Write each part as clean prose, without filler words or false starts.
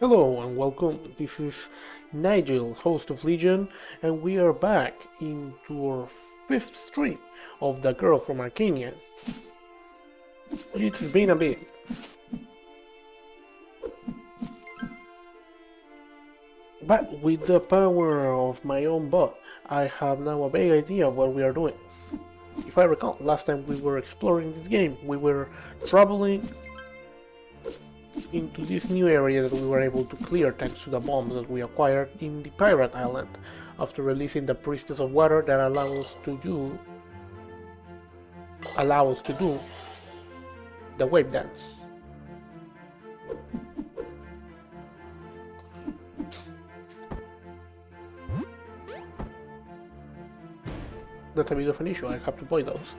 Hello and welcome. This is Nigel, host of Legion, and we are back into our fifth stream of the Girl from Arkanya. It's been a bit. But with the power of my own bot, I have now a vague idea of what we are doing. If I recall, last time we were exploring this game, we were traveling into this new area that we were able to clear thanks to the bomb that we acquired in the pirate island after releasing the priestess of water that allows us to do the wave dance. That's a bit of an issue, I have to play those.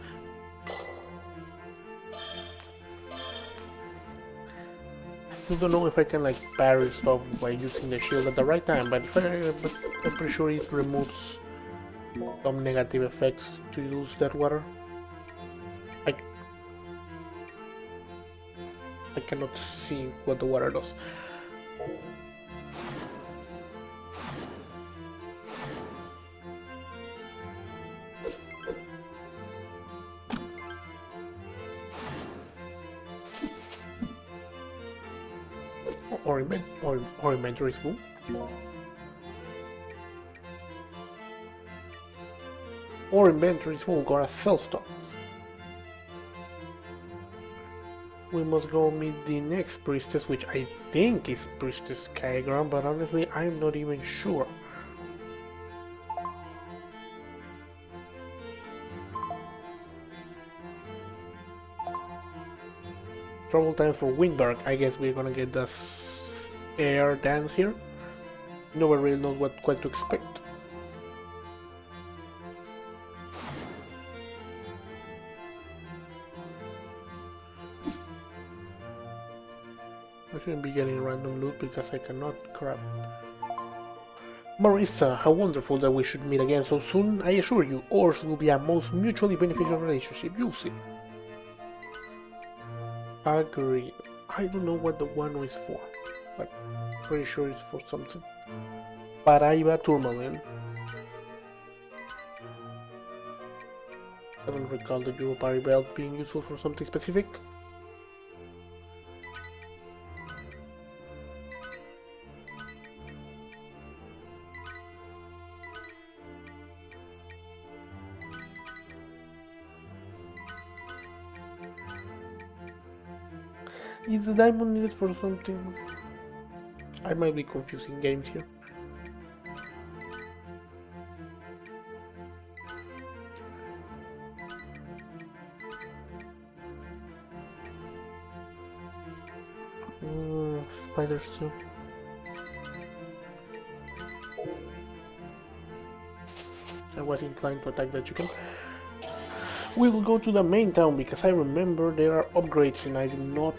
I still don't know if I can parry stuff by using the shield at the right time, but I'm pretty sure it removes some negative effects to use that water. I cannot see what the water does. Or inventory is full. Or inventory is full, gotta sell stuff. We must go meet the next priestess, which I think is Priestess Kaegra, but honestly I'm not even sure. Trouble time for Windberg. I guess we're gonna get the air dance here. Nobody really knows what to expect. I shouldn't be getting random loot because I cannot grab it. Marissa, how wonderful that we should meet again so soon. I assure you, ours will be a most mutually beneficial relationship, you'll see. Agreed. I don't know what the one is for, but pretty sure it's for something. Paraiba Tourmaline. I don't recall the Europari belt being useful for something specific. Is the diamond needed for something? I might be confusing games here. Spiders too. I was inclined to attack the chicken. We will go to the main town because I remember there are upgrades and I do not.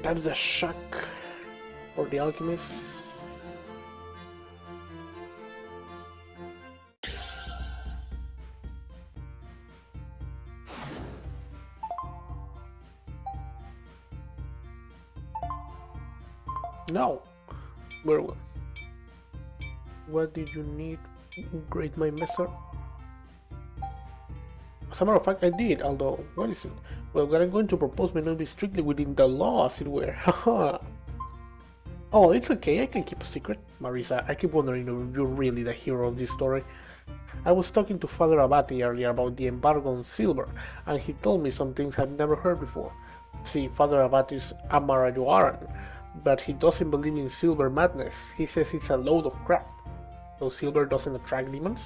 That's the shack for the alchemist. No! Very well. What did you need to upgrade my messer? As a matter of fact, I did, although, what is it? Well, what I'm going to propose may not be strictly within the law, as it were. Haha. Oh, it's okay, I can keep a secret. Marisa, I keep wondering if you're really the hero of this story. I was talking to Father Abati earlier about the embargo on silver, and he told me some things I've never heard before. See, Father Abati is a Marajoaran, but he doesn't believe in silver madness. He says it's a load of crap. So silver doesn't attract demons?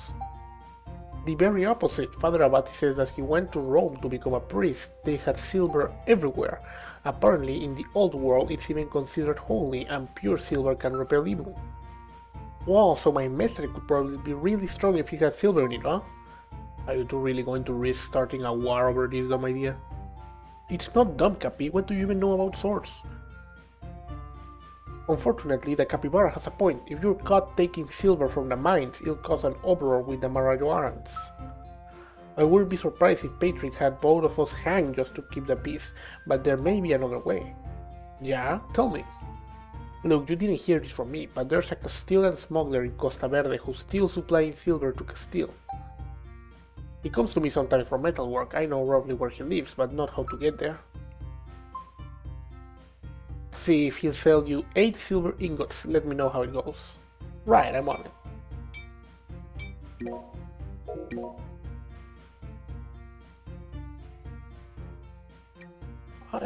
The very opposite. Father Abati says that he went to Rome to become a priest. They had silver everywhere. Apparently, in the old world, it's even considered holy, and pure silver can repel evil. Wow, so my method could probably be really strong if he had silver in it, huh? Are you two really going to risk starting a war over this dumb idea? It's not dumb, Capi. What do you even know about swords? Unfortunately, the Capybara has a point. If you're caught taking silver from the mines, it'll cause an uproar with the Marajoarans. I wouldn't be surprised if Patrick had both of us hanged just to keep the peace, but there may be another way. Yeah? Tell me. Look, you didn't hear this from me, but there's a Castilian smuggler in Costa Verde who's still supplying silver to Castile. He comes to me sometimes for metalwork. I know roughly where he lives, but not how to get there. See if he'll sell you 8 silver ingots. Let me know how it goes. Right, I'm on it.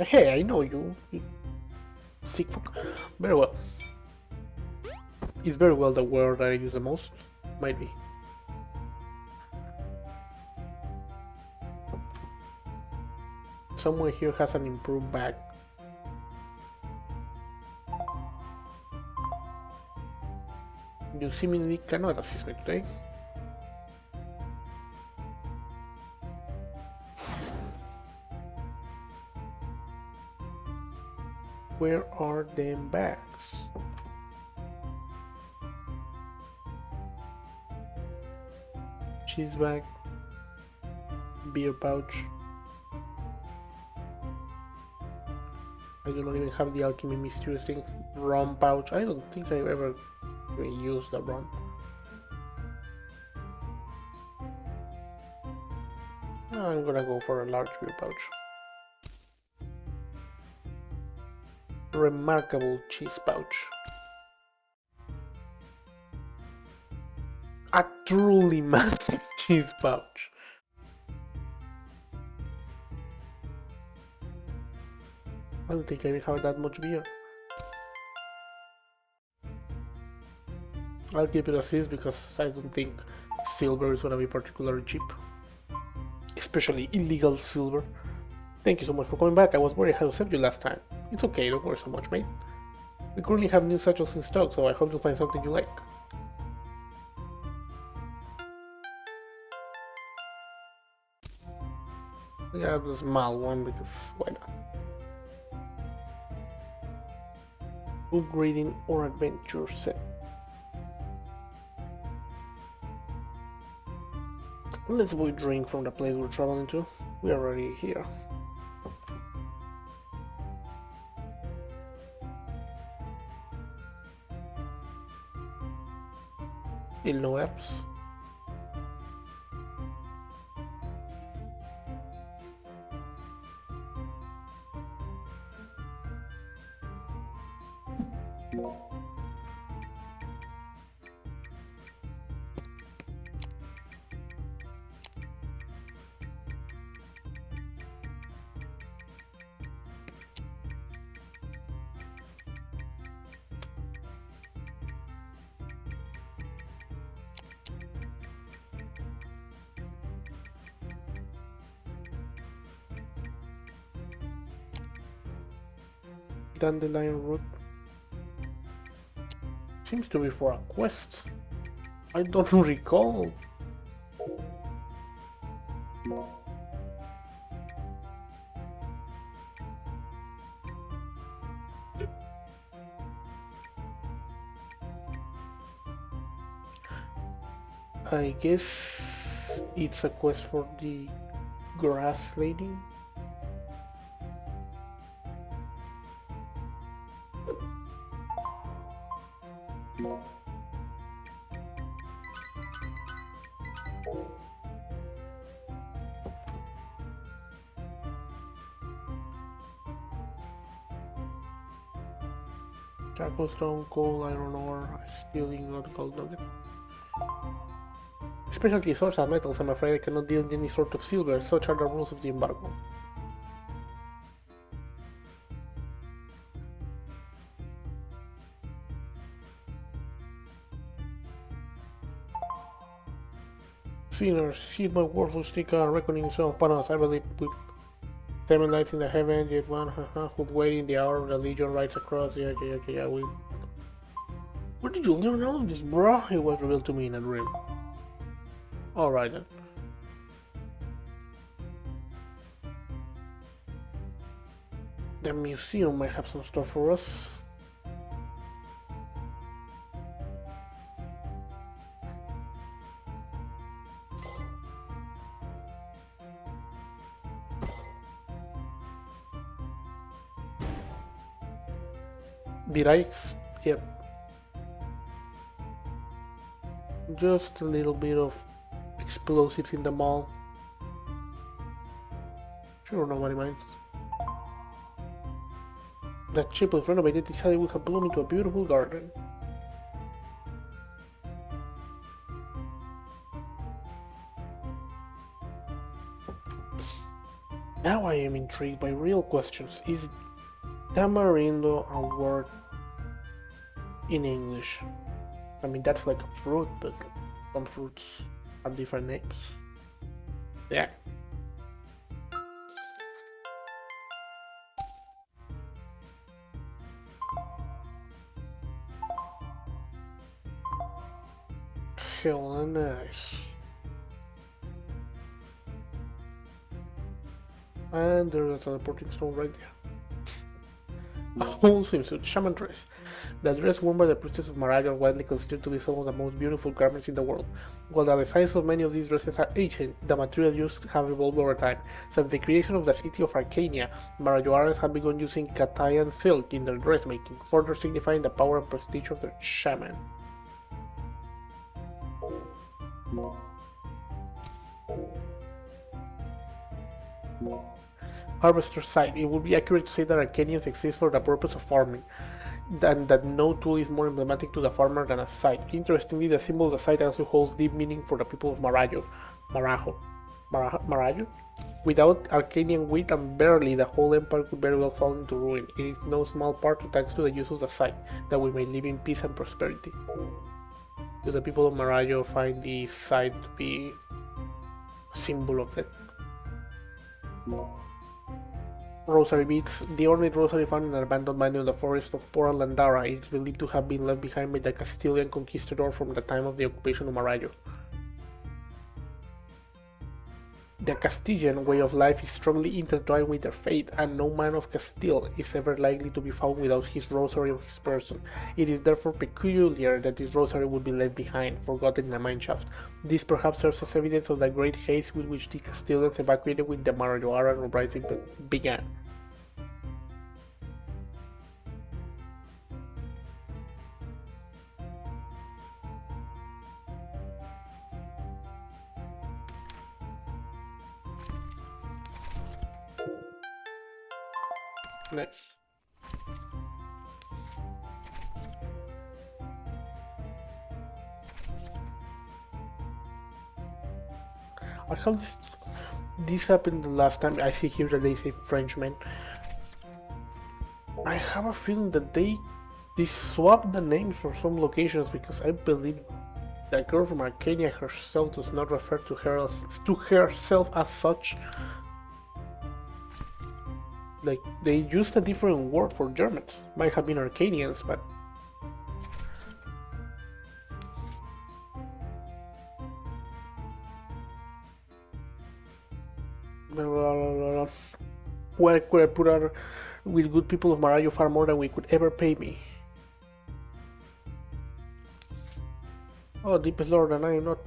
Hey, I know you sick fuck. Very well. It's very well the word that I use the most. Might be. Someone here has an improved bag. You seemingly cannot assist me today. Where are them bags? Cheese bag, beer pouch. I do not even have the alchemy mysterious thing. Rum pouch. I don't think I've ever really used the rum. I'm gonna go for a large beer pouch. Remarkable cheese pouch. A truly massive cheese pouch. I don't think I have that much beer. I'll keep it as is because I don't think silver is gonna be particularly cheap. Especially illegal silver. Thank you so much for coming back. I was worried how to save you last time. It's okay, don't worry so much, mate. We currently have new satchels in stock, so I hope you'll find something you like. Yeah, the small one, because why not? Upgrading or adventure set. Let's buy a drink from the place we're traveling to. We are already here. Still no apps. Dandelion root. Seems to be for a quest. I don't recall. I guess it's a quest for the grass lady. Charcoal, stone, coal, iron ore, steel ingot, gold nugget. Specialty source of metals, I'm afraid I cannot deal in any sort of silver, such are the rules of the embargo. Sinners, see my worthless sticker, reckoning some upon us, I believe with 7 lights in the heaven, yet one, who'd wait in the hour of the legion rides across, yeah, we... Where did you learn all of this, bro? It was revealed to me in a dream. Alright then. The museum might have some stuff for us. Did I? Yep. Just a little bit of explosives in the mall. Sure, nobody minds. That ship was renovated, decided we have bloomed into a beautiful garden. Now I am intrigued by real questions. Is tamarindo a word in English? I mean, that's like a fruit, but some fruits have different names. Yeah. Hell nice. And there's a teleporting stone right there. A whole swimsuit, shaman dress. The dress worn by the priestess of Maragall are widely considered to be some of the most beautiful garments in the world. While the designs of many of these dresses are ancient, the materials used have evolved over time. Since the creation of the city of Arkanya, Marajoarans have begun using Katayan silk in their dressmaking, further signifying the power and prestige of their shaman. Harvester site. It would be accurate to say that Arkanians exist for the purpose of farming, and that no tool is more emblematic to the farmer than a scythe. Interestingly, the symbol of the scythe also holds deep meaning for the people of Marajo. Without Arkanian wheat and barley, the whole empire could very well fall into ruin. It is no small part thanks to the use of the scythe that we may live in peace and prosperity. Do the people of Marajo find the scythe to be a symbol of that? Rosary beads. The ornate rosary found in an abandoned mine in the forest of Pora Landara is believed to have been left behind by the Castilian conquistador from the time of the occupation of Marajo. The Castilian way of life is strongly intertwined with their faith, and no man of Castile is ever likely to be found without his rosary on his person. It is therefore peculiar that this rosary would be left behind, forgotten in a mineshaft. This perhaps serves as evidence of the great haste with which the Castilians evacuated when the Marajoaran uprising began. Nice. I how this happened the last time. I see here that they say Frenchman. I have a feeling that they swapped the names for some locations, because I believe the girl from Arkanya herself does not refer to herself as such. Like, they used a different word for Germans. Might have been Arkanians, but... Where could I put her with good people of Marajo far more than we could ever pay me? Oh, deepest lord, and I am not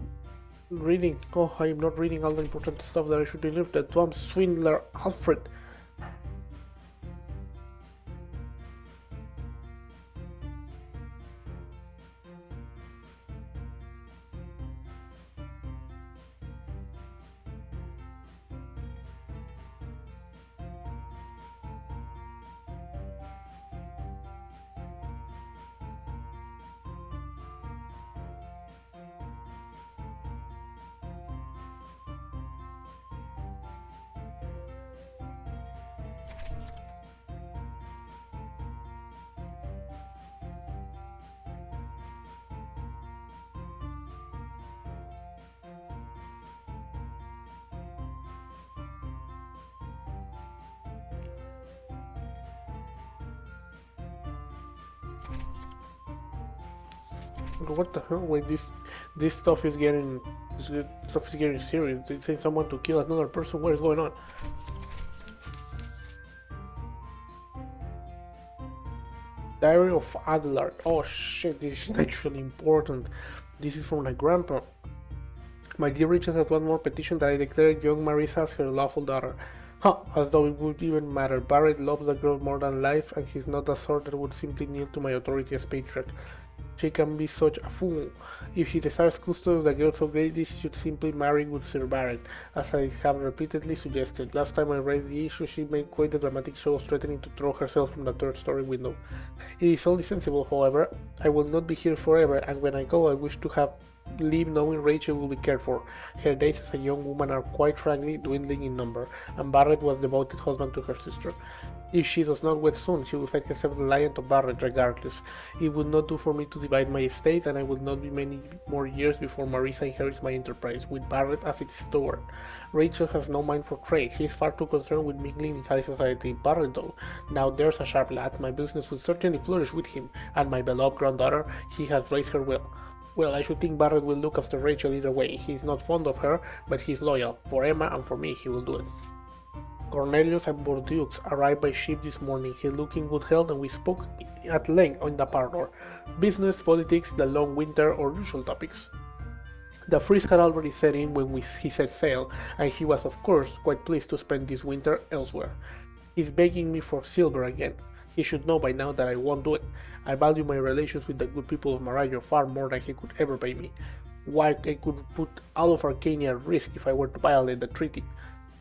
reading. Oh, I am not reading all the important stuff that I should believe. The Dwam swindler Alfred. What the hell? Wait, this stuff is getting serious. They say someone to kill another person. What is going on? Diary of Adlard. Oh shit, this is actually important. This is from my grandpa. My dear Richard has one more petition, that I declare young Marisa as her lawful daughter. Huh, as though it would even matter. Barrett loves the girl more than life, and he's not the sort that would simply kneel to my authority as patriarch. She can be such a fool. If he desires custody of the girl so greatly, she should simply marry with Sir Barrett, as I have repeatedly suggested. Last time I raised the issue, she made quite a dramatic show of threatening to throw herself from the third-story window. It is only sensible, however. I will not be here forever, and when I go, I wish to have leave knowing Rachel will be cared for. Her days as a young woman are quite frankly dwindling in number, and Barrett was a devoted husband to her sister. If she does not wed soon, she will find herself reliant on Barrett regardless. It would not do for me to divide my estate, and I will not be many more years before Marisa inherits my enterprise, with Barrett as its steward. Rachel has no mind for trade. She is far too concerned with mingling in high society. Barrett, though, now there's a sharp lad. My business will certainly flourish with him, and my beloved granddaughter, he has raised her well. Well, I should think Barrett will look after Rachel either way. He's not fond of her, but he's loyal. For Emma and for me, he will do it. Cornelius and Bordeaux arrived by ship this morning. He looked in good health, and we spoke at length in the parlor. Business, politics, the long winter, or usual topics. The freeze had already set in when he set sail, and he was of course quite pleased to spend this winter elsewhere. He's begging me for silver again. He should know by now that I won't do it. I value my relations with the good people of Marajo far more than he could ever pay me. Why, I could put all of Arkanya at risk if I were to violate the treaty.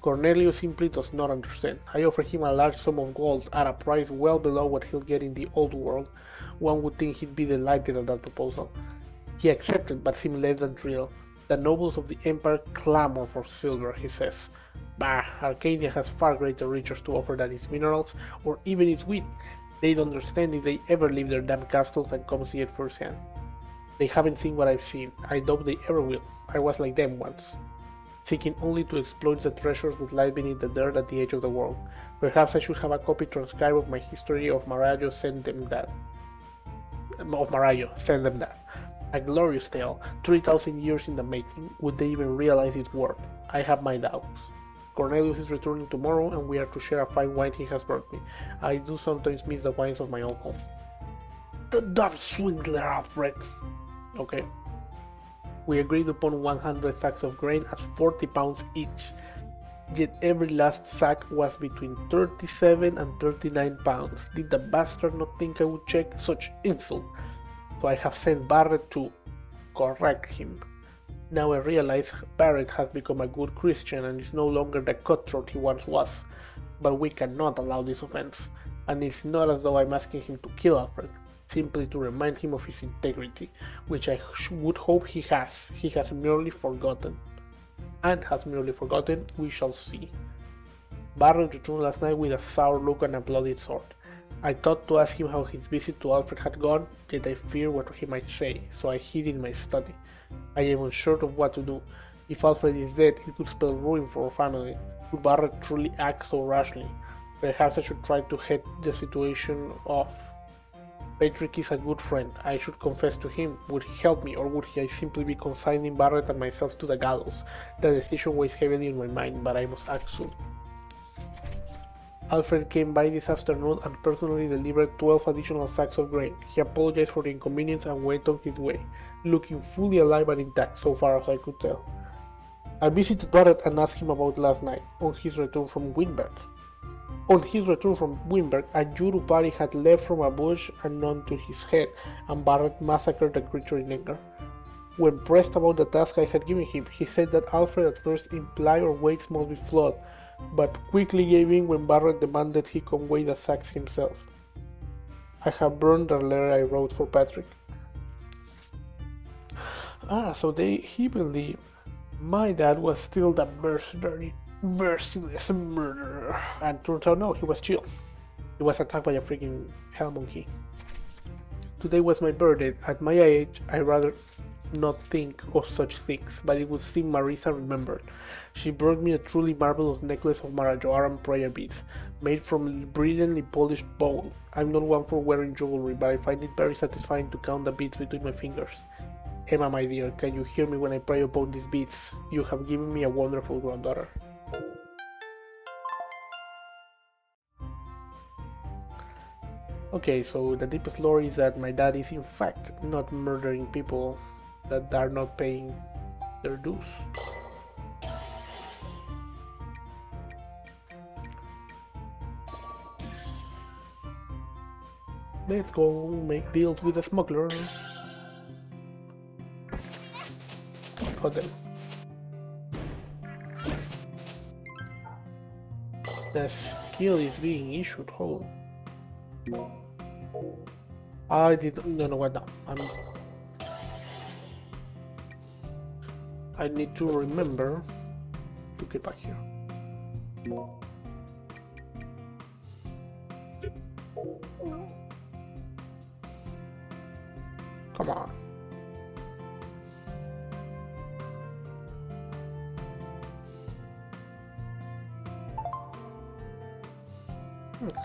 Cornelius simply does not understand. I offered him a large sum of gold at a price well below what he'll get in the old world. One would think he'd be delighted at that proposal. He accepted, but seemed less than thrilled. The nobles of the empire clamor for silver, he says. Bah, Arkanya has far greater riches to offer than its minerals, or even its wheat. They don't understand if they ever leave their damn castles and come see it firsthand. They haven't seen what I've seen. I doubt they ever will. I was like them once, seeking only to exploit the treasures that lie beneath the dirt at the edge of the world. Perhaps I should have a copy transcribed of my history of Marajo, send them that. A glorious tale, 3,000 years in the making. Would they even realize its worth? I have my doubts. Cornelius is returning tomorrow, and we are to share a fine wine he has brought me. I do sometimes miss the wines of my own home. The dumb swindler, Alfred! Okay. We agreed upon 100 sacks of grain at 40 pounds each. Yet every last sack was between 37 and 39 pounds. Did the bastard not think I would check such insult? So I have sent Barrett to correct him. Now I realize Barrett has become a good Christian and is no longer the cutthroat he once was. But we cannot allow this offense. And it's not as though I'm asking him to kill Alfred, simply to remind him of his integrity, which I would hope he has. He has merely forgotten. And has merely forgotten, we shall see. Barrett returned last night with a sour look and a bloodied sword. I thought to ask him how his visit to Alfred had gone, yet I feared what he might say, so I hid in my study. I am unsure of what to do. If Alfred is dead, it could spell ruin for our family. Could Barrett truly act so rashly? Perhaps I should try to head the situation off. Patrick is a good friend. I should confess to him. Would he help me, or would I simply be consigning Barrett and myself to the gallows? The decision weighs heavily in my mind, but I must act soon. Alfred came by this afternoon and personally delivered 12 additional sacks of grain. He apologized for the inconvenience and went on his way, looking fully alive and intact so far as I could tell. I visited Barrett and asked him about last night, on his return from Winberg. A Juru party had leapt from a bush and onto his head, and Barrett massacred the creature in anger. When pressed about the task I had given him, he said that Alfred at first implied our weights must be flawed, but quickly gave in when Barrett demanded he come weigh the sacks himself. I have burned the letter I wrote for Patrick. So he believed my dad was still the merciless murderer, and turns out no, he was chill. He was attacked by a freaking hell monkey. Today was my birthday. At my age, I rather not think of such things, but it would seem Marisa remembered. She brought me a truly marvelous necklace of Marajoaran prayer beads, made from brilliantly polished bone. I'm not one for wearing jewelry, but I find it very satisfying to count the beads between my fingers. Emma, my dear, can you hear me when I pray upon these beads? You have given me a wonderful granddaughter. Okay, so the deepest lore is that my dad is in fact not murdering people that are not paying their dues. Let's go make deals with the smuggler. Got them. The skill is being issued home. I did no what now. I need to remember to get back here. Come on.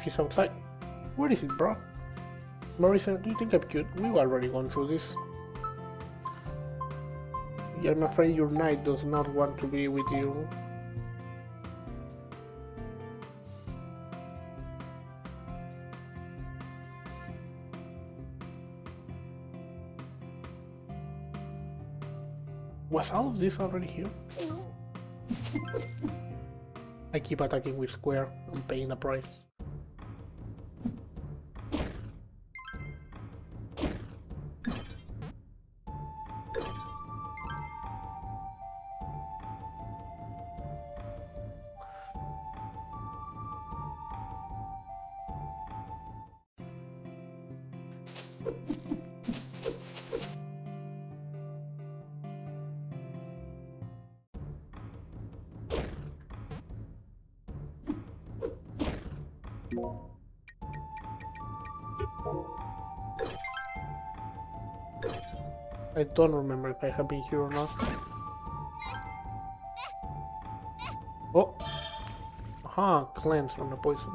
He's outside. Where is it, bro? Marisa, do you think I'm cute? We've already gone through this. Yeah, I'm afraid your knight does not want to be with you. Was all of this already here? I keep attacking with square and paying the price. I don't remember if I have been here or not. Oh! Aha! Cleanse from the poison.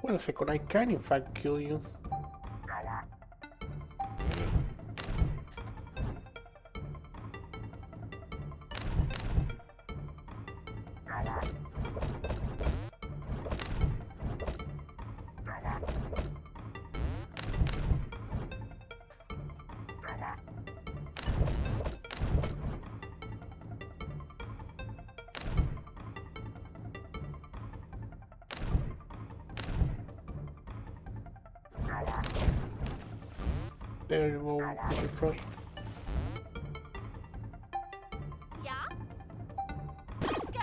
Wait a second, I can in fact kill you. There you go, with the trust. Yeah? Let's go!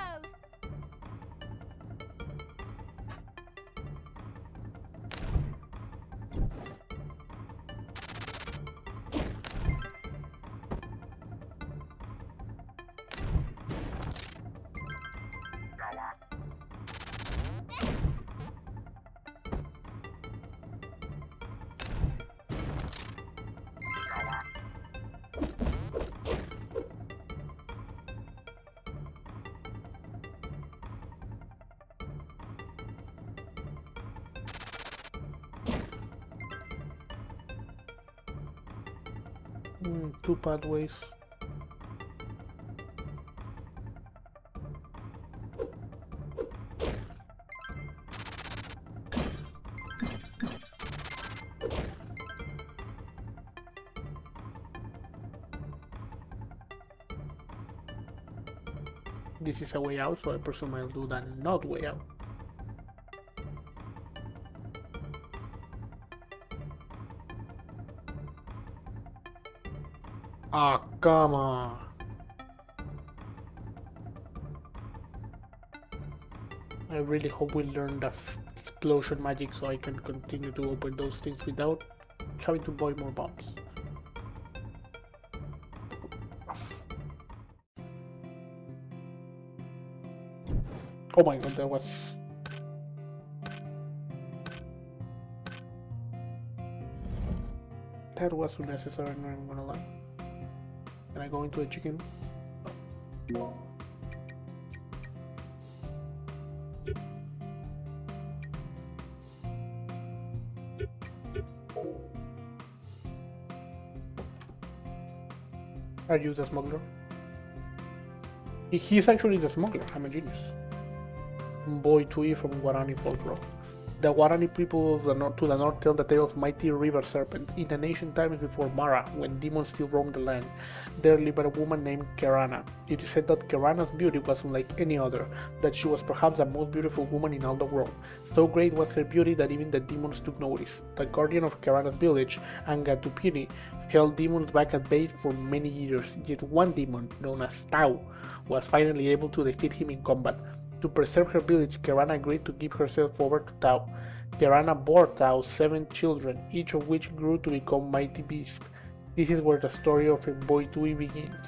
Two pathways. This is a way out, so I presume I'll do that not way out. Ah, come on. I really hope we learn the explosion magic so I can continue to open those things without having to buy more bombs. Oh my god, that was unnecessary, not even gonna lie. Can I go into a chicken? Are you the smuggler? He's actually the smuggler. I'm a genius. Boy Tui from Guarani folklore. The Guarani people to the north tell the tale of mighty river serpent. In the ancient times before Mara, when demons still roamed the land, there lived a woman named Kerana. It is said that Kerana's beauty was unlike any other, that she was perhaps the most beautiful woman in all the world. So great was her beauty that even the demons took notice. The guardian of Kerana's village, Angatupiri, held demons back at bay for many years, yet one demon, known as Tau, was finally able to defeat him in combat. To preserve her village, Kerana agreed to give herself over to Tau. Kerana bore Tau 7 children, each of which grew to become mighty beasts. This is where the story of Mboitui begins.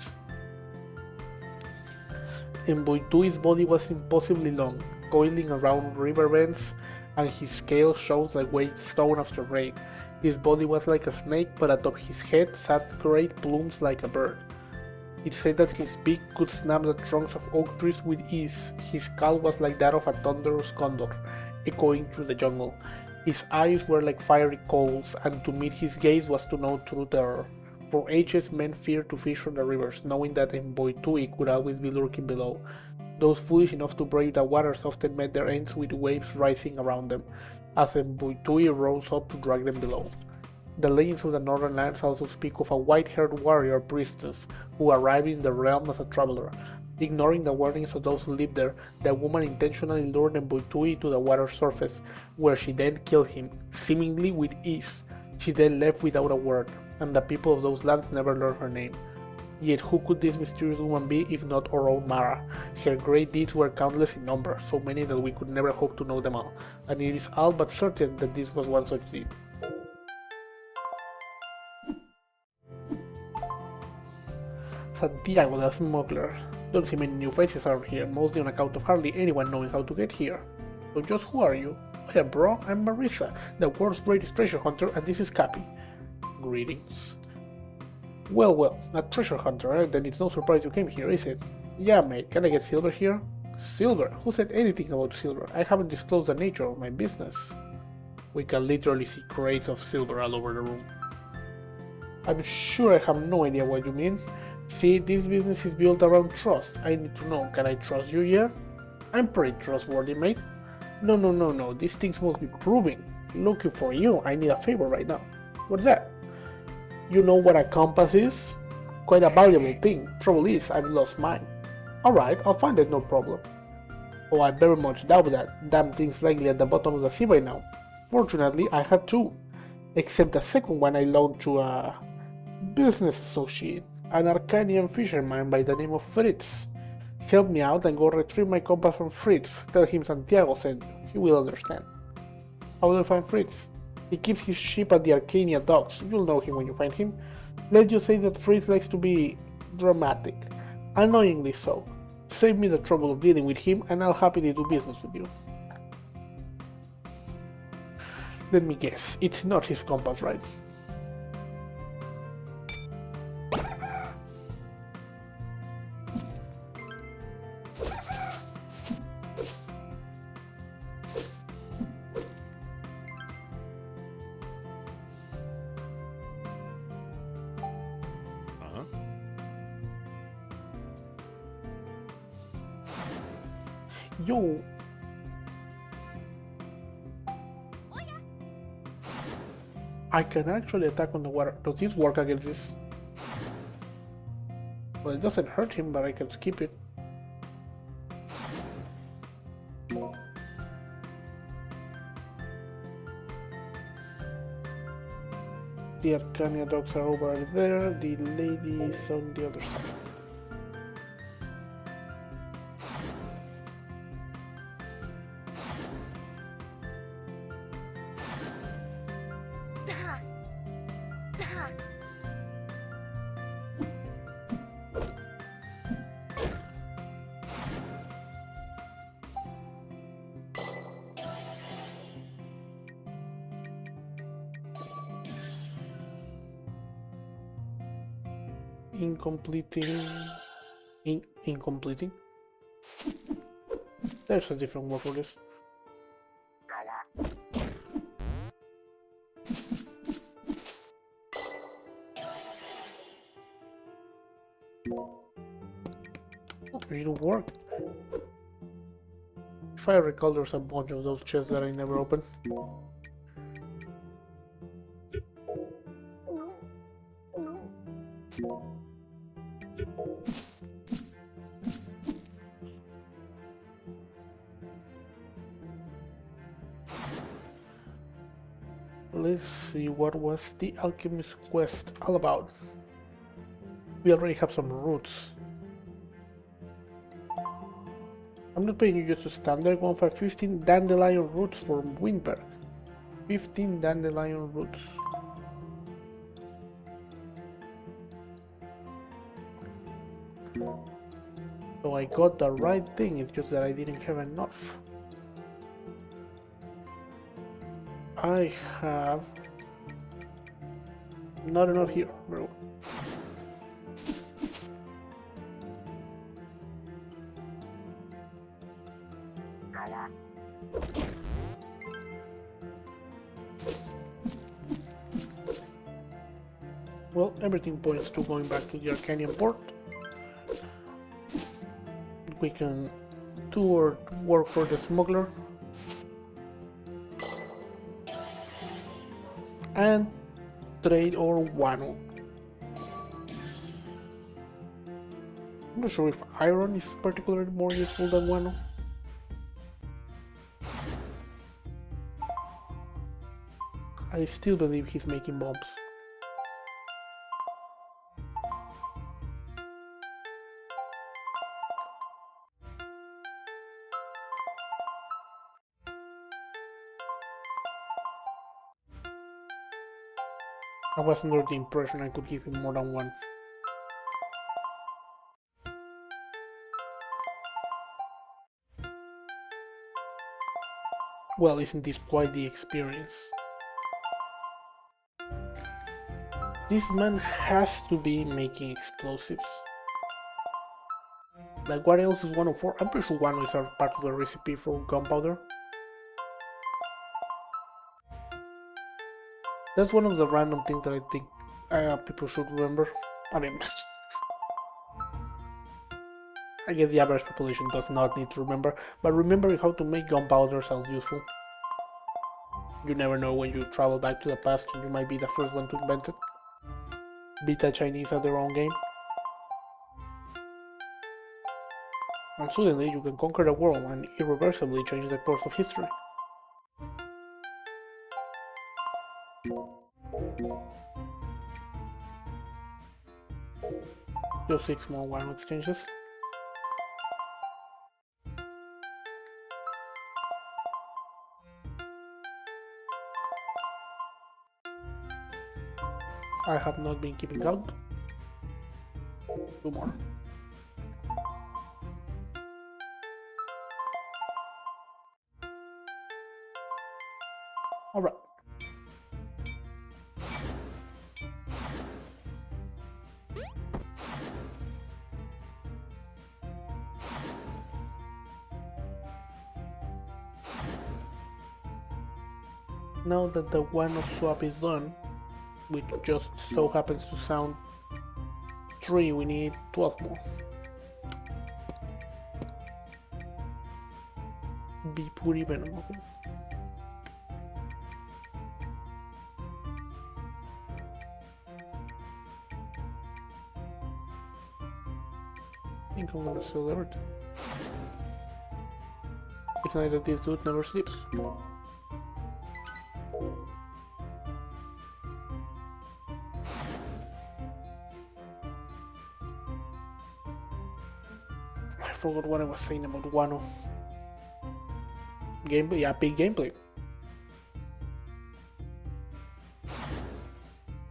Mboitui's body was impossibly long, coiling around river bends, and his scale shows like weight stone after rain. His body was like a snake, but atop his head sat great plumes like a bird. It said that his beak could snap the trunks of oak trees with ease. His call was like that of a thunderous condor, echoing through the jungle. His eyes were like fiery coals, and to meet his gaze was to know true terror. For ages men feared to fish from the rivers, knowing that Mboitui could always be lurking below. Those foolish enough to brave the waters often met their ends with waves rising around them, as Mboitui rose up to drag them below. The legends of the northern lands also speak of a white-haired warrior priestess who arrived in the realm as a traveler. Ignoring the warnings of those who lived there, the woman intentionally lured Mboitui to the water's surface, where she then killed him, seemingly with ease. She then left without a word, and the people of those lands never learned her name. Yet who could this mysterious woman be if not our own Mara? Her great deeds were countless in number, so many that we could never hope to know them all, and it is all but certain that this was one such deed. Santiago the smuggler. Don't see many new faces around here, mostly on account of hardly anyone knowing how to get here. So just who are you? Oh yeah bro, I'm Marisa, the world's greatest treasure hunter, and this is Cappy. Greetings. Well, a treasure hunter, eh? Then it's no surprise you came here, is it? Yeah mate, can I get silver here? Silver? Who said anything about silver? I haven't disclosed the nature of my business. We can literally see crates of silver all over the room. I'm sure I have no idea what you mean. See, this business is built around trust. I need to know, can I trust you yet? I'm pretty trustworthy, mate. No, these things must be proving. Looking for you, I need a favor right now. What's that? You know what a compass is? Quite a valuable thing. Trouble is, I've lost mine. Alright, I'll find it, no problem. Oh, I very much doubt that. Damn thing's likely at the bottom of the sea by now. Fortunately, I had two. Except the second one I loaned to a business associate, an Arkanian fisherman by the name of Fritz. Help me out and go retrieve my compass from Fritz. Tell him Santiago sent you. He will understand. How will I find Fritz? He keeps his ship at the Arkanya docks. You'll know him when you find him. Let's just say that Fritz likes to be dramatic. Annoyingly so. Save me the trouble of dealing with him and I'll happily do business with you. Let me guess, it's not his compass, right? Yo! I can actually attack on the water. Does this work against this? Well, it doesn't hurt him, but I can skip it. The Arkanya dogs are over there, the lady is on the other side. Incompleting. Incompleting. There's a different word for this. It didn't work. If I recall, there's a bunch of those chests that I never opened. Let's see, what was the alchemist quest all about? We already have some roots. I'm not paying you just a standard one for 15 dandelion roots for Windberg. 15 dandelion roots. So I got the right thing, it's just that I didn't have enough. I have not enough here. Very well. Well, everything points to going back to the Arkanya port. We can do or work for the smuggler. And trade or Wano. I'm not sure if iron is particularly more useful than Wano. I still believe he's making bombs. I was under the impression I could give him more than one. Well, isn't this quite the experience? This man has to be making explosives. Like, what else is 104? I'm pretty sure 1 is a part of the recipe for gunpowder. That's one of the random things that I think people should remember. I mean, I guess the average population does not need to remember, but remembering how to make gunpowder sounds useful. You never know, when you travel back to the past, you might be the first one to invent it. Beat the Chinese at their own game. And suddenly you can conquer the world and irreversibly change the course of history. Just 6 more wine exchanges. I have not been keeping count. 2 more. Alright. Now that the one-off swap is done, which just so happens to sound 3, we need 12 more. Be puri venom. Okay. I think I'm gonna sell everything. It's nice that this dude never sleeps. I forgot what I was saying about Wano. Gameplay, yeah, big gameplay.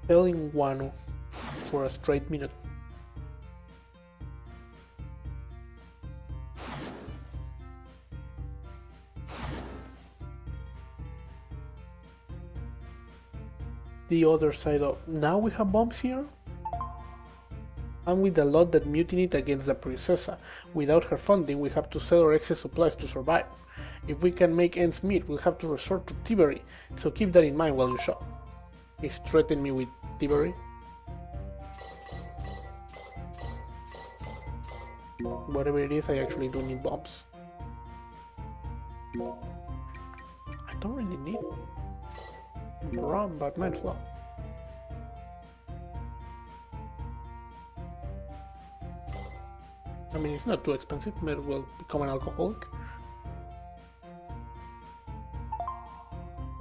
Selling Wano for a straight minute. The other side of... Now we have bombs here? and with the lot that mutinied against the princessa. Without her funding, we have to sell our excess supplies to survive. If we can make ends meet, we'll have to resort to thievery, so keep that in mind while you shop. He's threatening me with thievery. Whatever it is, I actually do need bombs. I don't really need rum, but might as well. I mean, it's not too expensive, might as well become an alcoholic.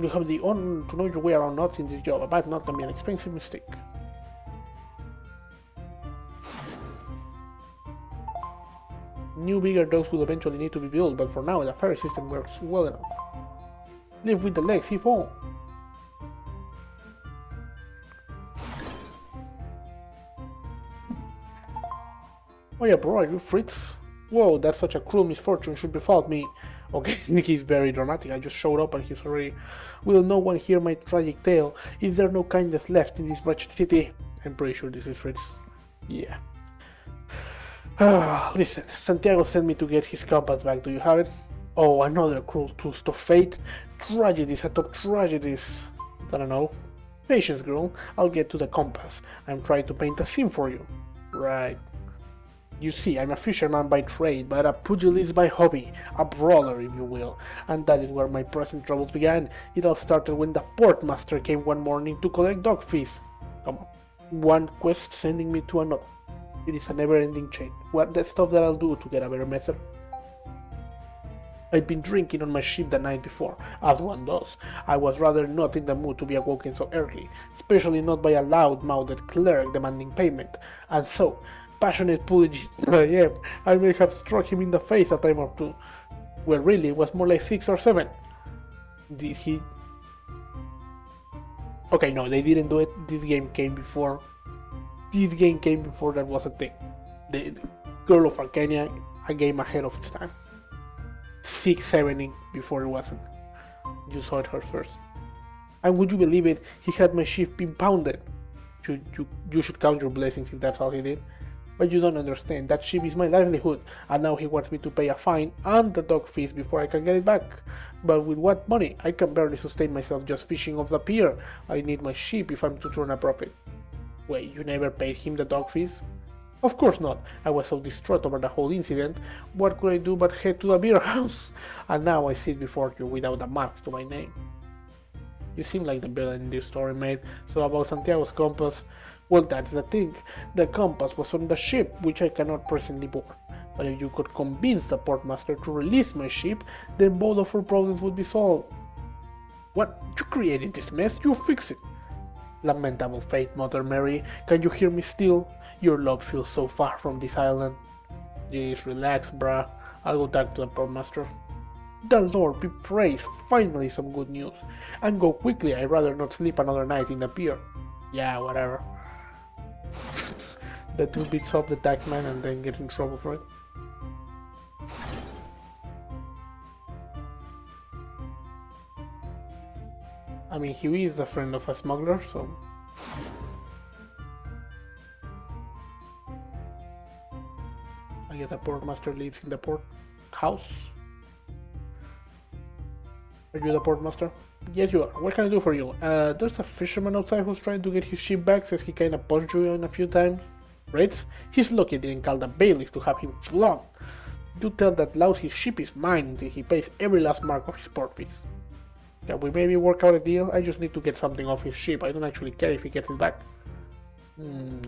You have the honor to know your way around nuts in this job, a bad nut can be an expensive mistake. New bigger dogs will eventually need to be built, but for now the ferry system works well enough. Live with the legs, keep on! Oh yeah, bro, are you Fritz? Whoa, that's such a cruel misfortune should befall me. Okay, he's very dramatic. I just showed up and he's already... Will no one hear my tragic tale? Is there no kindness left in this wretched city? I'm pretty sure this is Fritz. Yeah. Listen, Santiago sent me to get his compass back. Do you have it? Oh, another cruel twist of fate. Tragedies atop tragedies. I don't know. Patience, girl. I'll get to the compass. I'm trying to paint a scene for you. Right. You see, I'm a fisherman by trade, but a pugilist by hobby, a brawler if you will, and that is where my present troubles began. It all started when the portmaster came one morning to collect dog fees. Come on. One quest sending me to another. It is a never-ending chain. What the stuff that I'll do to get a better method? I'd been drinking on my ship the night before, as one does. I was rather not in the mood to be awoken so early, especially not by a loud-mouthed clerk demanding payment, and so, passionate pugilist I am, I may have struck him in the face a time or two. Well, really, it was more like 6 or 7. Did he? Okay, no, they didn't do it. This game came before. This game came before that was a thing. The Girl of Arkanya, a game ahead of its time. 6-7ing before it wasn't. You saw it here first. And would you believe it, he had my ship impounded. You should count your blessings if that's all he did. But you don't understand, that ship is my livelihood, and now he wants me to pay a fine and the dog fees before I can get it back. But with what money? I can barely sustain myself just fishing off the pier. I need my ship if I'm to turn a profit. Wait, you never paid him the dog fees? Of course not. I was so distraught over the whole incident. What could I do but head to the beer house? And now I sit before you without a mark to my name. You seem like the villain in this story, mate. So about Santiago's compass, well, that's the thing. The compass was on the ship, which I cannot presently board. But if you could convince the portmaster to release my ship, then both of our problems would be solved. What? You created this mess, you fix it. Lamentable fate, Mother Mary. Can you hear me still? Your love feels so far from this island. Jeez, relax, bruh. I'll go talk to the portmaster. The Lord be praised, finally some good news. And go quickly, I'd rather not sleep another night in the pier. Yeah, whatever. The 2 beats up the taxman and then get in trouble for it. I mean, he is a friend of a smuggler, so... I guess the portmaster lives in the port house. Are you the portmaster? Yes, you are. What can I do for you? There's a fisherman outside who's trying to get his ship back, says he kinda punched you in a few times. Right? He's lucky I didn't call the bailiff to have him flogged. Do tell that lout his ship is mine until he pays every last mark of his port fees. Can we maybe work out a deal? I just need to get something off his ship. I don't actually care if he gets it back.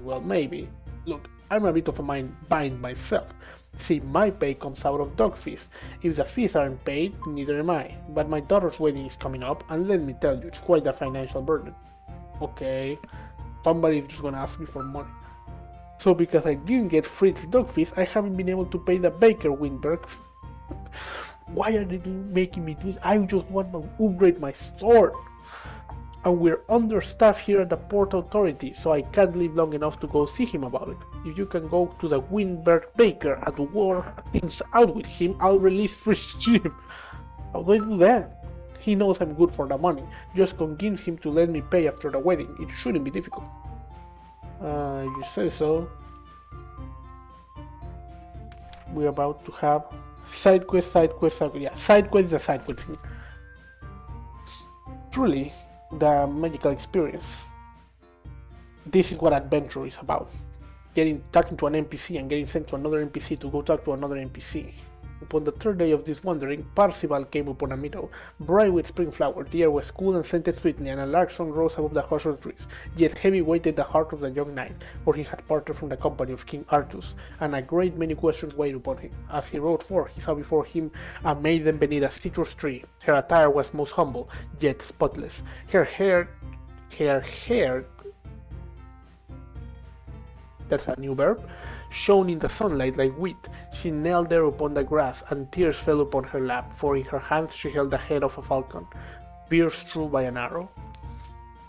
Well, maybe. Look, I'm a bit of a bind myself. See, my pay comes out of dog fees. If the fees aren't paid, neither am I. But my daughter's wedding is coming up, and let me tell you, it's quite a financial burden. Okay, somebody's just gonna ask me for money. So because I didn't get Fritz's dog fees, I haven't been able to pay the baker Windberg. Why are they making me do this? I just want to upgrade my sword. And we're understaffed here at the Port Authority, so I can't live long enough to go see him about it. If you can go to the Windberg Baker and war things out with him, I'll release Fritz's ship. How do I do that? He knows I'm good for the money. Just convince him to let me pay after the wedding. It shouldn't be difficult. You say so. we're about to have side quest, side quest, side quest. Yeah, side quest is a side quest. Truly, the magical experience. This is what adventure is about. Talking to an NPC and getting sent to another NPC to go talk to another NPC. Upon the third day of this wandering, Parzival came upon a meadow, bright with spring flowers. The air was cool and scented sweetly, and a large song rose above the hush of the trees. Yet heavy weighted the heart of the young knight, for he had parted from the company of King Artus, and a great many questions weighed upon him. As he rode forth, he saw before him a maiden beneath a citrus tree. Her attire was most humble, yet spotless. Her hair, that's a new verb, shone in the sunlight like wheat. She knelt there upon the grass, and tears fell upon her lap, for in her hands she held the head of a falcon, pierced through by an arrow.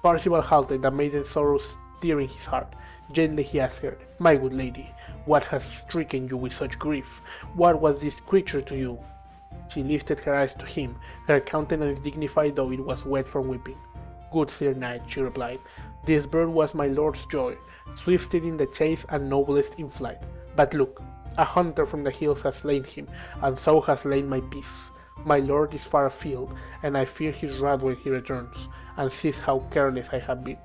Parzival halted, the maiden's sorrow stirring his heart. Gently he asked her, "My good lady, what has stricken you with such grief? What was this creature to you?" She lifted her eyes to him, her countenance dignified though it was wet from weeping. "Good Sir Knight," she replied, "this bird was my lord's joy, swiftest in the chase and noblest in flight. But look, a hunter from the hills has slain him, and so has slain my peace. My lord is far afield, and I fear his wrath when he returns, and sees how careless I have been."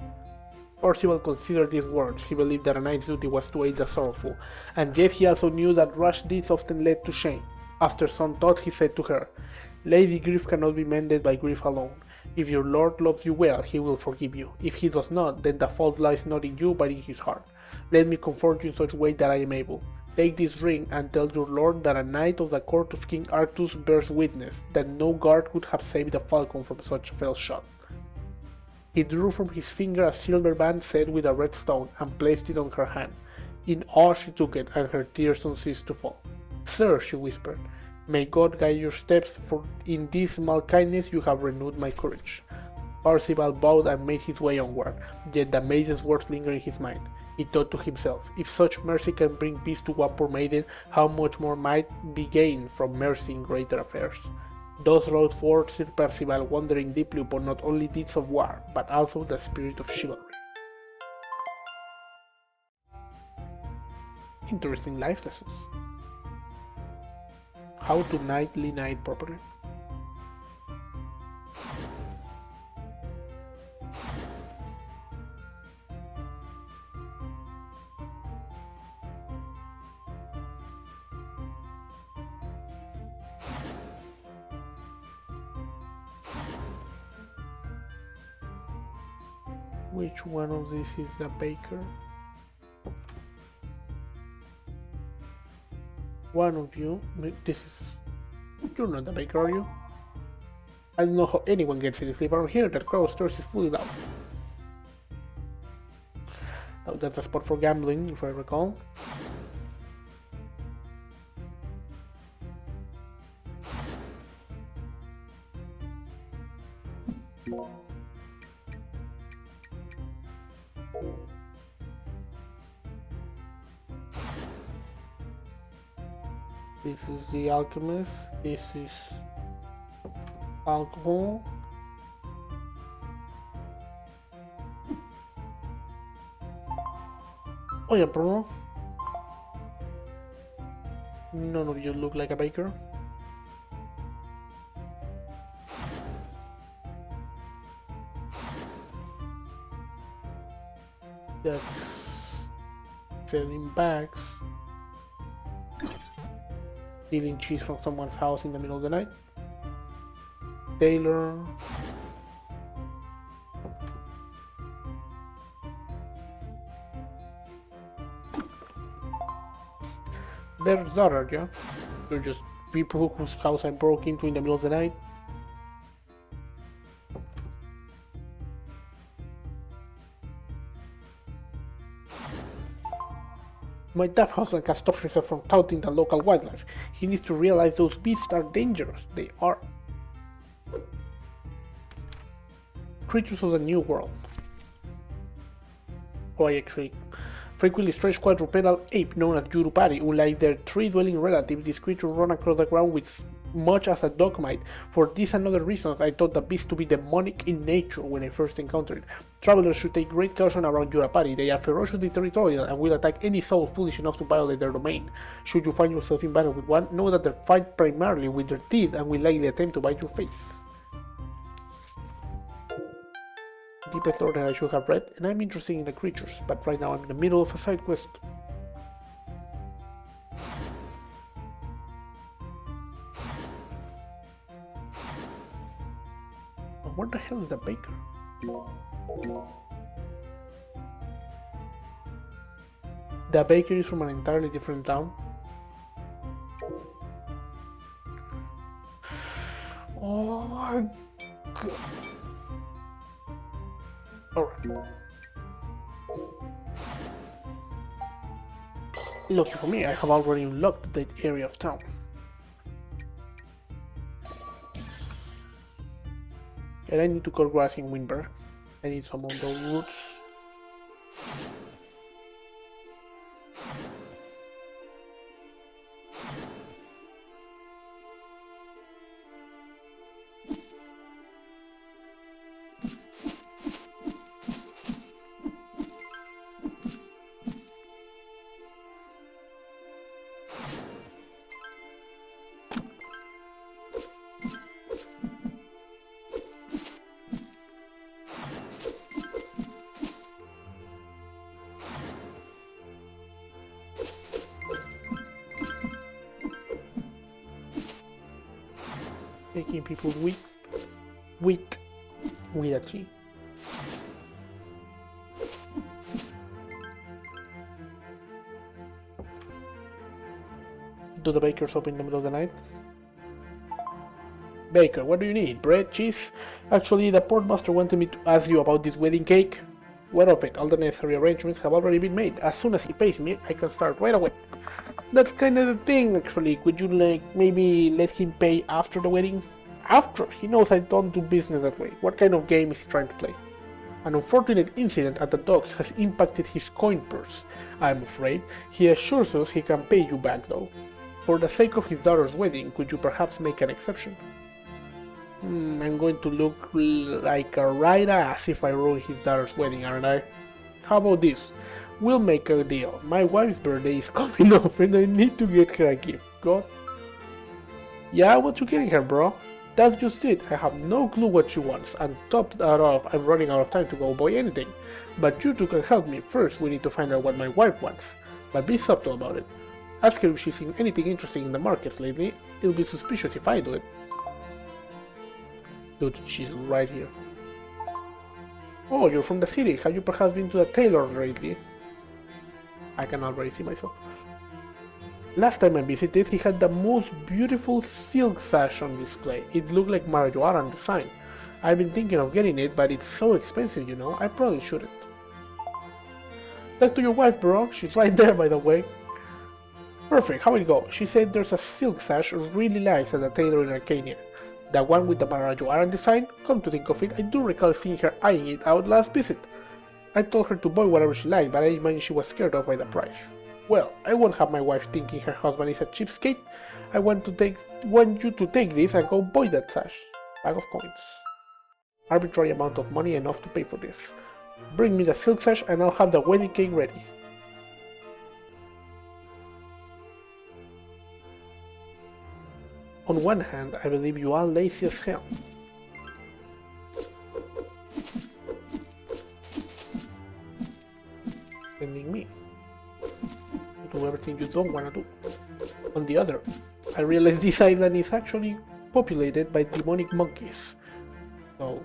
Percival considered these words. He believed that a knight's duty was to aid the sorrowful, and yet he also knew that rash deeds often led to shame. After some thought he said to her, "Lady, grief cannot be mended by grief alone. If your lord loves you well, he will forgive you. If he does not, then the fault lies not in you, but in his heart. Let me comfort you in such way that I am able. Take this ring and tell your lord that a knight of the court of King Artus bears witness that no guard could have saved a falcon from such a fell shot." He drew from his finger a silver band set with a red stone and placed it on her hand. In awe she took it, and her tears ceased to fall. "Sir," she whispered, "may God guide your steps, for in this small kindness you have renewed my courage." Parzival bowed and made his way onward, yet the maiden's words lingered in his mind. He thought to himself, if such mercy can bring peace to one poor maiden, how much more might be gained from mercy in greater affairs. Thus rode forth Sir Percival, wondering deeply upon not only deeds of war, but also the spirit of chivalry. Interesting life lessons. How to knightly knight properly. Which one of these is the baker? One of you, this is, you're not the baker, are you? I don't know how anyone gets any sleep around here. That crow's thirst is fully down. Oh, that's a spot for gambling, if I recall. This is the alchemist, this is alcohol. Oh yeah, Bruno. None of you look like a baker. That's selling bags. Stealing cheese from someone's house in the middle of the night. Taylor. Bear's daughter, yeah? They're just people whose house I broke into in the middle of the night. My deaf husband can stop himself from touting the local wildlife. He needs to realize those beasts are dangerous. They are creatures of the New World. Oh, I actually frequently stretched quadrupedal ape known as Yurupari. Unlike their tree-dwelling relatives, these creatures run across the ground with much as a dog might. For this and other reasons, I thought the beast to be demonic in nature when I first encountered it. Travelers should take great caution around Yurapari. They are ferociously territorial and will attack any soul foolish enough to violate their domain. Should you find yourself in battle with one, know that they fight primarily with their teeth and will likely attempt to bite your face. Deepest lore that I should have read, and I'm interested in the creatures, but right now I'm in the middle of a side quest. Where the hell is the baker? The baker is from an entirely different town. Oh my god. Alright. Lucky for me, I have already unlocked that area of town. And I need to cut grass in Winberg. I need some of those roots. Making people with a G. Do the bakers open in the middle of the night? Baker, what do you need? Bread, cheese? Actually, the portmaster wanted me to ask you about this wedding cake. What of it? All the necessary arrangements have already been made. As soon as he pays me, I can start right away. That's kind of the thing, actually. Would you maybe let him pay after the wedding? After? He knows I don't do business that way. What kind of game is he trying to play? An unfortunate incident at the docks has impacted his coin purse, I'm afraid. He assures us he can pay you back, though. For the sake of his daughter's wedding, could you perhaps make an exception? I'm going to look like a right ass if I ruin his daughter's wedding, aren't I? How about this? We'll make a deal. My wife's birthday is coming up and I need to get her a gift. God. Yeah, what you getting her, bro? That's just it. I have no clue what she wants, and top that off, I'm running out of time to go buy anything. But you two can help me. First, we need to find out what my wife wants. But be subtle about it. Ask her if she's seen anything interesting in the market lately. It'll be suspicious if I do it. Dude, she's right here. Oh, you're from the city. Have you perhaps been to the tailor lately? I can already see myself. Last time I visited, he had the most beautiful silk sash on display. It looked like marijuana design. I've been thinking of getting it, but it's so expensive, you know. I probably shouldn't. Talk to your wife, bro. She's right there, by the way. Perfect. How it go? She said there's a silk sash really nice at the tailor in Arkanya. The one with the marijuana design? Come to think of it, I do recall seeing her eyeing it out last visit. I told her to buy whatever she liked, but I imagine she was scared off by the price. Well, I won't have my wife thinking her husband is a cheapskate. I want you to take this and go buy that sash. Bag of coins. Arbitrary amount of money enough to pay for this. Bring me the silk sash and I'll have the wedding cake ready. On one hand, I believe you are lazy as hell. Sending me to do everything you don't want to do. On the other, I realize this island is actually populated by demonic monkeys. So,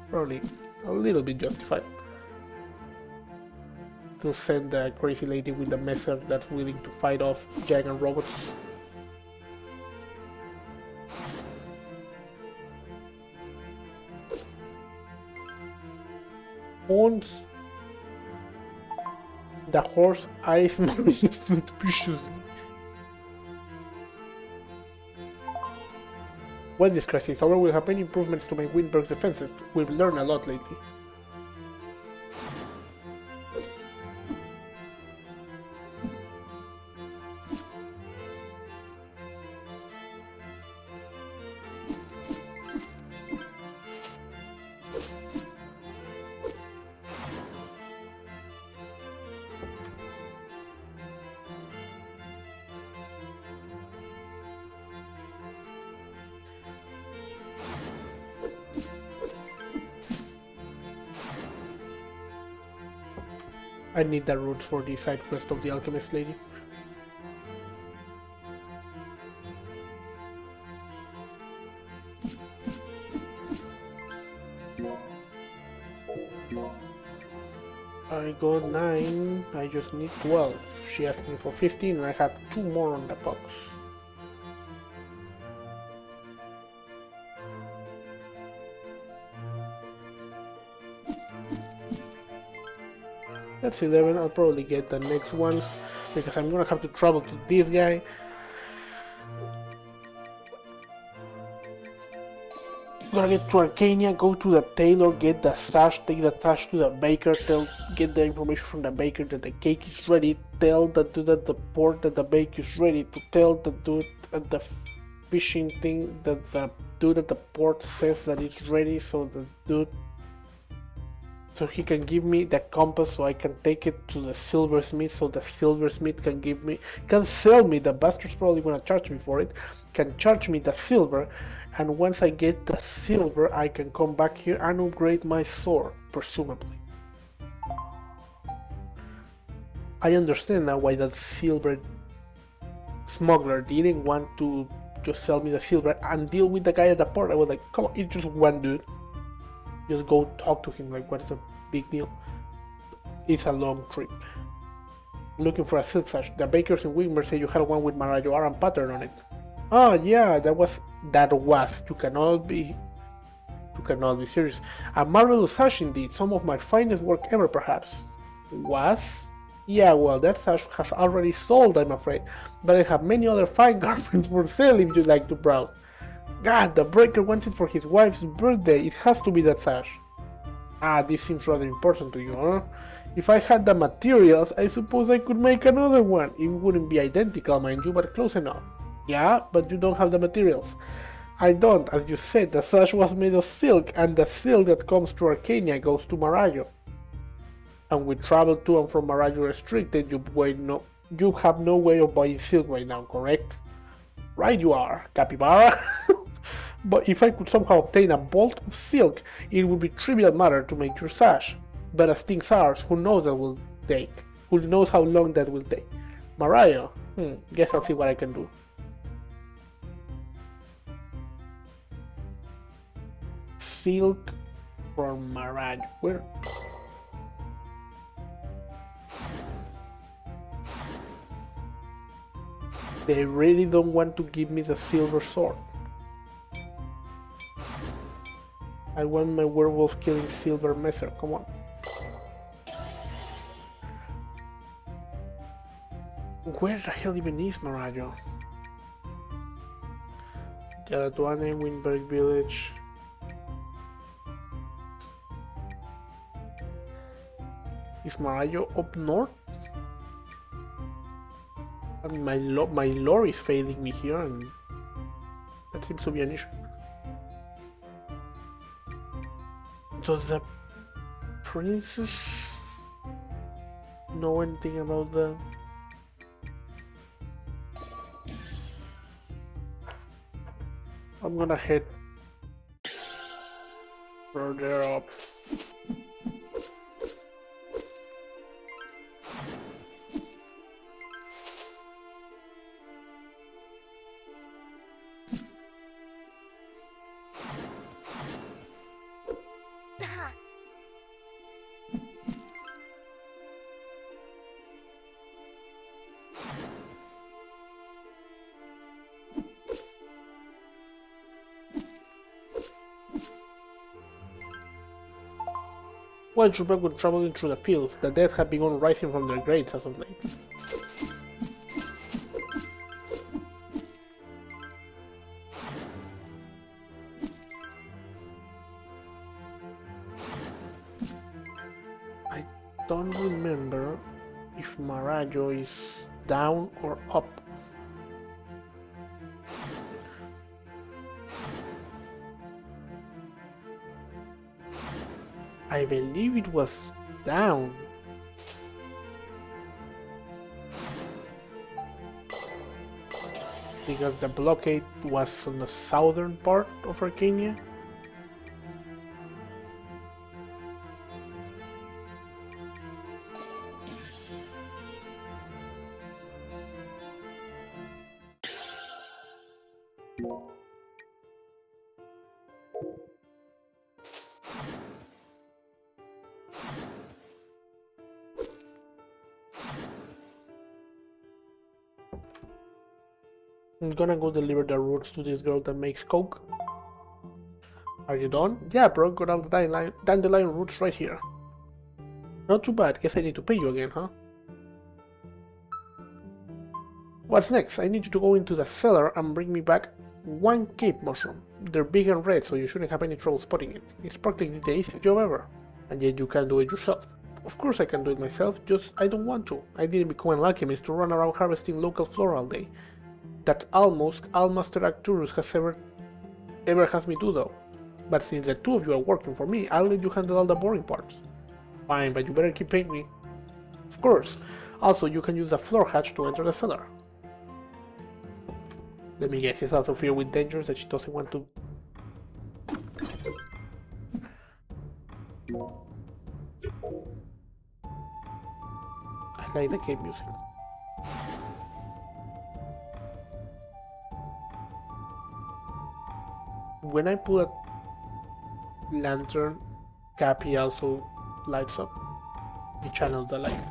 probably a little bit justified to send the crazy lady with the messer that's willing to fight off giant robots. Once the horse eyes more resistant viciously. When this crisis is over, we'll have many improvements to make Winberg's defenses. We've learned a lot lately. I need the roots for the side quest of the alchemist lady. I got 9, I just need 12. She asked me for 15 and I have 2 more on the box. That's 11, I'll probably get the next ones because I'm gonna have to travel to this guy. Gonna get to Arkanya, go to the tailor, get the sash, take the sash to the baker, get the information from the baker that the cake is ready, tell the dude at the port that the bake is ready, to tell the dude at the fishing thing that the dude at the port says that it's ready, so he can give me the compass so I can take it to the silversmith, so the silversmith can sell me, the bastard's probably gonna charge me for it, can charge me the silver, and once I get the silver I can come back here and upgrade my sword, presumably. I understand now why that silver smuggler didn't want to just sell me the silver and deal with the guy at the port. I was like, come on, it's just one dude. Just go talk to him, like, what's the big deal? It's a long trip. Looking for a silk sash. The bakers in Wigmer say you had one with Marajo Aran pattern on it. Oh yeah, that was. You cannot be serious. A marvelous sash indeed. Some of my finest work ever, perhaps. Was? Yeah, well, that sash has already sold, I'm afraid. But I have many other fine garments for sale if you'd like to browse. God, the breaker wants it for his wife's birthday. It has to be that sash. Ah, this seems rather important to you, huh? If I had the materials, I suppose I could make another one. It wouldn't be identical, mind you, but close enough. Yeah, but you don't have the materials. I don't, as you said, the sash was made of silk, and the silk that comes to Arkanya goes to Marajo. And with travel to and from Marajo restricted, you have no way of buying silk right now, correct? Right you are, Capybara. But if I could somehow obtain a bolt of silk, it would be trivial matter to make your sash. But as things are, who knows Who knows how long that will take? Marajo? Guess I'll see what I can do. Silk from Marajo. Where? They really don't want to give me the silver sword. I want my werewolf killing silver messer, come on. Where the hell even is Marajo? Yaratuane, Winberg Village. Is Marajo up north? I mean, my lore is failing me here, and that seems to be an issue. Does the princess know anything about the... I'm gonna head further up. While Trooper were traveling through the fields, the dead had begun rising from their graves as of late. I don't remember if Marajo is down or up. I believe it was down. Because the blockade was on the southern part of Arkanya. I'm gonna go deliver the roots to this girl that makes coke. Are you done? Yeah, bro, got all the dandelion roots right here. Not too bad, guess I need to pay you again, huh? What's next? I need you to go into the cellar and bring me back one cave mushroom. They're big and red, so you shouldn't have any trouble spotting it. It's practically the easiest job ever. And yet you can do it yourself. Of course I can do it myself, just I don't want to. I didn't become an alchemist to run around harvesting local flora all day. That's almost all Master Arcturus has ever has me do though. But since the two of you are working for me, I'll let you handle all the boring parts. Fine, but you better keep paying me. Of course. Also, you can use the floor hatch to enter the cellar. Let me guess, she's also feared with dangers that she doesn't want to. I like the cave music. When I pull a lantern, Cappy also lights up. He channels the light.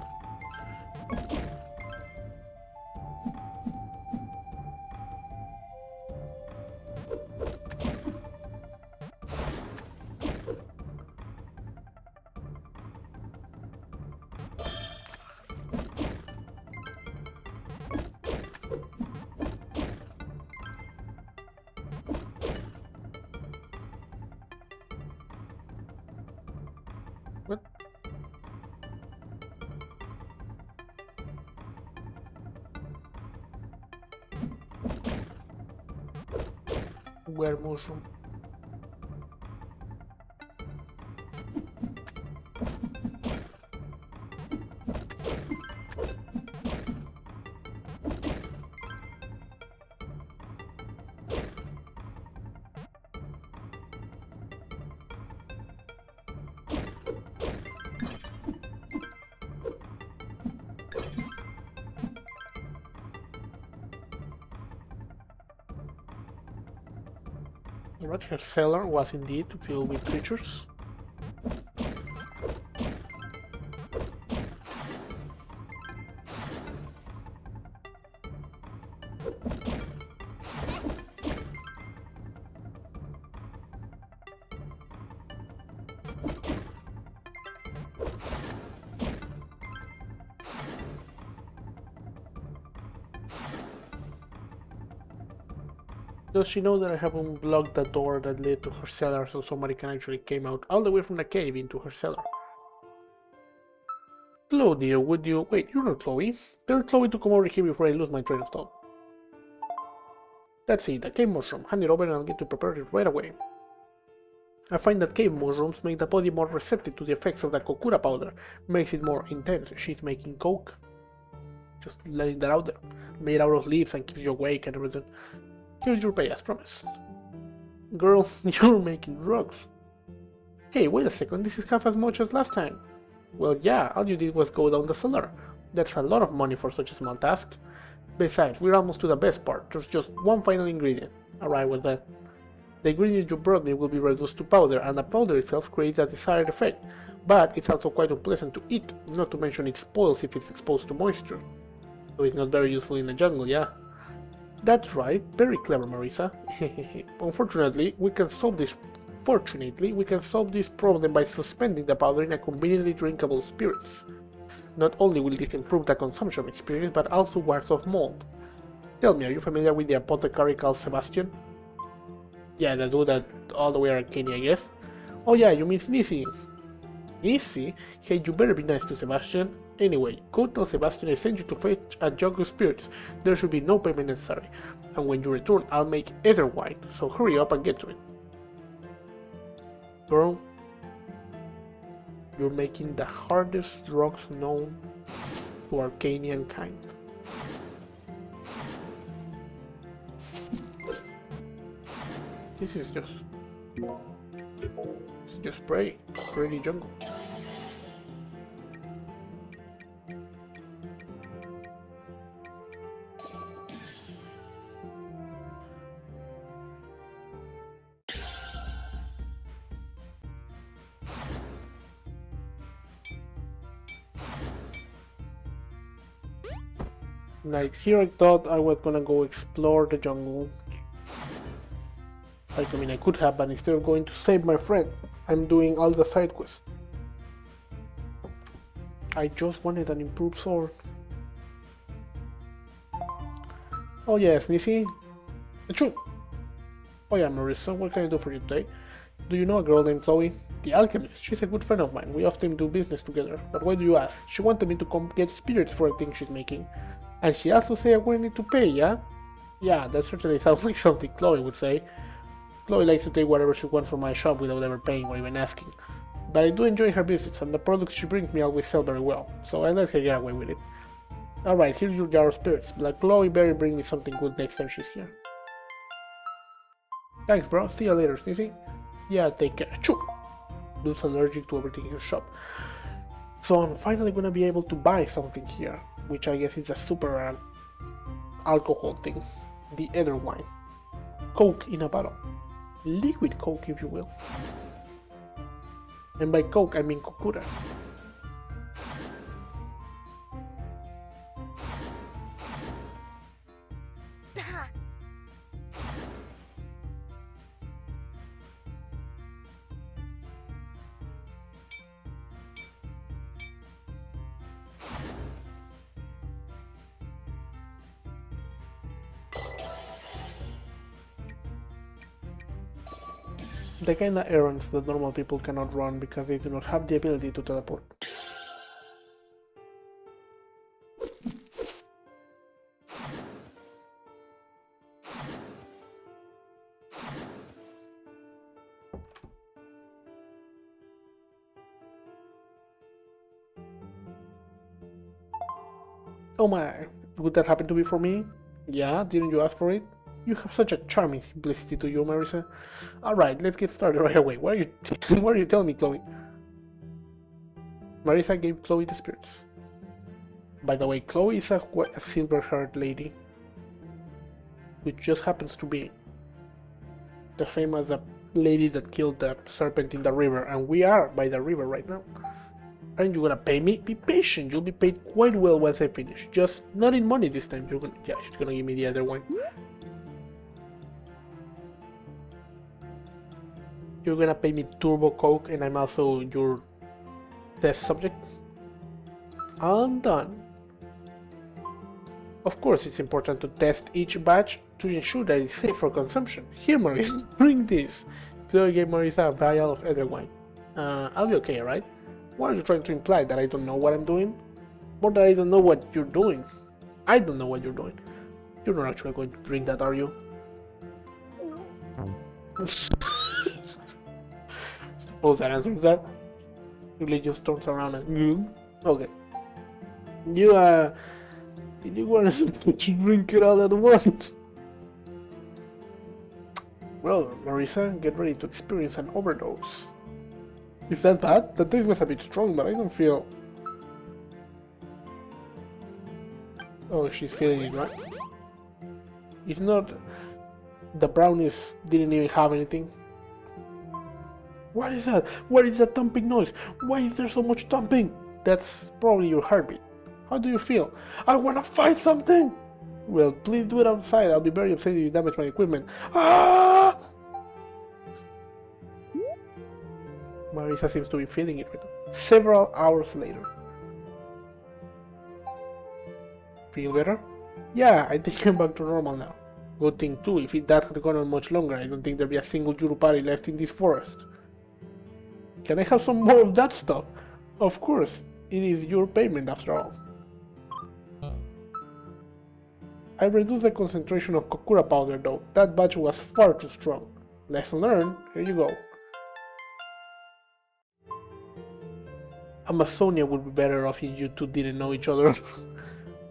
What? Where mushroom? Alright, her cellar was indeed filled with creatures. Does she know that I haven't blocked the door that led to her cellar so somebody can actually came out all the way from the cave into her cellar? Chloe, dear, would you... Wait, you're not Chloe. Tell Chloe to come over here before I lose my train of thought. That's it, the cave mushroom. Hand it over and I'll get to prepare it right away. I find that cave mushrooms make the body more receptive to the effects of the kokura powder, makes it more intense. She's making coke. Just letting that out there. Made out of leaves and keeps you awake and everything. Here's your pay as promised. Girl, you're making drugs. Hey, wait a second, this is half as much as last time. Well, yeah, all you did was go down the cellar. That's a lot of money for such a small task. Besides, we're almost to the best part. There's just one final ingredient. Alright with that. The ingredient you brought me will be reduced to powder, and the powder itself creates a desired effect. But it's also quite unpleasant to eat, not to mention it spoils if it's exposed to moisture. So it's not very useful in the jungle, yeah? That's right, very clever, Marisa. Unfortunately, we can solve this problem by suspending the powder in a conveniently drinkable spirits. Not only will this improve the consumption experience, but also wards off mold. Tell me, are you familiar with the apothecary called Sebastian? Yeah, the dude that all the way Arkanya, I guess. Oh yeah, you mean Sneezy. Sneezy? Hey, you better be nice to Sebastian. Anyway, go tell Sebastian I sent you to fetch a jug of spirits. There should be no payment necessary. And when you return, I'll make ether wine, so hurry up and get to it. Girl, you're making the hardest drugs known to Arkanian kind. This is just pretty jungle. Like, here I thought I was gonna go explore the jungle. Like, I mean, I could have, but instead of going to save my friend, I'm doing all the side quests. I just wanted an improved sword. Oh yes, Nisi. Achoo! Oh yeah, Marissa, what can I do for you today? Do you know a girl named Chloe? The alchemist. She's a good friend of mine. We often do business together. But why do you ask? She wanted me to come get spirits for a thing she's making. And she also said I wouldn't need to pay, yeah? Yeah, that certainly sounds like something Chloe would say. Chloe likes to take whatever she wants from my shop without ever paying or even asking. But I do enjoy her visits, and the products she brings me always sell very well, so I let her get away with it. Alright, here's your jar of spirits, but Chloe better bring me something good next time she's here. Thanks bro, see you later, Sneezy. Yeah, take care. Choo! Dude's allergic to everything in your shop. So I'm finally gonna be able to buy something here, which I guess is a super alcohol thing. The other wine. Coke in a bottle. Liquid Coke, if you will. And by Coke, I mean Kokura. The kinda errands that normal people cannot run because they do not have the ability to teleport. Oh my, would that happen to be for me? Yeah, didn't you ask for it? You have such a charming simplicity to you, Marissa. Alright, let's get started right away. What are you telling me, Chloe? Marissa gave Chloe the spirits. By the way, Chloe is a silver-haired lady, which just happens to be the same as the lady that killed the serpent in the river, and we are by the river right now. Aren't you gonna pay me? Be patient, you'll be paid quite well once I finish. Just not in money this time. Yeah, she's gonna give me the other one. You're gonna pay me Turbo Coke, and I'm also your test subject. I'm done. Of course, it's important to test each batch to ensure that it's safe for consumption. Here, Marissa, drink this. Chloe gave Marissa a vial of other wine. I'll be okay, right? Why are you trying to imply that I don't know what I'm doing? Or that I don't know what you're doing? I don't know what you're doing. You're not actually going to drink that, are you? Suppose that answers that. Really just turns around and okay. You you want to drink it all at once? Well, Marissa, get ready to experience an overdose. Is that bad? The taste was a bit strong, but I don't feel... Oh, she's feeling it, right? It's not... The brownies didn't even have anything. What is that? What is that thumping noise? Why is there so much thumping? That's probably your heartbeat. How do you feel? I wanna fight something! Well, please do it outside. I'll be very upset if you damage my equipment. Ah! Marissa seems to be feeling it several hours later. Feel better? Yeah, I think I'm back to normal now. Good thing too, if that had gone on much longer, I don't think there'd be a single Jurupari left in this forest. Can I have some more of that stuff? Of course, it is your payment after all. I reduced the concentration of Kokura powder though, that batch was far too strong. Lesson learned, here you go. Amazonia would be better off if you two didn't know each other.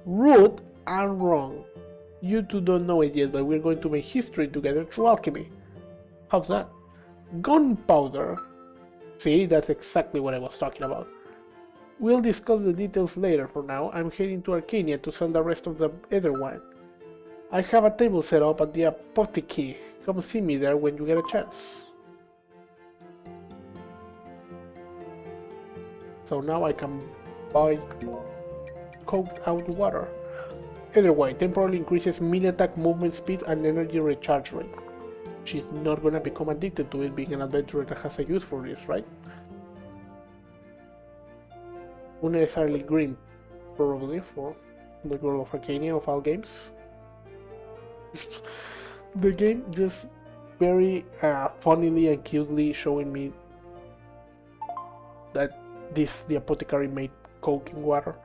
Rude and wrong. You two don't know it yet, but we're going to make history together through alchemy. How's that? Gunpowder. See, that's exactly what I was talking about. We'll discuss the details later. For now, I'm heading to Arkanya to sell the rest of the other wine. I have a table set up at the apothecary. Come see me there when you get a chance. So now I can buy coked out water. Either way, temporarily increases melee attack, movement speed, and energy recharge rate. She's not gonna become addicted to it, being an adventurer that has a use for this, right? Unnecessarily green, probably, for the Girl of Arkanya of all games. The game just very funnily and cutely showing me that the apothecary made coke in water.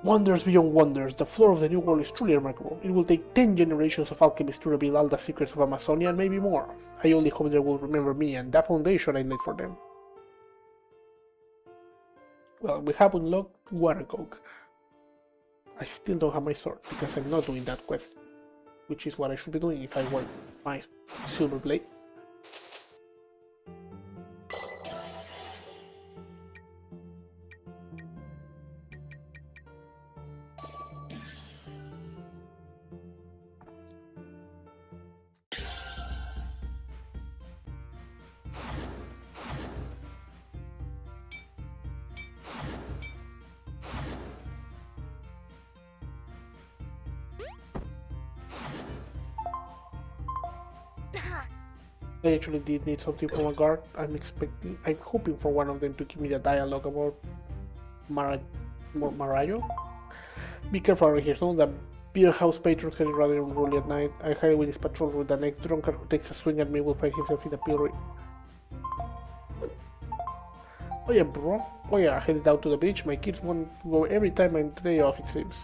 Wonders beyond wonders, the flora of the New World is truly remarkable. It will take 10 generations of alchemists to reveal all the secrets of Amazonia and maybe more. I only hope they will remember me and that foundation I laid for them. Well, we have unlocked water coke. I still don't have my sword because I'm not doing that quest, which is what I should be doing if I want my silver blade. I actually did need something from a guard. I'm hoping for one of them to give me the dialogue about Marayo. Be careful around here, some of the beer house patrons get rather unruly at night. I hurry with this patrol route. The next drunkard who takes a swing at me will find himself in the pillory. Oh yeah, bro. Oh yeah, I headed out to the beach. My kids want to go every time I'm day off, it seems.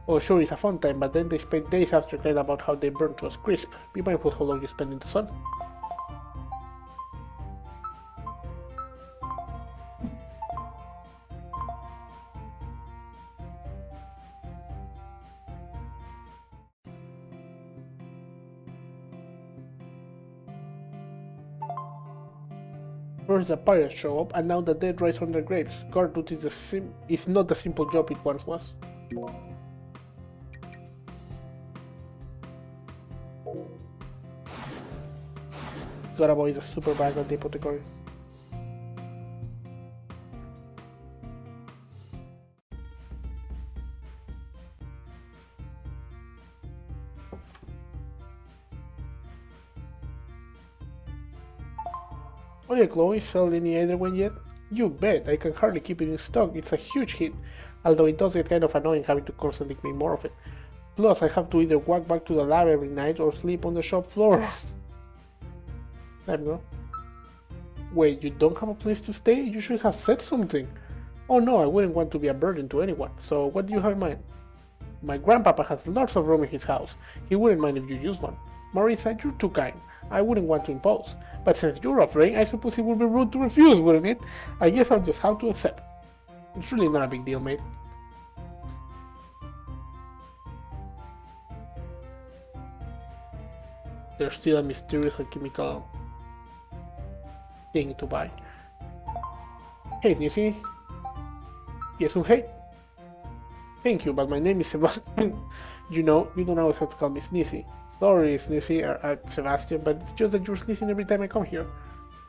Oh sure, it's a fun time, but then they spend days after crying about how they burn to a crisp. Be mindful how long you spend in the sun. First the pirates show up, and now the dead rise from their graves. Guard duty is not the simple job it once was. Garabo is a super bad at the apothecary. Oh yeah, Chloe, sell any other one yet? You bet, I can hardly keep it in stock, it's a huge hit, although it does get kind of annoying having to constantly make more of it. Plus, I have to either walk back to the lab every night or sleep on the shop floor. There we go. Wait, you don't have a place to stay? You should have said something. Oh no, I wouldn't want to be a burden to anyone, so what do you have in mind? My grandpapa has lots of room in his house. He wouldn't mind if you use one. Marisa, you're too kind. I wouldn't want to impose. But since you're offering, I suppose it would be rude to refuse, wouldn't it? I guess I'll just have to accept. It's really not a big deal, mate. There's still a mysterious alchemical thing to buy. Hey, Nisi. Yes, hey. Thank you, but my name is Sebastian. You know, you don't always have to call me Sneezy. Sorry, Sneezy, Sebastian, but it's just that you're sneezing every time I come here.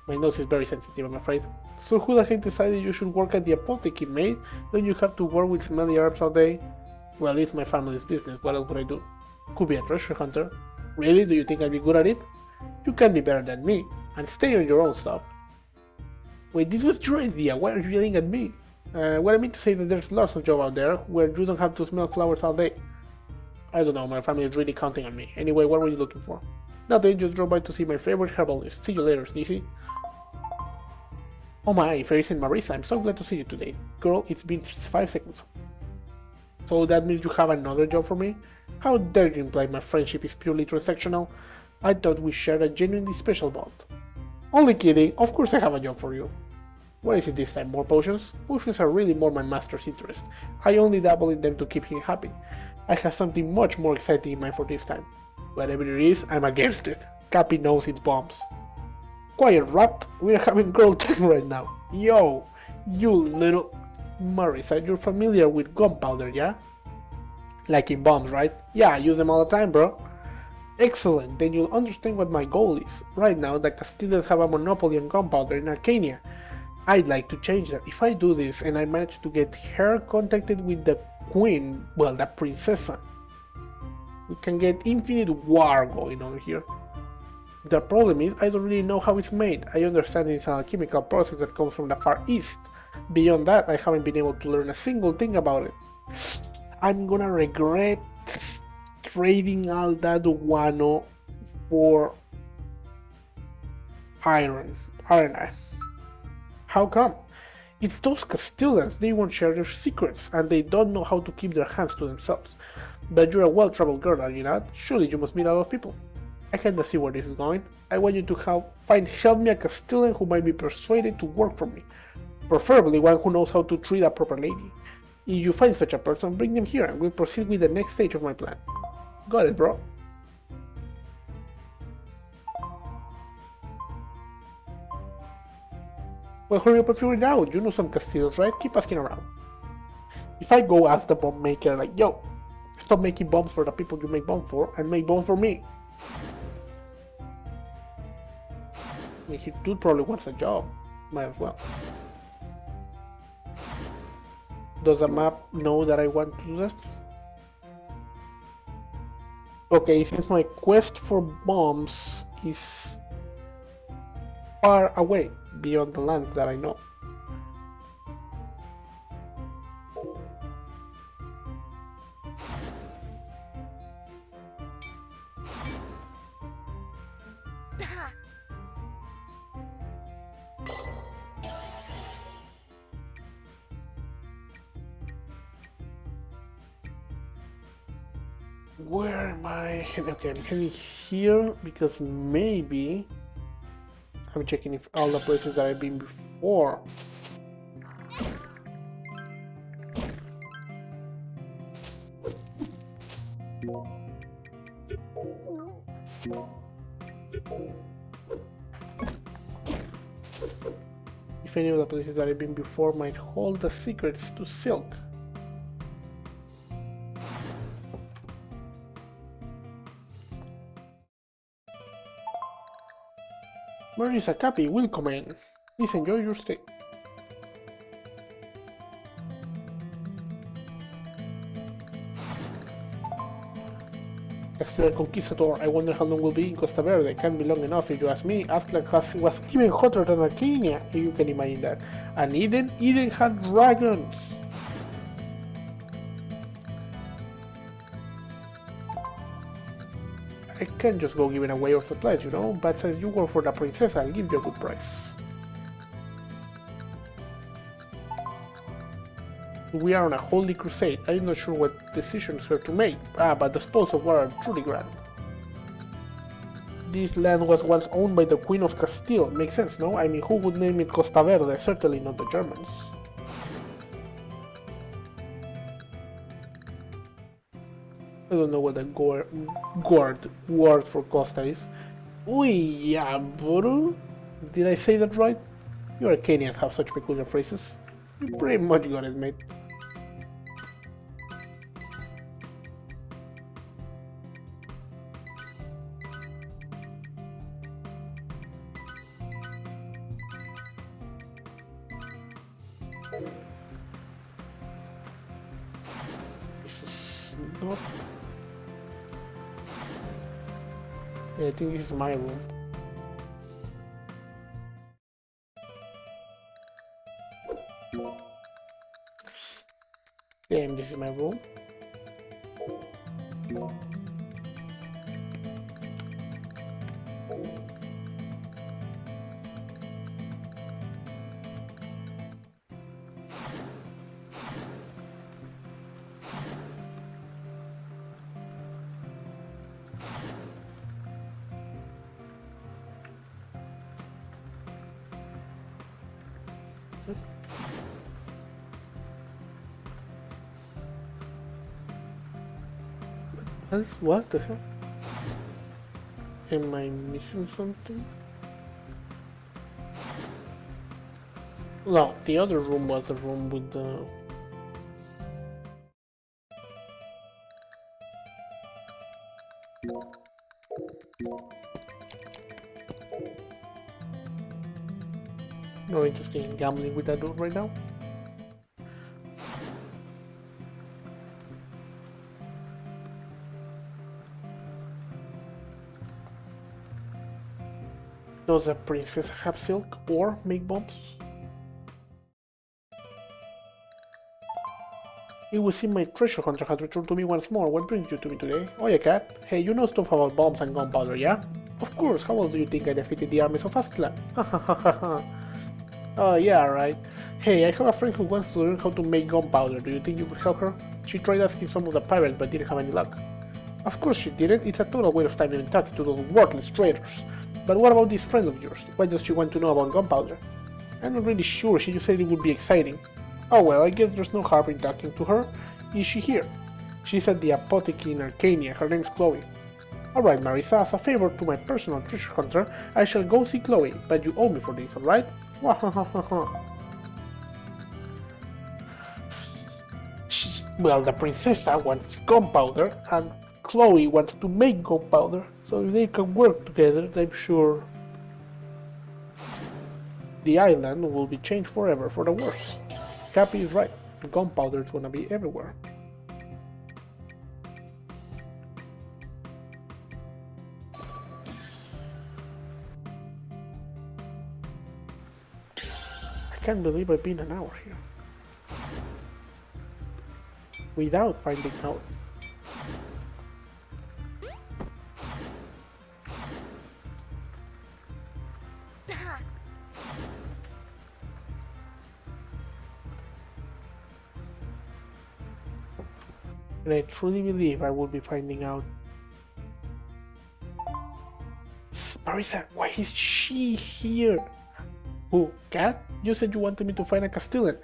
My nose is very sensitive, I'm afraid. So who the heck decided you should work at the apothecary, mate? Don't you have to work with smelly herbs all day? Well, it's my family's business, what else would I do? Could be a treasure hunter. Really? Do you think I'd be good at it? You can be better than me, and stay on your own stuff. Wait, this was your idea, why are you yelling at me? What I mean to say that there's lots of jobs out there where you don't have to smell flowers all day. I don't know, my family is really counting on me. Anyway, what were you looking for? Nothing, just drove by to see my favorite herbalist. See you later, Sneezy. Oh my, Ferris and Marisa, I'm so glad to see you today. Girl, it's been 5 seconds. So that means you have another job for me? How dare you imply my friendship is purely transactional? I thought we shared a genuinely special bond. Only kidding, of course I have a job for you. What is it this time, more potions? Potions are really more my master's interest. I only dabble in them to keep him happy. I have something much more exciting in mind for this time. Whatever it is, I'm against it. Cappy knows its bombs. Quiet, rat, we're having girl time right now. Yo, you little... Marisa, you're familiar with gunpowder, yeah? Like in bombs, right? Yeah, I use them all the time, bro. Excellent, then you'll understand what my goal is. Right now, the Castilians have a monopoly on gunpowder in Arkanya. I'd like to change that. If I do this and I manage to get her contacted with the queen, well, the princess. We can get infinite war going on here. The problem is, I don't really know how it's made. I understand it's a chemical process that comes from the Far East. Beyond that, I haven't been able to learn a single thing about it. I'm gonna regret trading all that guano for iron. How come? It's those Castilians, they won't share their secrets, and they don't know how to keep their hands to themselves. But you're a well-traveled girl, are you not? Surely you must meet a lot of people. I kinda see where this is going. I want you to help me a Castilian who might be persuaded to work for me. Preferably one who knows how to treat a proper lady. If you find such a person, bring them here and we'll proceed with the next stage of my plan. Got it, bro. Well, hurry up and figure it out. You know some Castillos, right? Keep asking around. If I go ask the bomb maker, like, yo, stop making bombs for the people you make bombs for and make bombs for me. I mean, he dude probably wants a job. Might as well. Does the map know that I want to do that? Okay, since my quest for bombs is far away, beyond the lands that I know. Where am I? Okay, I'm heading here because maybe I'm checking if all the places that I've been before. If any of the places that I've been before might hold the secrets to silk. Marisa Capi, welcome in. Please enjoy your stay. Castilian Conquistador, I wonder how long we'll be in Costa Verde. Can't be long enough if you ask me. Aztlan was even hotter than Arkanya, if you can imagine that. And Eden had dragons. I can't just go giving away our supplies, you know, but since you work for the princess, I'll give you a good price. We are on a holy crusade. I'm not sure what decisions here to make, but the spoils of war are truly grand. This land was once owned by the Queen of Castile. Makes sense, no? I mean, who would name it Costa Verde? Certainly not the Germans. I don't know what the word for Costa is. Uy, yeah, bro. Did I say that right? You Arcanians have such peculiar phrases. You pretty much got it, mate. This is not... Yeah, I think this is my room. Damn, this is my room. What the hell? Am I missing something? No, the other room was the room with the... No interest in gambling with that dude right now. Does the princess have silk or make bombs? It would seem my treasure hunter has returned to me once more. What brings you to me today? Oh yeah, cat. Hey, you know stuff about bombs and gunpowder, yeah? Of course, how else do you think I defeated the armies of Aztlan? Oh yeah, right. Hey, I have a friend who wants to learn how to make gunpowder. Do you think you could help her? She tried asking some of the pirates but didn't have any luck. Of course she didn't. It's a total waste of time even talking to those worthless traitors. But what about this friend of yours? Why does she want to know about gunpowder? I'm not really sure. She just said it would be exciting. Oh well, I guess there's no harm in talking to her. Is she here? She's at the apothecary in Arkanya. Her name's Chloe. Alright, Marisa, as a favor to my personal treasure hunter, I shall go see Chloe, but you owe me for this, alright? Well, the princessa wants gunpowder, and Chloe wants to make gunpowder, so if they can work together, I'm sure the island will be changed forever for the worse. Cappy is right, gunpowder is gonna be everywhere. I can't believe I've been an hour here without finding out. And I truly believe I will be finding out. Marisa, why is she here? Who, Cat? You said you wanted me to find a Castilian.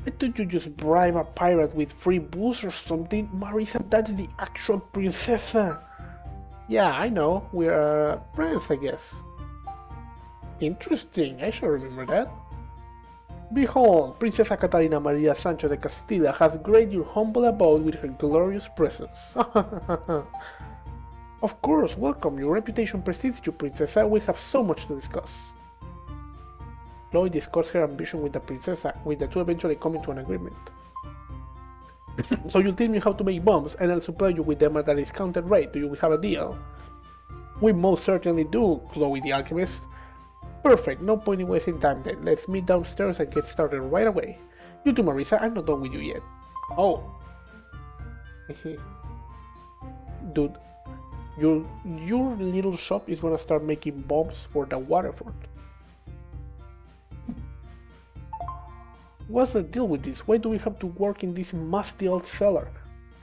I thought you just bribe a pirate with free booze or something. Marisa, that's the actual princessa. Yeah, I know. We're friends, I guess. Interesting, I shall remember that. Behold, Princesa Catarina Maria Sancho de Castilla has graced your humble abode with her glorious presence. Of course, welcome. Your reputation precedes you, Princesa. We have so much to discuss. Chloe discussed her ambition with the Princesa, with the two eventually coming to an agreement. So you'll teach me how to make bombs, and I'll supply you with them at a discounted rate. Do you have a deal? We most certainly do, Chloe the alchemist. Perfect, no point in wasting time then. Let's meet downstairs and get started right away. You too, Marisa, I'm not done with you yet. Oh. Dude, your little shop is gonna start making bombs for the waterfront. What's the deal with this? Why do we have to work in this musty old cellar?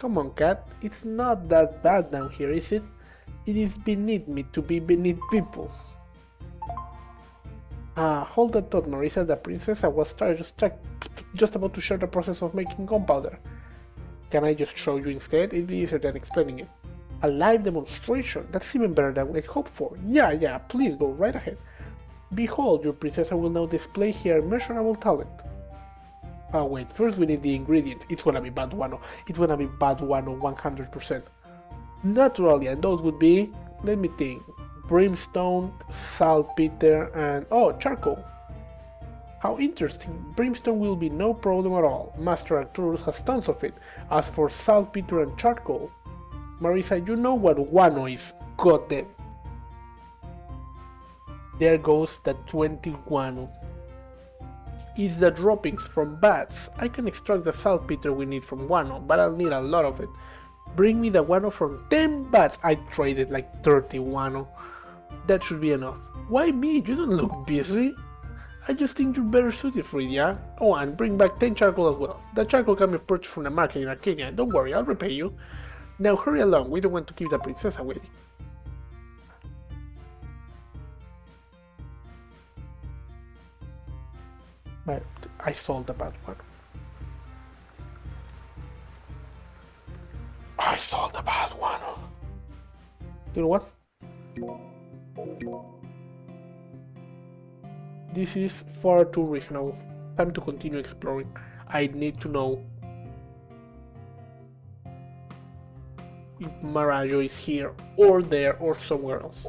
Come on, cat, it's not that bad down here, is it? It is beneath me to be beneath people. Hold that thought, Marisa. The princessa was just about to share the process of making gunpowder. Can I just show you instead? It's easier than explaining it. A live demonstration? That's even better than I hoped for. Yeah, please go right ahead. Behold, your princessa will now display her immeasurable talent. Oh wait, first we need the ingredients. It's gonna be bad one. It's gonna be bad one 100%. Naturally, and those would be, let me think, brimstone, saltpeter, and charcoal. How interesting. Brimstone will be no problem at all. Master Arcturus has tons of it. As for saltpeter and charcoal, Marisa, you know what guano is. Goddamn. There goes the 20 guano. It's the droppings from bats. I can extract the saltpeter we need from guano, but I'll need a lot of it. Bring me the guano from 10 bats. I traded like 30 guano. That should be enough. Why me? You don't look busy. I just think you're better suited for it, yeah? Oh, and bring back 10 charcoal as well. The charcoal can be purchased from the market in Arkanya. Don't worry, I'll repay you. Now hurry along, we don't want to keep the princess waiting. But I sold the bad one. I sold the bad one. You know what? This is far too reasonable. Time to continue exploring. I need to know if Marajo is here, or there, or somewhere else.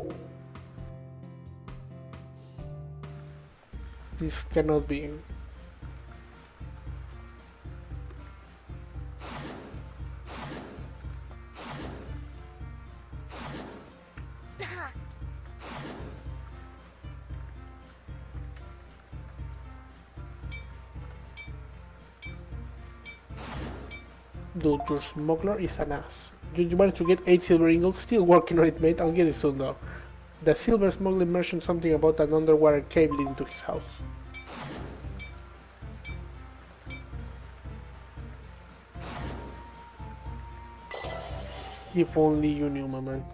This cannot be. Dude, your smuggler is an ass. You managed to get 8 silver ingots, still working on it, mate. I'll get it soon, though. The silver smuggler mentioned something about an underwater cave leading to his house. If only you knew, my man.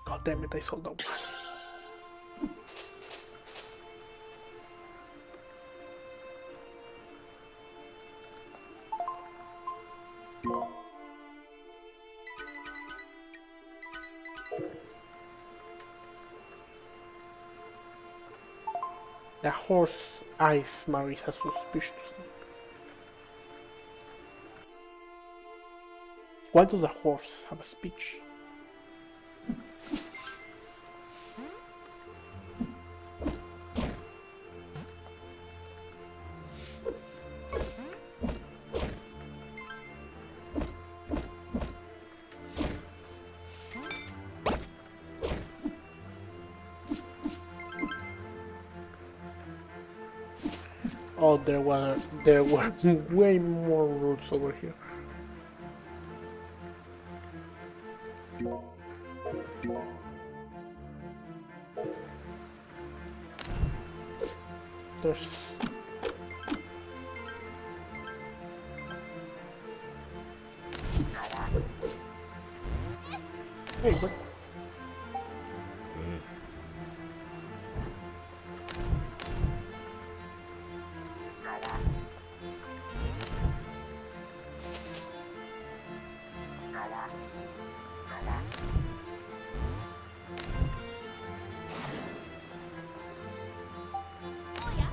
God damn it, I sold out. The horse eyes Marisa suspiciously. Why does the horse have a speech? Oh, there were way more routes over here. There's hey, what? Oh yeah.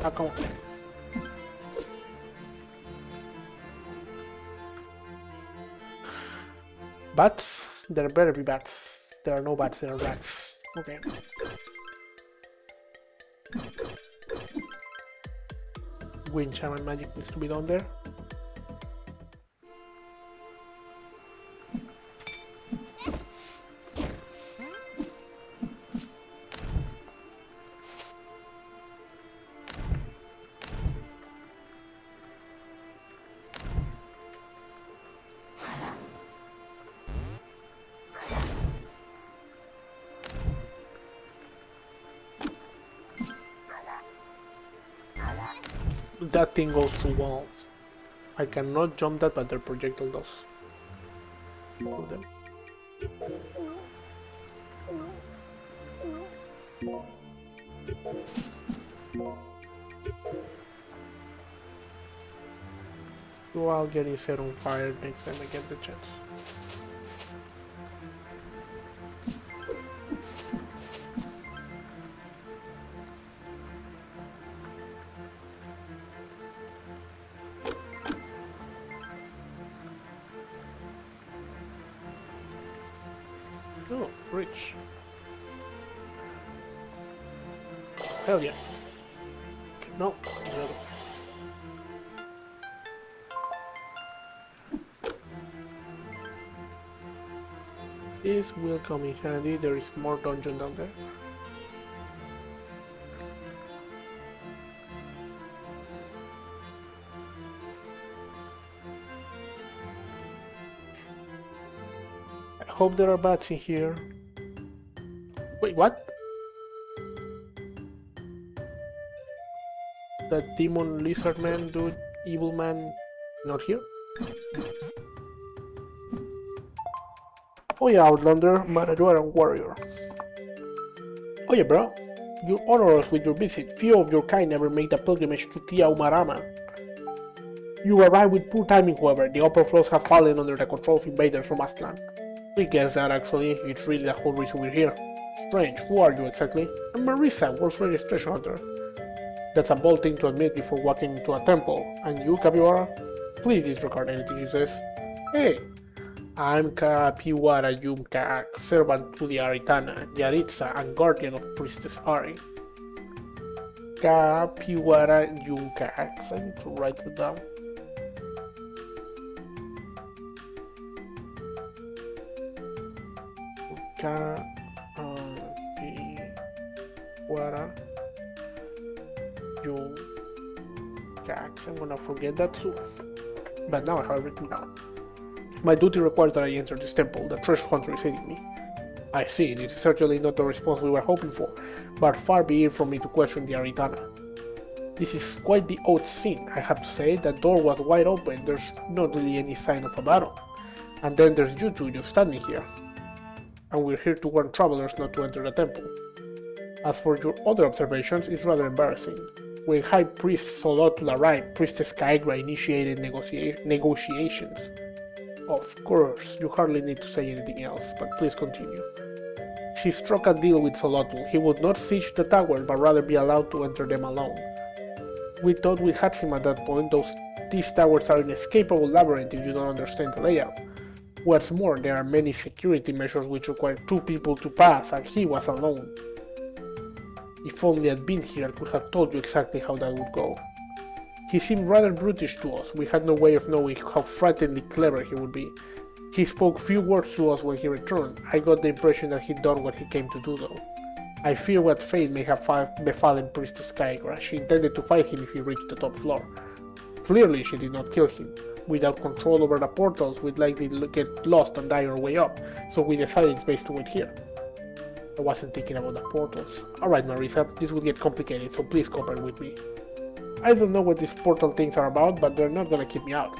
Ah, come on. Bats? There better be bats. There are no bats, there are rats. Okay. Wind shaman magic needs to be done there. That thing goes through walls. I cannot jump that, but their projectile does. All of them. So I'll get his head on fire next time I get the chance. Oh, rich. Hell yeah. No, the other. This will come in handy. There is more dungeon down there. I hope there are bats in here. Wait, what? That demon lizard man dude, evil man, not here? Oh yeah, Outlander, but you are a warrior. Oh yeah, bro. You honor us with your visit. Few of your kind ever made the pilgrimage to Tia Umarama. You arrived with poor timing, however. The upper floors have fallen under the control of invaders from Aztlan. We guess that actually, it's really the whole reason we're here. Strange, who are you exactly? I'm Marisa, world's rarest treasure hunter. That's a bold thing to admit before walking into a temple. And you, Capybara? Please disregard anything she says. Hey, I'm Capybara Yumka, servant to the Aritana, Yaritza, and guardian of Priestess Ari. Capybara Yumka. I need to write it down. Capybara Yumka. I'm gonna forget that soon. But now I have it written down. My duty requires that I enter this temple. The treasure hunter is aiding me. I see, this is certainly not the response we were hoping for, but far be it from me to question the Aritana. This is quite the odd scene. I have to say, that door was wide open, there's not really any sign of a battle. And then there's you two just standing here. And we're here to warn travelers not to enter the temple. As for your other observations, it's rather embarrassing. When High Priest Solotl arrived, Priestess Kaegra initiated negotiations. Of course, you hardly need to say anything else, but please continue. She struck a deal with Solotl. He would not siege the towers, but rather be allowed to enter them alone. We thought we had him at that point, though these towers are an inescapable labyrinth if you don't understand the layout. What's more, there are many security measures which require 2 people to pass, and he was alone. If only I'd been here, I could have told you exactly how that would go. He seemed rather brutish to us. We had no way of knowing how frighteningly clever he would be. He spoke few words to us when he returned. I got the impression that he'd done what he came to do, though. I fear what fate may have befallen Priestess Kaegra. She intended to fight him if he reached the top floor. Clearly, she did not kill him. Without control over the portals, we'd likely get lost and die our way up, so we decided it's best to wait here. I wasn't thinking about the portals. Alright, Marisa, this will get complicated, so please cooperate with me. I don't know what these portal things are about, but they're not gonna keep me out.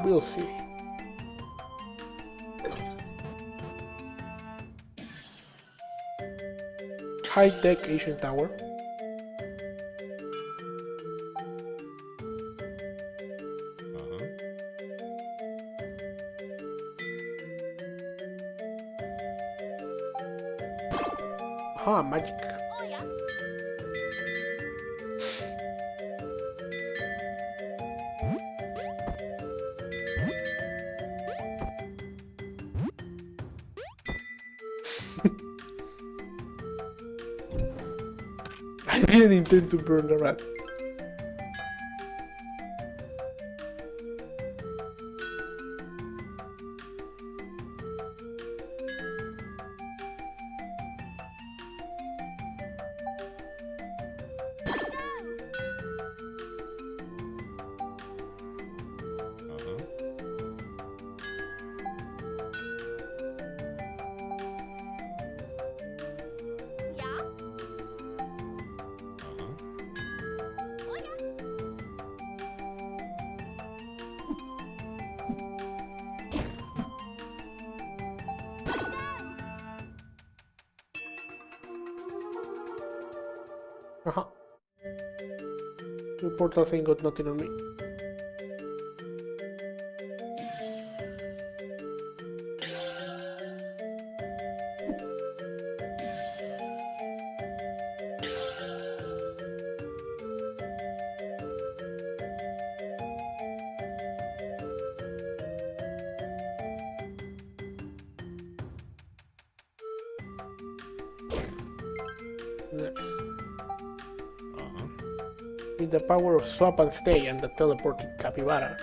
We'll see. High-tech Asian tower. Ah, magic. Oh yeah. I didn't intend to burn the rat. Yeah. Oh yeah. Uh-huh. Your portal thing got nothing on me. Next. With the power of swap and stay and the teleported Capybara.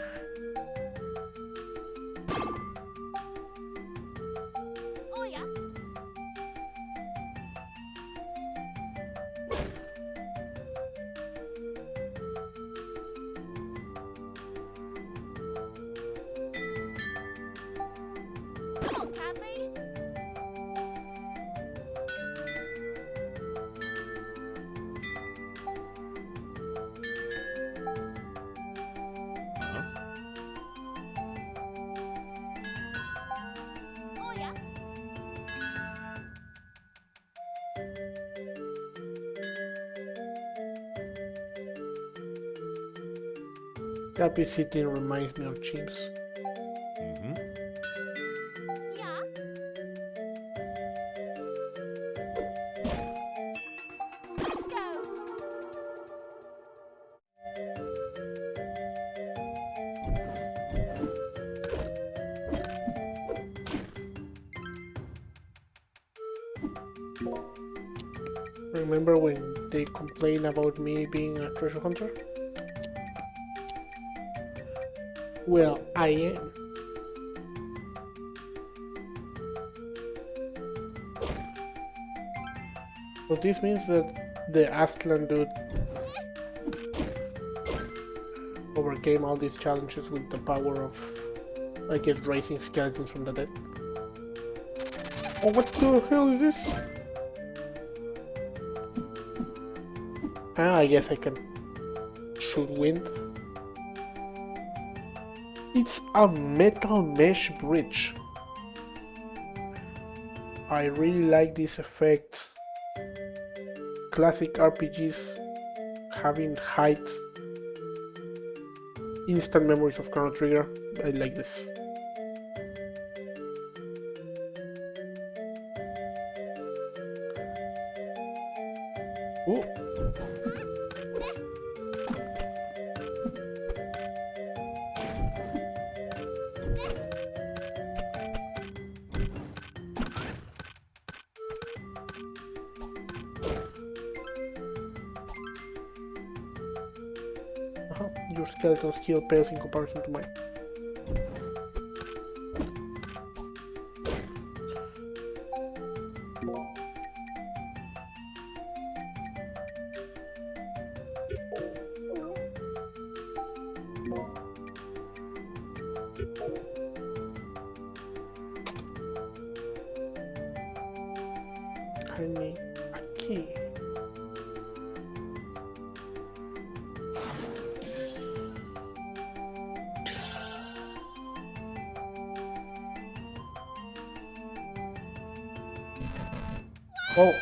Oh yeah. Come on, Cappy. Oh yeah. Cappy City reminds me of Chimps. Yeah. Let's go. Remember when they complained about me being a treasure hunter? Well, I am. So this means that the Aslan dude overcame all these challenges with the power of, I guess, raising skeletons from the dead. Oh, what the hell is this? Ah, I guess I can shoot wind. It's a metal mesh bridge. I really like this effect. Classic RPGs having height. Instant memories of Chrono Trigger. I like this. Ooh. Your skeleton skill pales in comparison to mine. I need a key. Oh.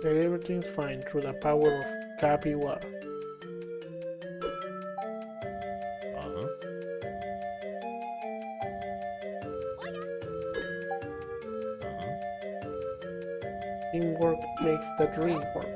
Everything's fine through the power of Capybara. Teamwork makes the dream work.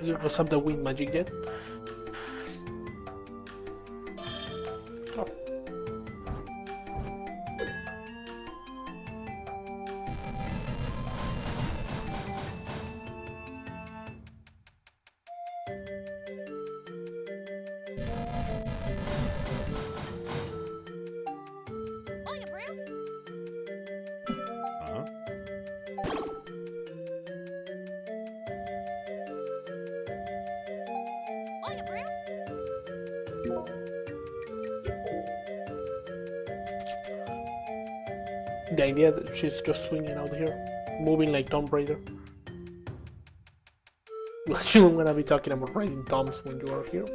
You must have the wind magic yet. Oh. Oya, Brew. Oya, Brew. The idea that she's just swinging out here, moving like Tomb Raider. You're gonna be talking about raising tombs when you are here.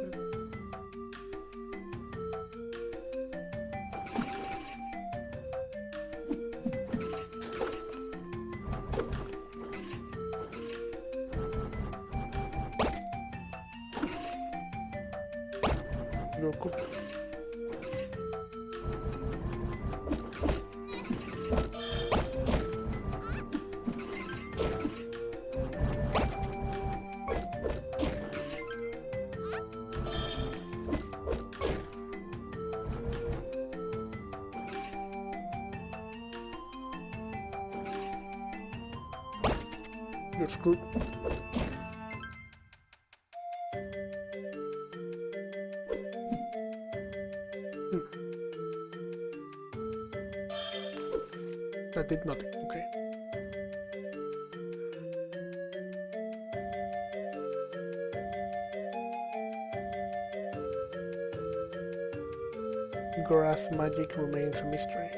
You're cool. You're screwed. That did nothing. Okay. Gora's magic remains a mystery.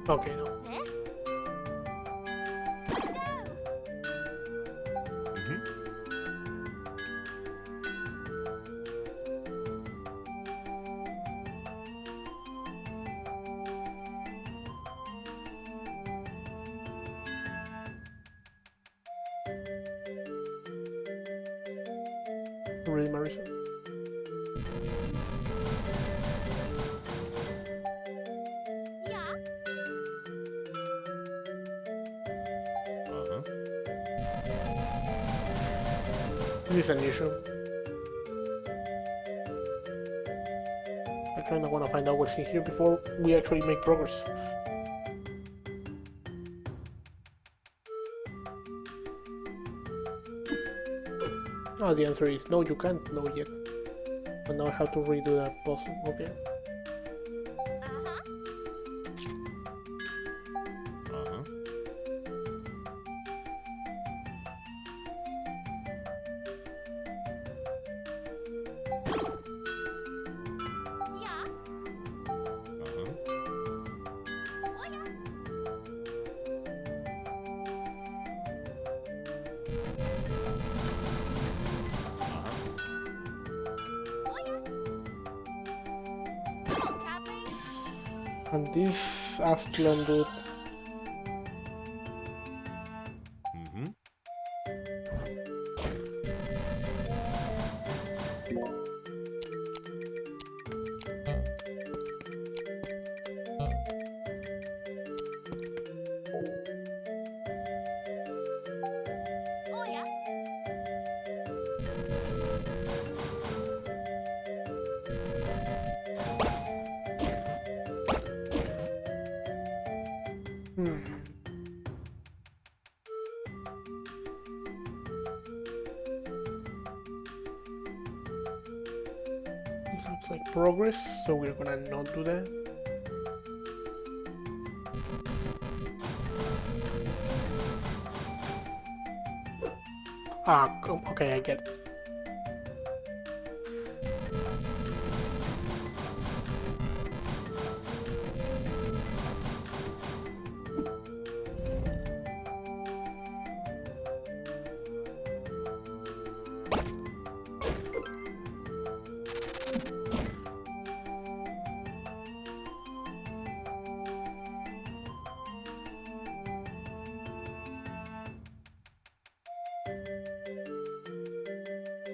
Okay, no. Eh? Really, Marisa? Yeah. This is an issue. I kinda wanna find out what's in here before we actually make progress. Oh, the answer is no, you can't know yet. But now I have to redo that puzzle. Okay. Yeah. Oh, yeah. Oh, yeah. Come on, Cappy. And this Ascalon dude. Oh, yeah. Hmm. This looks like progress, so we're gonna not do that. Ah, okay, I get it.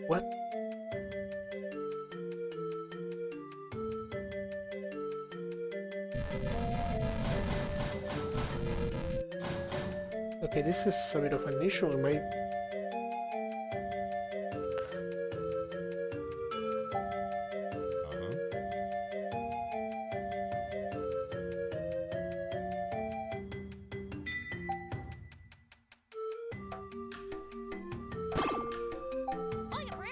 What? Okay, this is a bit of an issue. Am I? Oh, yeah, bro.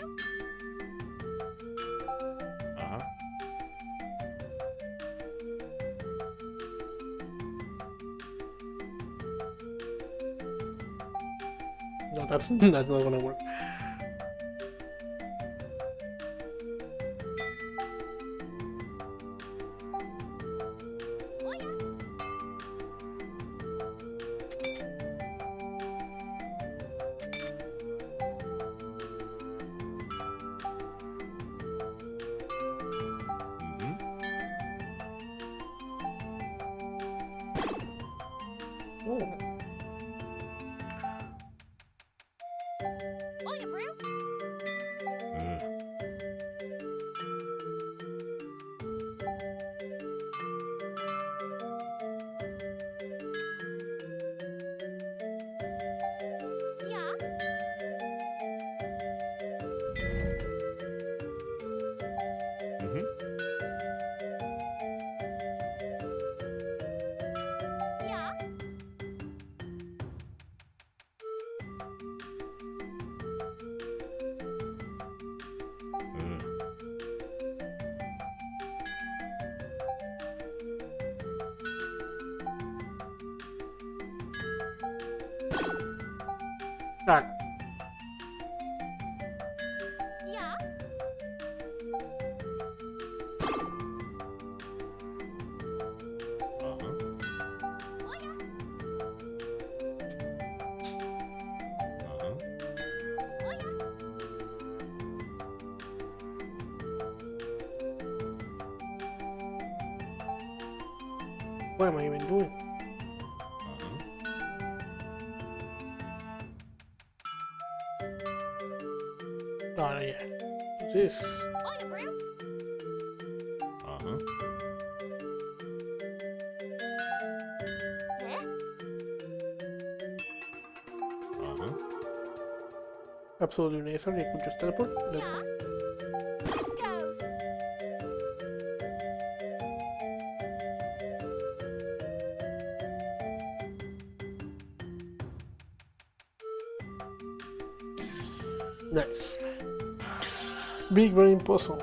No, that's that's not gonna work. Oh, yeah. Oh. Oh, yeah, bro. Yeah. Yeah. Ah, Yeah. Oh yeah. Oh yeah. what am I even doing? Ah, yeah. This. Oh yeah, bro. Eh? Absolutely necessary. I could just teleport. No. Yeah. Let's go. Nice. Big brain puzzle.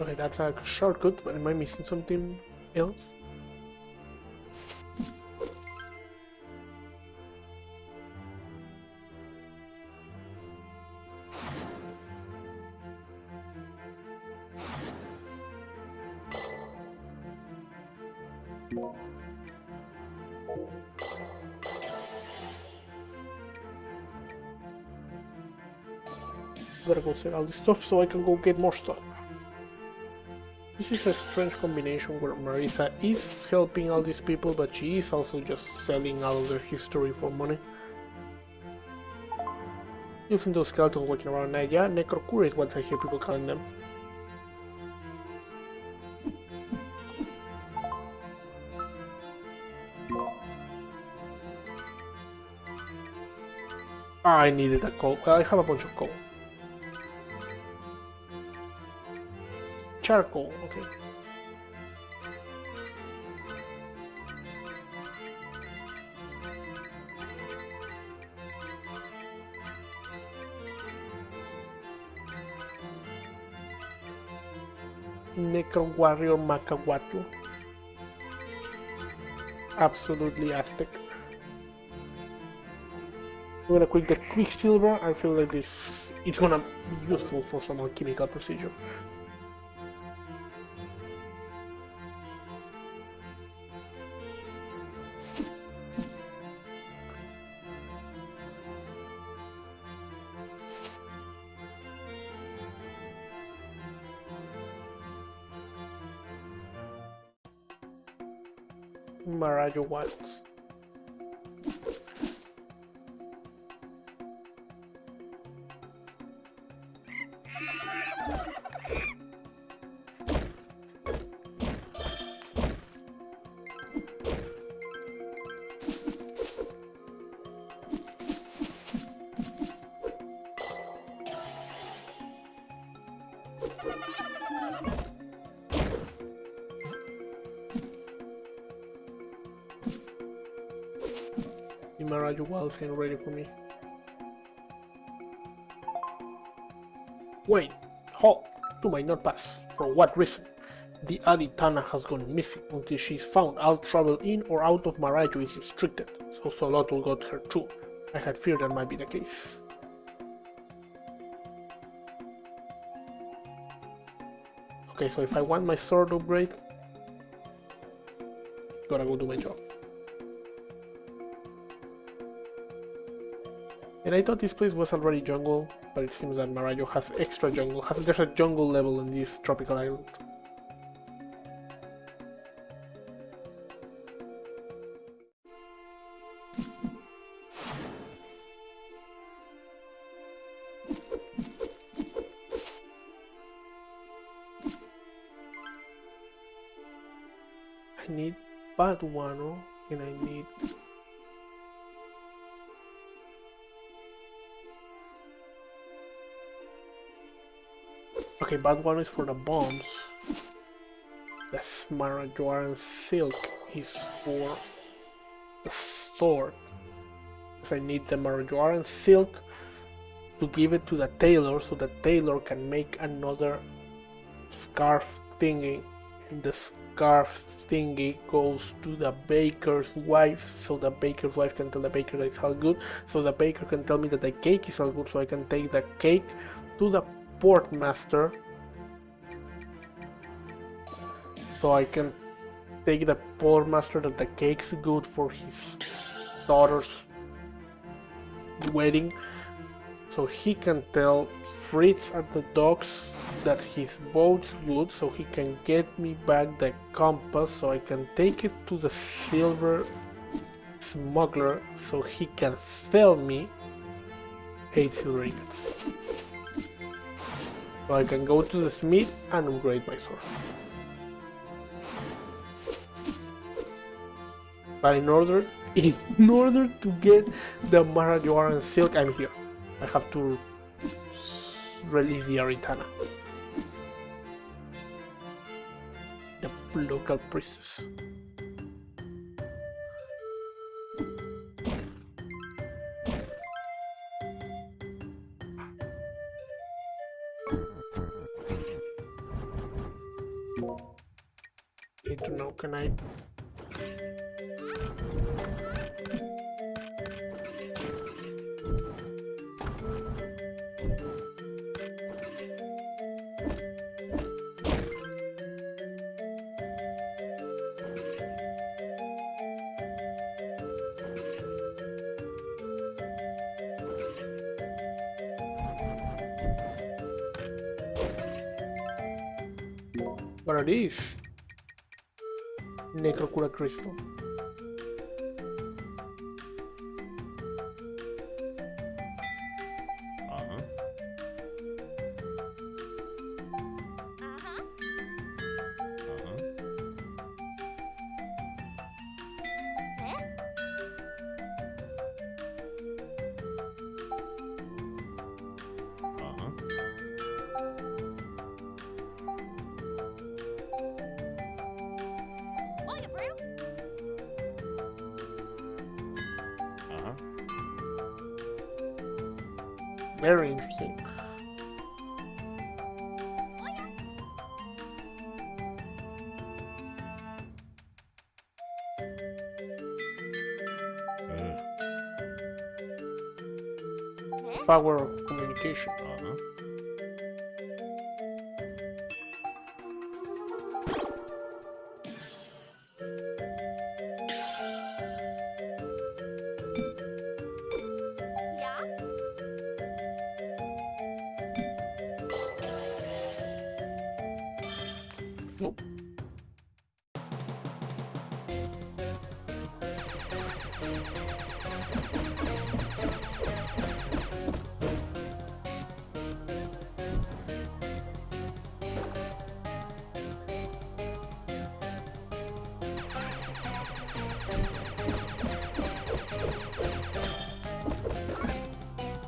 Okay, that's a shortcut, but am I missing something else? Gotta go sell all this stuff so I can go get more stuff. This is a strange combination where Marisa is helping all these people, but she is also just selling all of their history for money. Using those skeletons walking around night, yeah, Necrocure is what I hear people calling them. I needed a coal. Well, I have a bunch of coal. Charcoal, okay. Necro Warrior Macahuatl. Absolutely Aztec. I'm gonna quick the Quicksilver. I feel like this it's gonna be useful for some alchemical procedure. Marajo Wilds. The Marajo Wilds ain't ready for me. Wait, halt! To my not pass. For what reason? The Aditana has gone missing. Until she's found, all travel in or out of Marajo is restricted, so Solotl got her too. I had feared that might be the case. Okay, so if I want my sword upgrade, gotta go do my job. And I thought this place was already jungle, but it seems that Marajo has extra jungle. There's a jungle level in this tropical island. bad one, oh? And I need... Okay, bad one is for the bombs. The Smaragduaran Silk is for the sword. Because I need the Marajoaran Silk to give it to the tailor so the tailor can make another scarf thingy. And the scarf thingy goes to the baker's wife, so the baker's wife can tell the baker that it's all good, so the baker can tell me that the cake is all good, so I can take the cake to the portmaster, so I can take the portmaster that the cake's good for his daughter's wedding, so he can tell Fritz at the docks that his boat's good, so he can get me back the compass, so I can take it to the silver smuggler, so he can sell me 8 silver ingots. So I can go to the smith and upgrade my sword. But in order to get the Marajoaran Silk, I'm here. I have to release the Aritana, the local priestess. Need to know, can I... What are these? Necrocura crystal. Very interesting. Power of communication. Nope.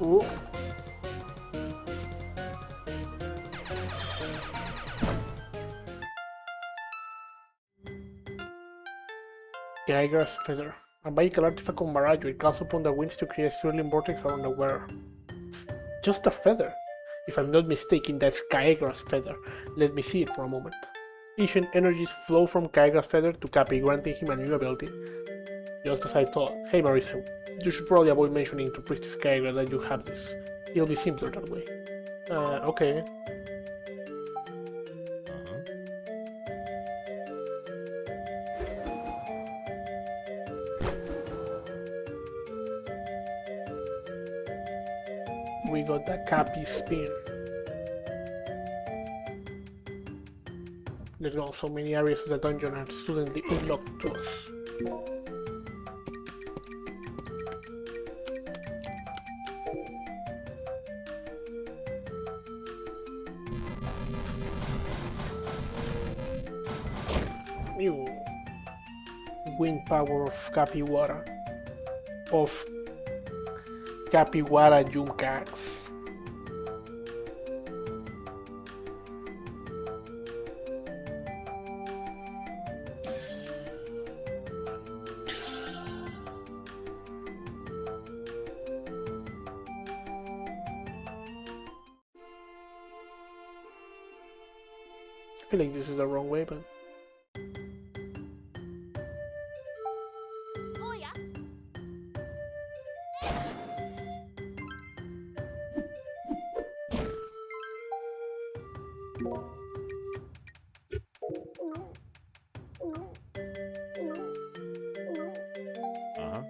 Ooh. Kaegra's feather. A magical artifact of Marajo. It calls upon the winds to create a swirling vortex around the wearer. Just a feather. If I'm not mistaken, that's Kaegra's feather. Let me see it for a moment. Ancient energies flow from Kaegra's feather to Capi, granting him a new ability. Just as I thought. Hey Marisa, you should probably avoid mentioning to Priestess Kaegra that you have this. It'll be simpler that way. Okay. We got the Cappy spin. Let's go. So many areas of the dungeon are suddenly unlocked to us. Ew. wind power of Capybara. Of Capybara Jumcax. I feel like this is the wrong way, but Oh yeah. Uh-huh.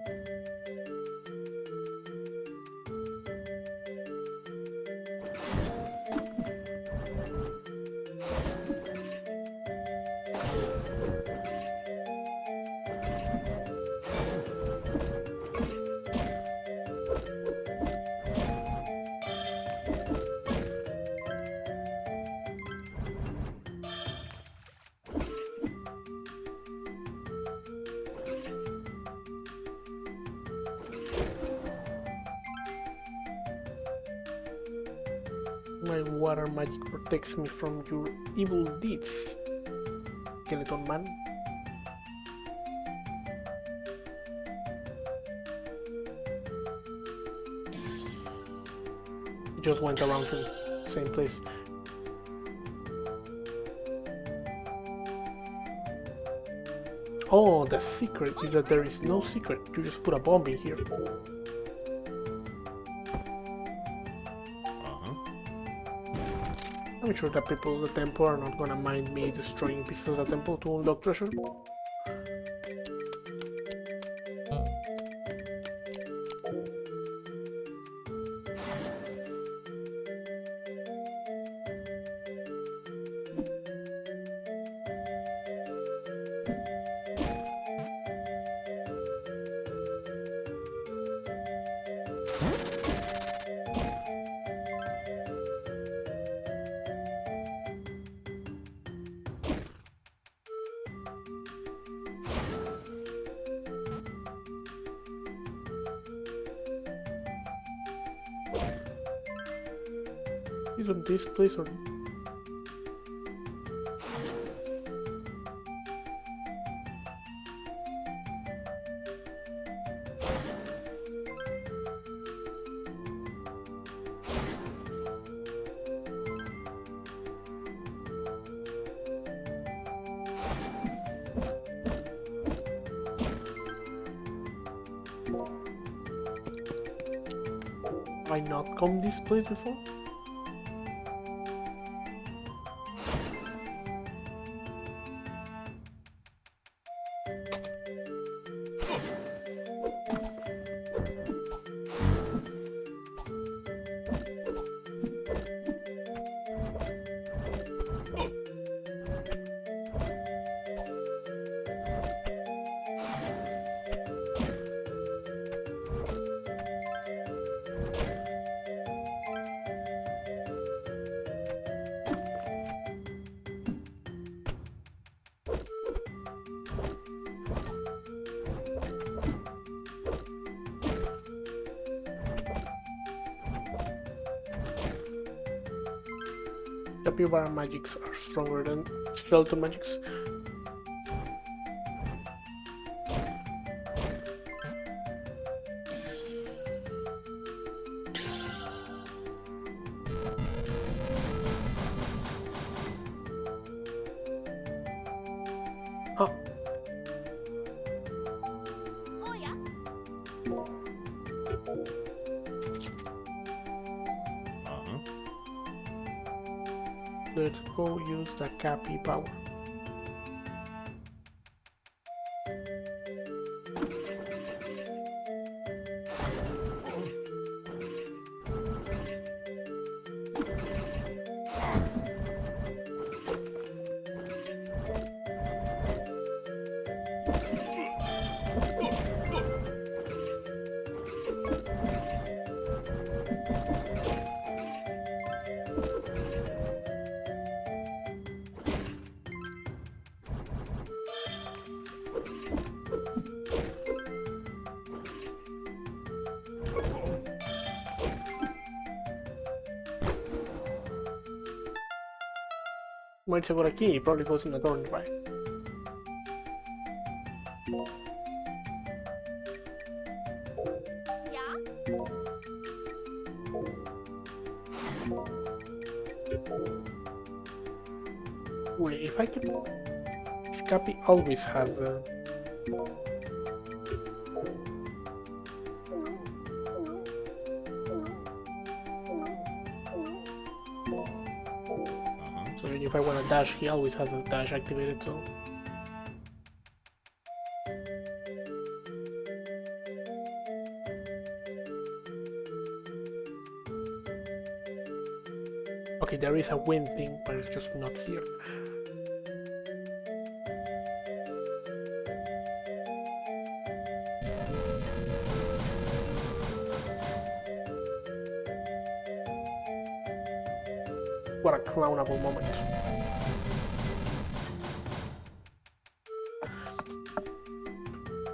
my water magic protects me from your evil deeds, Skeleton Man. It just went around to the same place. Oh, the secret is that there is no secret. You just put a bomb in here. I'm sure that people at the temple are not gonna mind me destroying pieces of the temple to unlock treasure. Isn't this place or... Have I not come this place before? Capybara magics are stronger than skeleton magics. Huh. Oh yeah. Uh-huh. Let's go use the Capybara. Might say por aquí, probably goes in a door nearby. Yeah? Wait, if I can... If Cappy always has Uh-huh. so if I want to dash, he always has a dash activated, so... Okay, there is a wind thing, but it's just not here. What a clownable moment.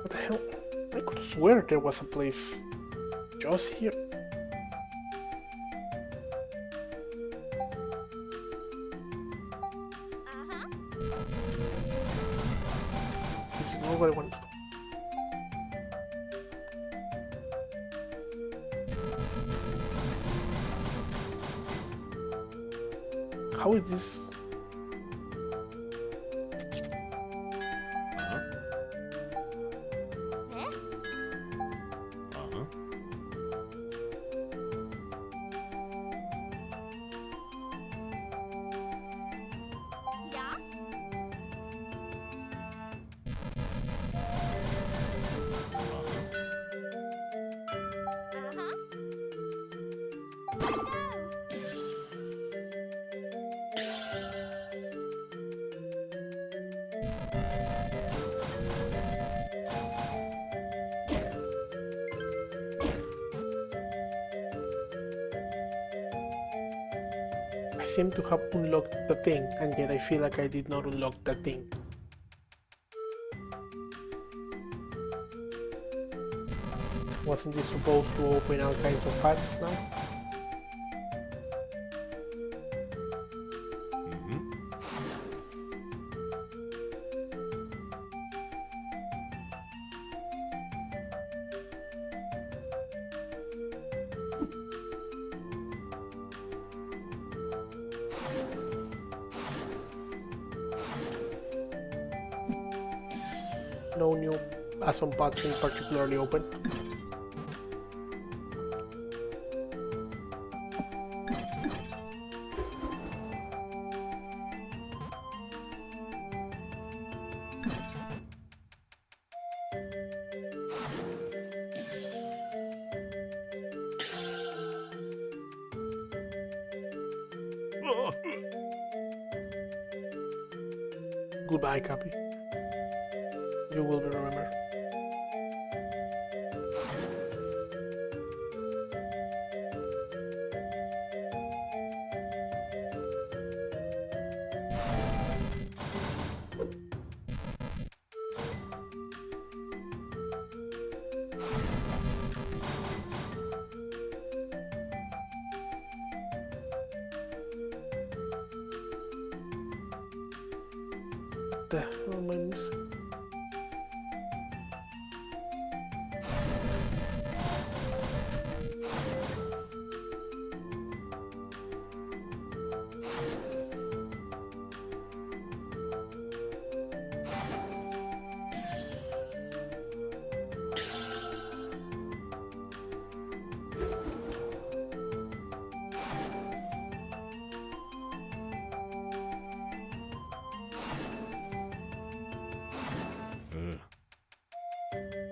What the hell? I could swear there was a place just here. Uh-huh. This is not what I wanted to do. How is this? Uh-huh. Eh? Uh-huh. Yeah? Uh-huh. Uh-huh. Let's go. I seem to have unlocked the thing, and yet I feel like I did not unlock the thing. Wasn't this supposed to open all kinds of paths now? Mm-hmm. No new awesome paths in particularly open. Goodbye, Cappy. You will be remembered. What the hell am I missing?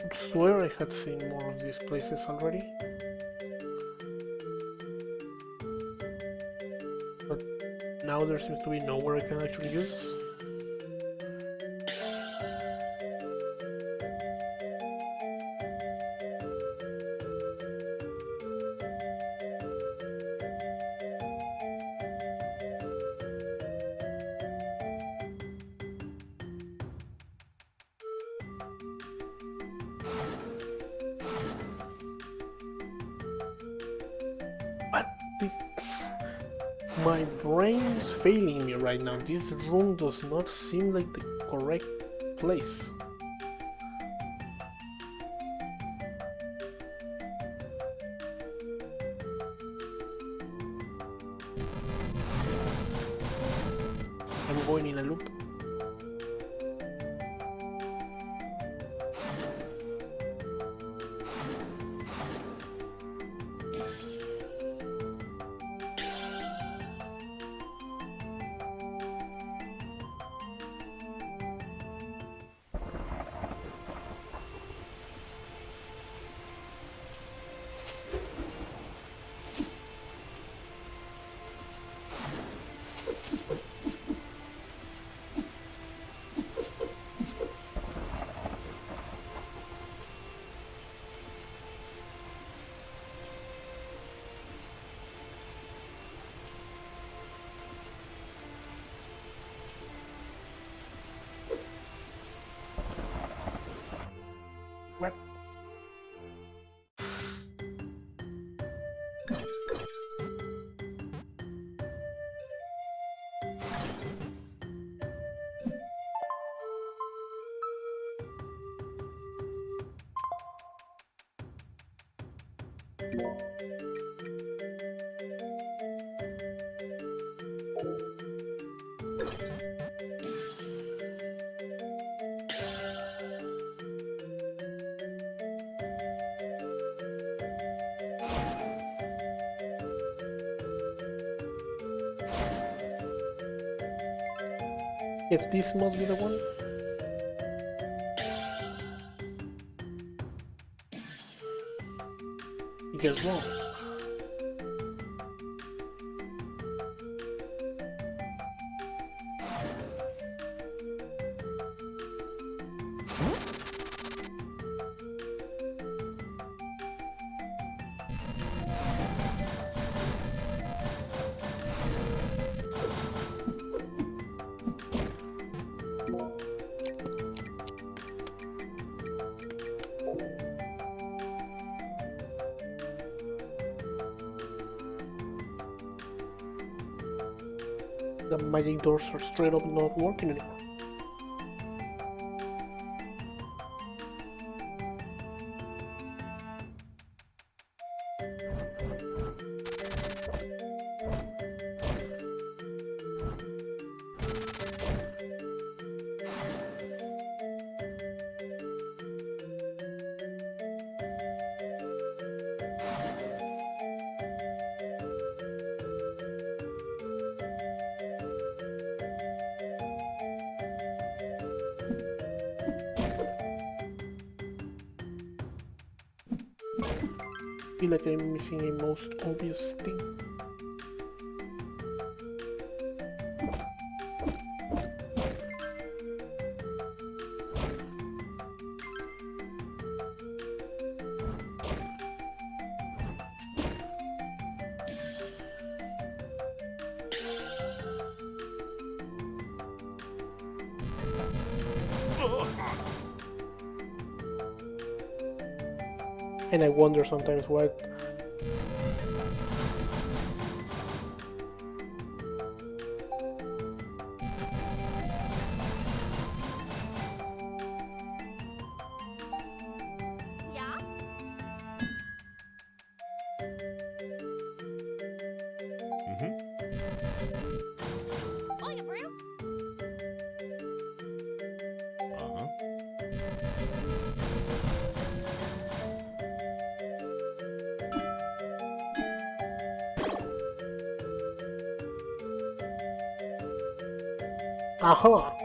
I swear I had seen more of these places already. But now there seems to be nowhere I can actually use. What the... My brain is failing me right now. This room does not seem like the correct place. I'm going in a loop. What? Yes, this must be the one. You guess wrong. The magic doors are straight up not working anymore. I feel like I'm missing a most obvious thing. And I wonder sometimes what Yeah? Mm-hmm. Want a brew? Uh-huh. aha.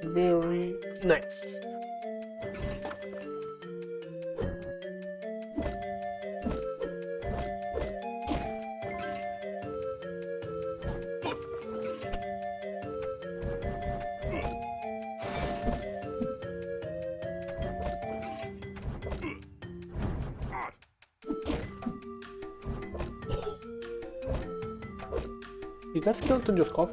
Very nice. Did that skeleton just cough?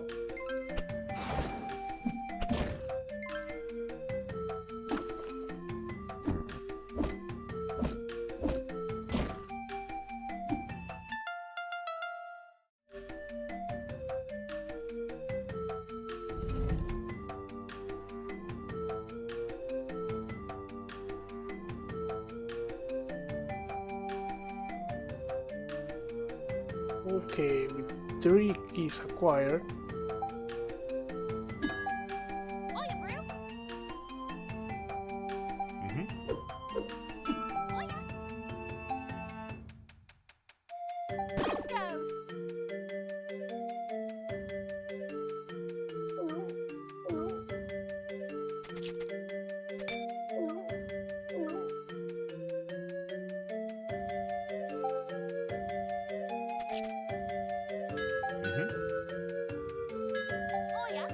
Okay, with 3 keys acquired. Oh, yeah, Brew. Mhm. Oh, yeah. Let's go. Mhm. Oh, yeah.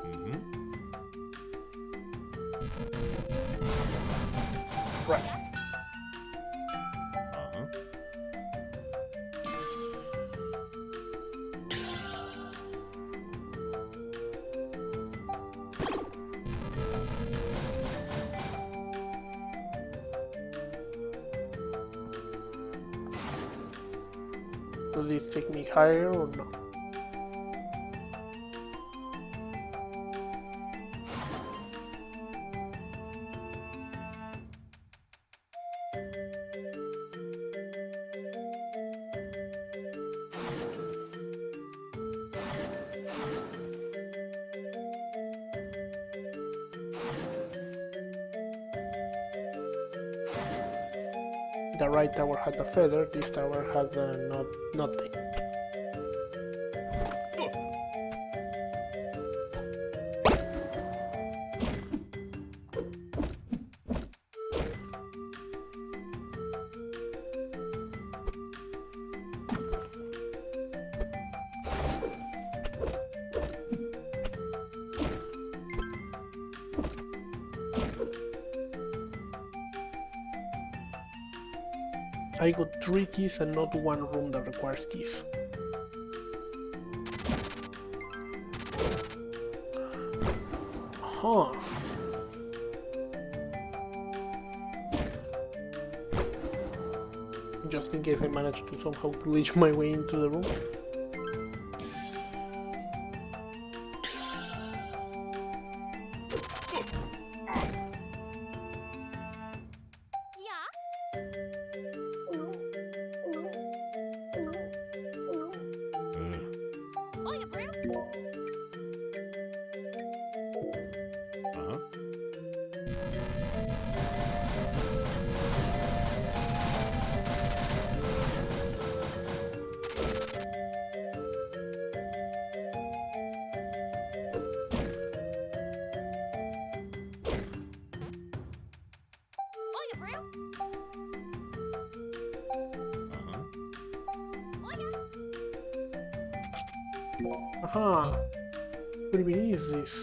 Mhm. Right. Uh-huh. Will this take me higher or no? The right tower had a feather, this tower had nothing. I got 3 keys and not one room that requires keys. Huh. Just in case I manage to somehow glitch my way into the room. Yeah. Oh, yeah, Brew. Uh-huh. Oh, yeah, Brew. Uh-huh. Oh, yeah. Aha. What even is this?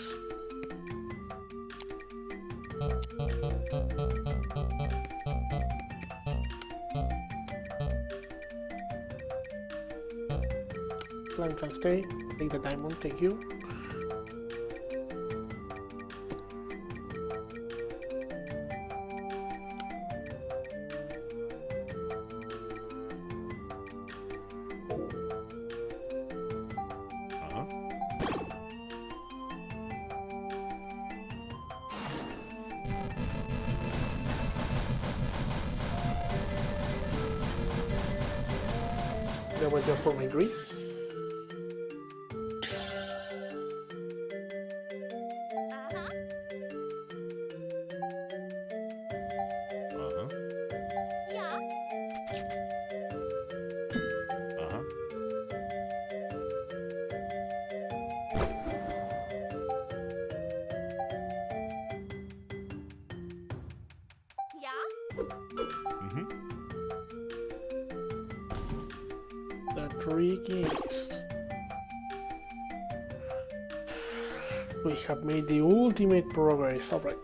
Slime can stay. Take the diamond, thank you. Uh-huh. That was just for my greed. Mm-hmm. The trick is we have made the ultimate progress. Alright.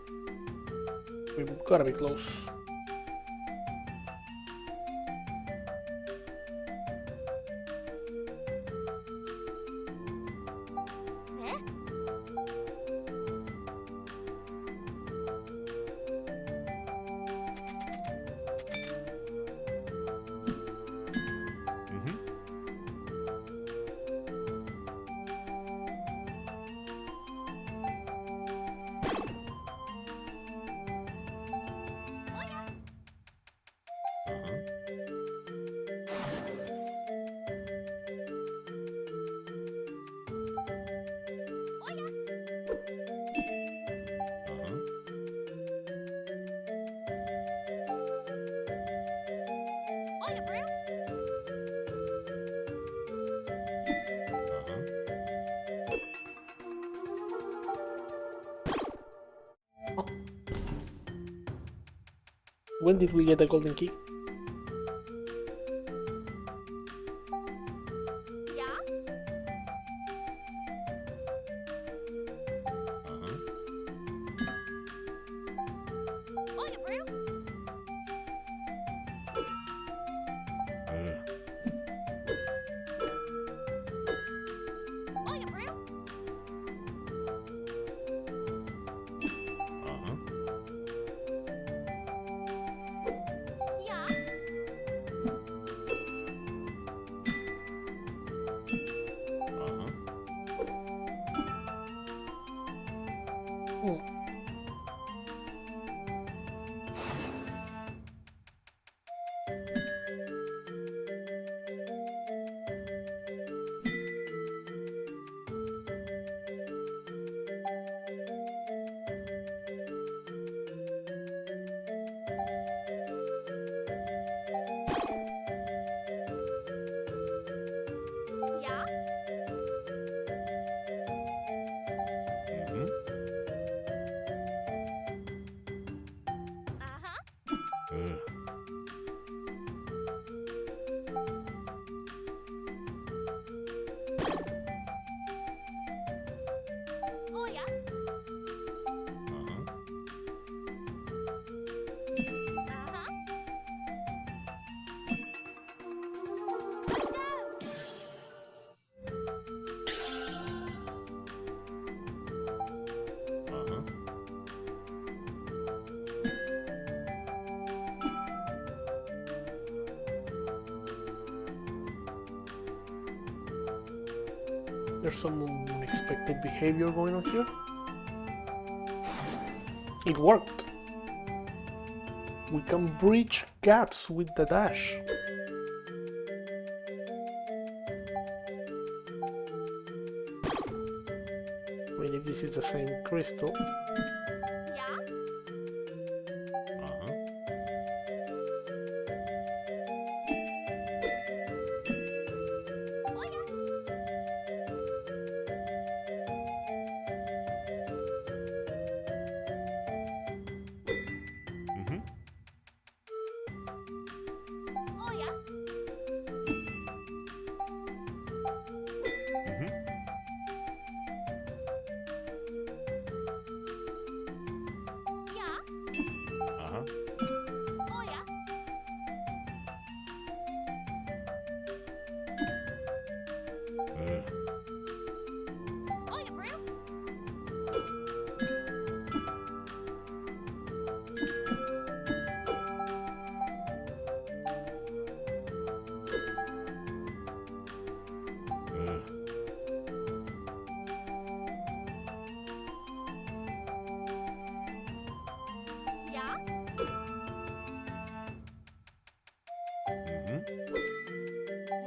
We've gotta be close. Eh? Mm-hmm. Uh-huh. Uh-huh. Oya, brew. Uh-huh. Oh. When did we get the golden key? Yeah? Uh-huh. Oya, brew. Oya, brew. Uh-huh. Yeah? Uh-huh. Hmm. Yeah? Mm-hmm. Uh-huh. Oya. Uh-huh. Uh-huh. Let's go. Uh-huh. There's some unexpected behavior going on here. It worked. We can bridge gaps with the dash. I mean, if this is the same crystal. Yeah? Uh-huh. Oya. Mm-hmm. Oya. Mm-hmm. Yeah? Uh-huh. Oya. Oya, brew. Yeah? Mm-hmm.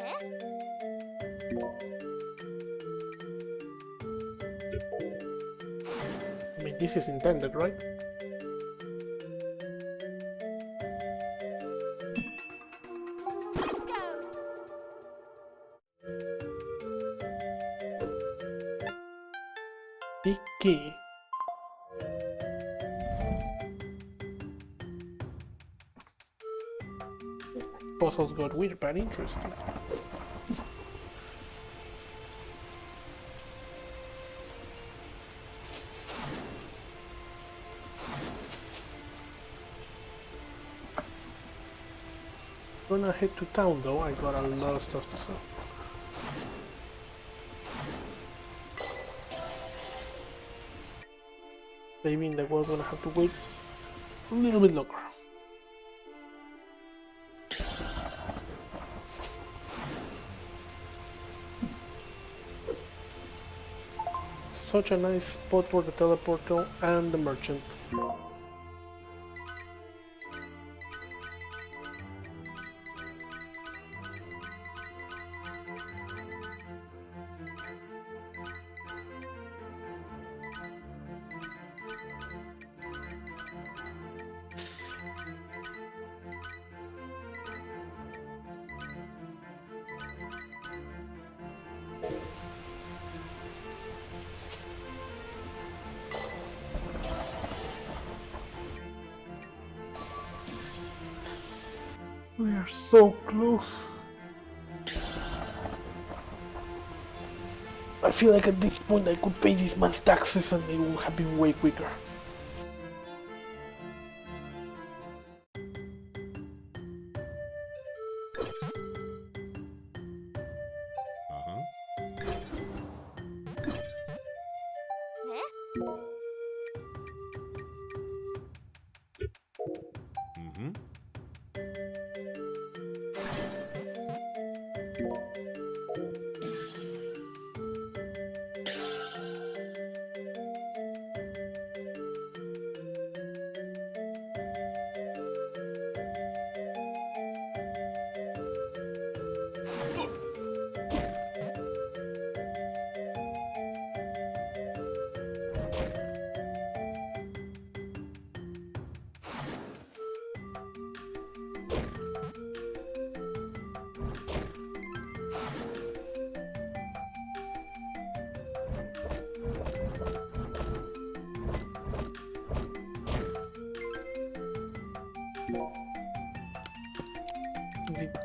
Eh? I mean, this is intended, right? Let's go. Big key. puzzles got weird but interesting. Gonna head to town though, I got a lot of stuff to sell. Maybe in the world gonna have to wait a little bit longer. Such a nice spot for the teleporter and the merchant. We are so close. I feel like at this point I could pay this man's taxes and it would have been way quicker. Uh-huh. ね Mm-hmm.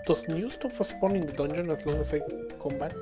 Does new stuff spawn in the dungeon as long as I come back?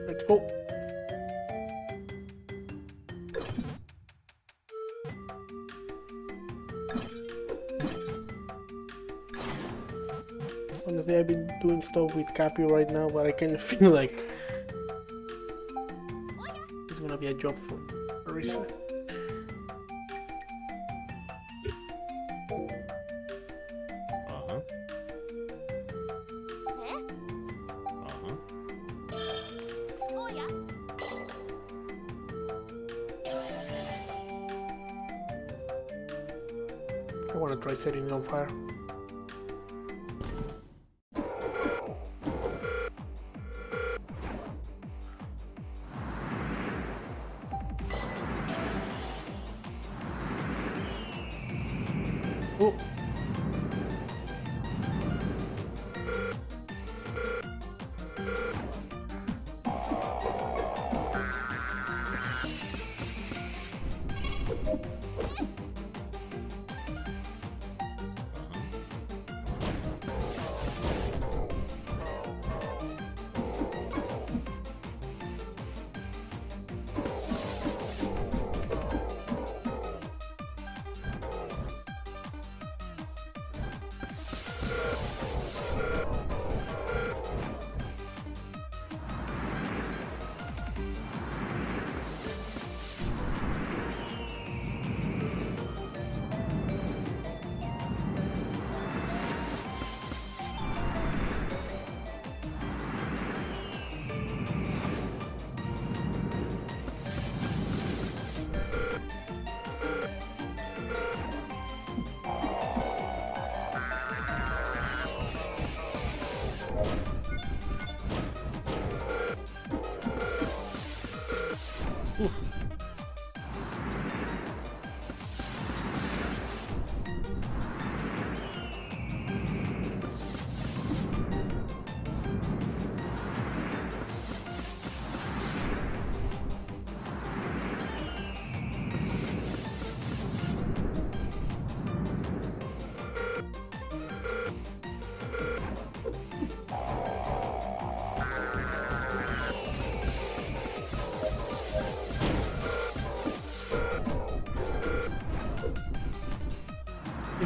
Let's go. Honestly, I've been doing stuff with Cappy right now, but I kind of feel like it's gonna be a job for Marisa. Uh-huh. ね Uh-huh. おや I wanna try setting it on fire. Oh.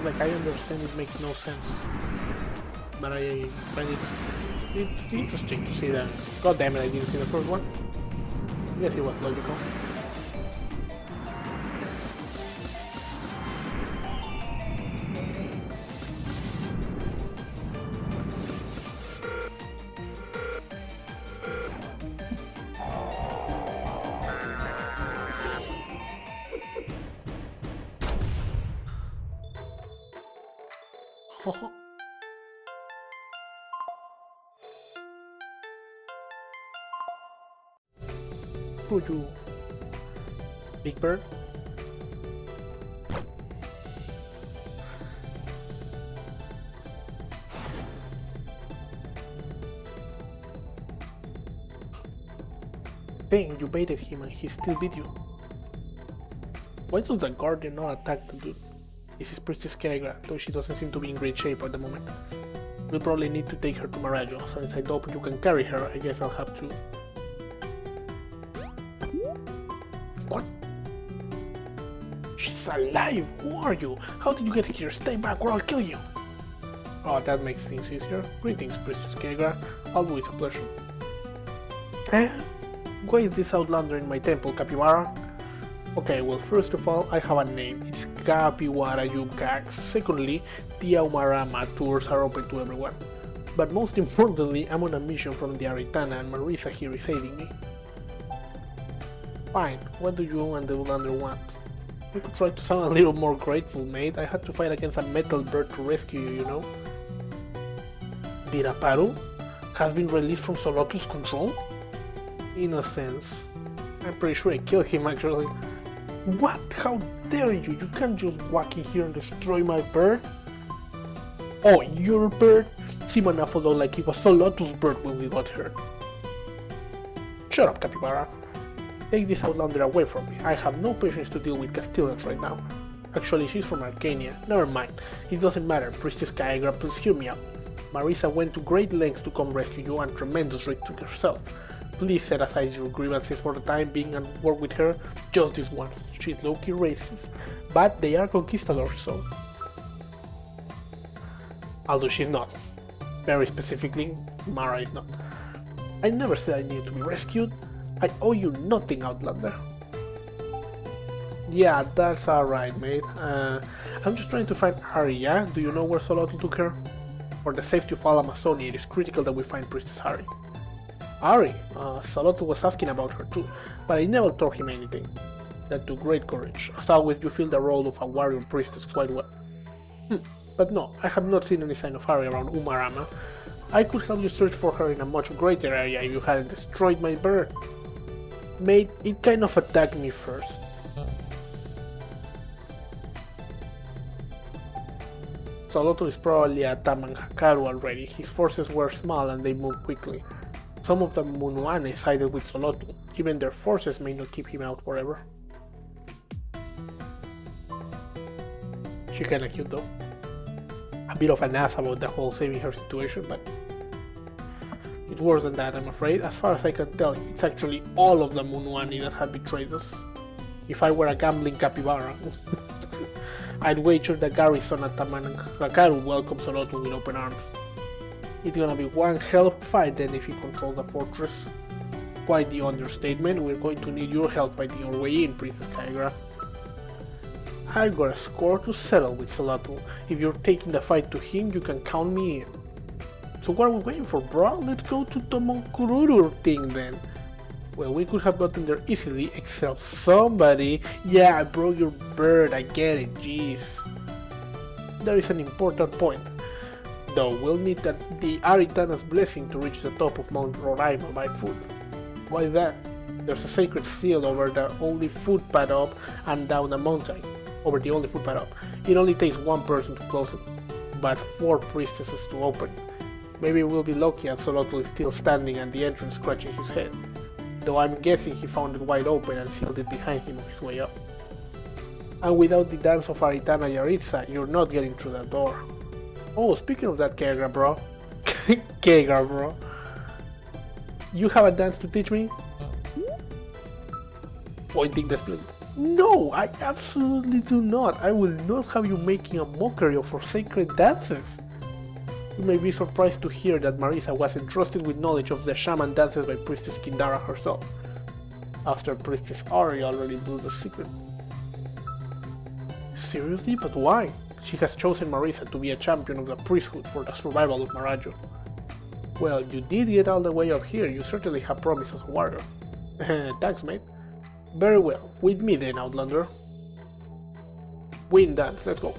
something like I understand it makes no sense. But I find it's interesting to see that. God damn it, I didn't see the first one. I guess it was logical. Who you? Big Bird? Dang, you baited him and he still beat you. Why does the guardian not attack the dude? This is Priestess Kaegra, though she doesn't seem to be in great shape at the moment. We'll probably need to take her to Marajo, since I hope you can carry her, I guess I'll have to... What? She's alive! Who are you? How did you get here? Stay back or I'll kill you! Oh, that makes things easier. Greetings, Priestess Kaegra. Always a pleasure. Eh? Why is this outlander in my temple, Capybara? Okay, well, first of all, I have a name. It's Capybara Yukax. Secondly, the Umarama tours are open to everyone. But most importantly, I'm on a mission from the Aritana and Marisa here is aiding me. Fine, what do you and the outlander want? You could try to sound a little more grateful, mate. I had to fight against a metal bird to rescue you, you know? Viraparu has been released from Solotu's control? In a sense. I'm pretty sure I killed him actually. What? How dare you? You can't just walk in here and destroy my bird? Oh, your bird? Simona followed like it was Solotu's bird when we got her. Shut up, Capybara. Take this outlander away from me. I have no patience to deal with Castilians right now. Actually, she's from Arkanya. Never mind. It doesn't matter. Priestess Kaegra, please hear me out. Marisa went to great lengths to come rescue you and tremendous risk to herself. Please set aside your grievances for the time being and work with her just this once. She's low-key racist, but they are conquistadors, so... Although she's not. Very specifically, Mara is not. I never said I needed to be rescued. I owe you nothing, Outlander. Yeah, that's alright, mate. I'm just trying to find Arya. Do you know where Solotu took her? For the safety of all Amazonia, it is critical that we find Priestess Hari. Ari, Solotu was asking about her too, but I never told him anything. That took great courage. As always, you fill the role of a warrior priestess quite well. But no, I have not seen any sign of Ari around Umarama. I could help you search for her in a much greater area if you hadn't destroyed my bird. Mate, it kind of attacked me first. Solotu is probably at Tamanghakaru already. His forces were small and they moved quickly. Some of the Munuane sided with Solotu. Even their forces may not keep him out forever. She kinda cute though. A bit of an ass about the whole saving her situation, but it's worse than that, I'm afraid. As far as I can tell, it's actually all of the Munuane that have betrayed us. If I were a gambling capybara, I'd wager the garrison at Tamanghakaru welcomes Solotu with open arms. It's gonna be one hell of a fight then if you control the fortress. Quite the understatement. We're going to need your help fighting our way in, Princess Kaegra. I've got a score to settle with Solotu. If you're taking the fight to him, you can count me in. So what are we waiting for, bro? Let's go to Tomonkururu thing then. Well, we could have gotten there easily, except somebody... Yeah, I broke your bird, I get it, jeez. There is an important point. Though we'll need the Aritana's blessing to reach the top of Mount Roraima by foot. Why that? There's a sacred seal over the only footpath up and down the mountain. Over the only footpath up. It only takes one person to close it, but 4 priestesses to open. Maybe we'll be lucky and Solotu is still standing at the entrance scratching his head. Though I'm guessing he found it wide open and sealed it behind him on his way up. And without the dance of Aritana Yaritza, you're not getting through that door. Oh, speaking of that, Kaegra, bro. Kaegra, bro. You have a dance to teach me? Pointing the split. No, I absolutely do not. I will not have you making a mockery of our sacred dances. You may be surprised to hear that Marisa was entrusted with knowledge of the shaman dances by Priestess Kindara herself, after Priestess Ari already blew the secret. Seriously? But why? She has chosen Marisa to be a champion of the priesthood for the survival of Marajo. Well, you did get all the way up here, you certainly have promise as a warrior. Thanks, mate. Very well, with me then, Outlander. Wind dance, let's go.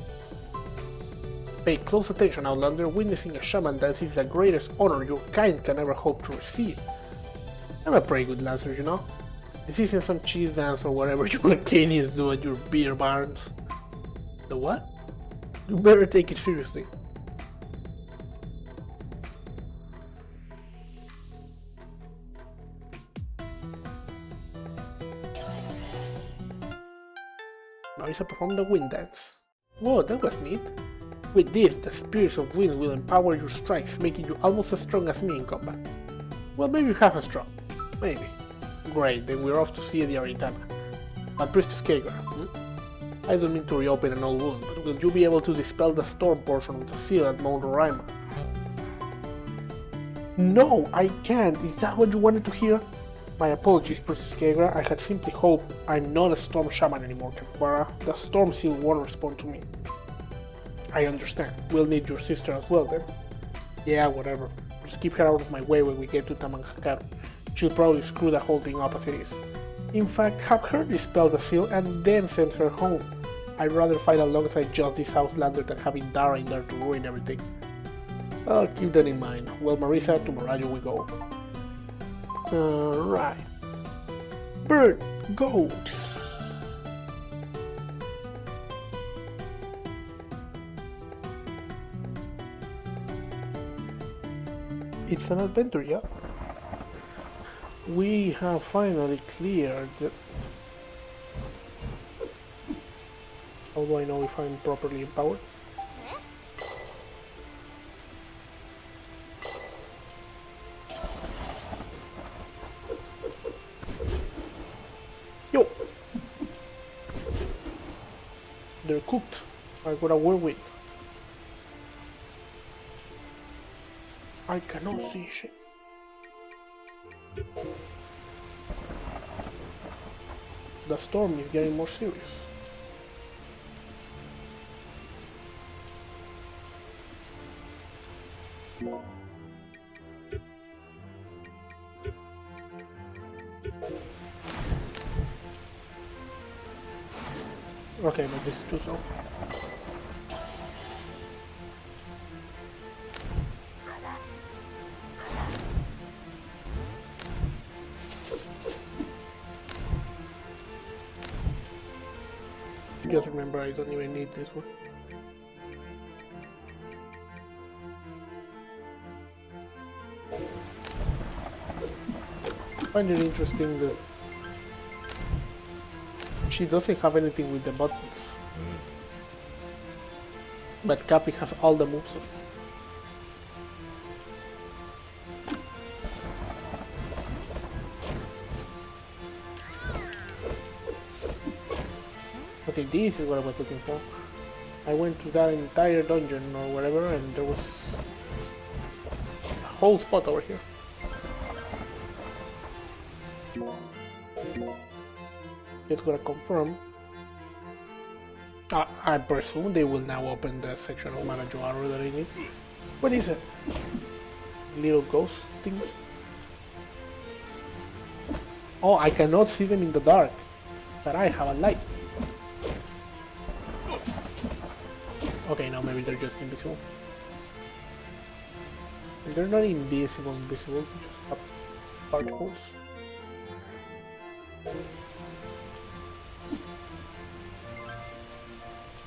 Pay close attention, Outlander. Witnessing a shaman dance is the greatest honor your kind can ever hope to receive. I'm a pretty good dancer, you know. This isn't some cheese dance or whatever you Arcanians do at your beer barns. The what? You better take it seriously. Marisa performed the wind dance. Whoa, that was neat. With this, the spirits of winds will empower your strikes, making you almost as strong as me in combat. Well, maybe half as strong. Maybe. Great, then we're off to see the Aritana. But Priestess Kaegra, I don't mean to reopen an old wound, but will you be able to dispel the storm portion of the seal at Mount Roraima? No, I can't. Is that what you wanted to hear? My apologies, Priestess Kaegra. I had simply hoped I'm not a storm shaman anymore, Capybara. The storm seal won't respond to me. I understand. We'll need your sister as well then. Yeah, whatever. Just keep her out of my way when we get to Tamanghakaru. She'll probably screw the whole thing up as it is. In fact, have her dispel the seal and then send her home. I'd rather fight alongside just this Outlander than having Dara in there to ruin everything. I'll keep that in mind. Well, Marisa, to Marajo we go. Alright. Bird, go! It's an adventure, yeah? We have finally cleared the... How do I know if I'm properly empowered? Yo! They're cooked. I got a whirlwind. I cannot see shit. The storm is getting more serious. Okay, but this is too slow. Just remember, I don't even need this one. I find it interesting that she doesn't have anything with the buttons, but Cappy has all the moves. Okay, this is what I was looking for. I went to that entire dungeon or whatever, and there was a whole spot over here. Just gotta confirm. I presume they will now open the section of Manajoaro that I need. What is it? Little ghost thing? Oh, I cannot see them in the dark, but I have a light. Okay, now maybe they're just invisible. They're not invisible, they just have particles.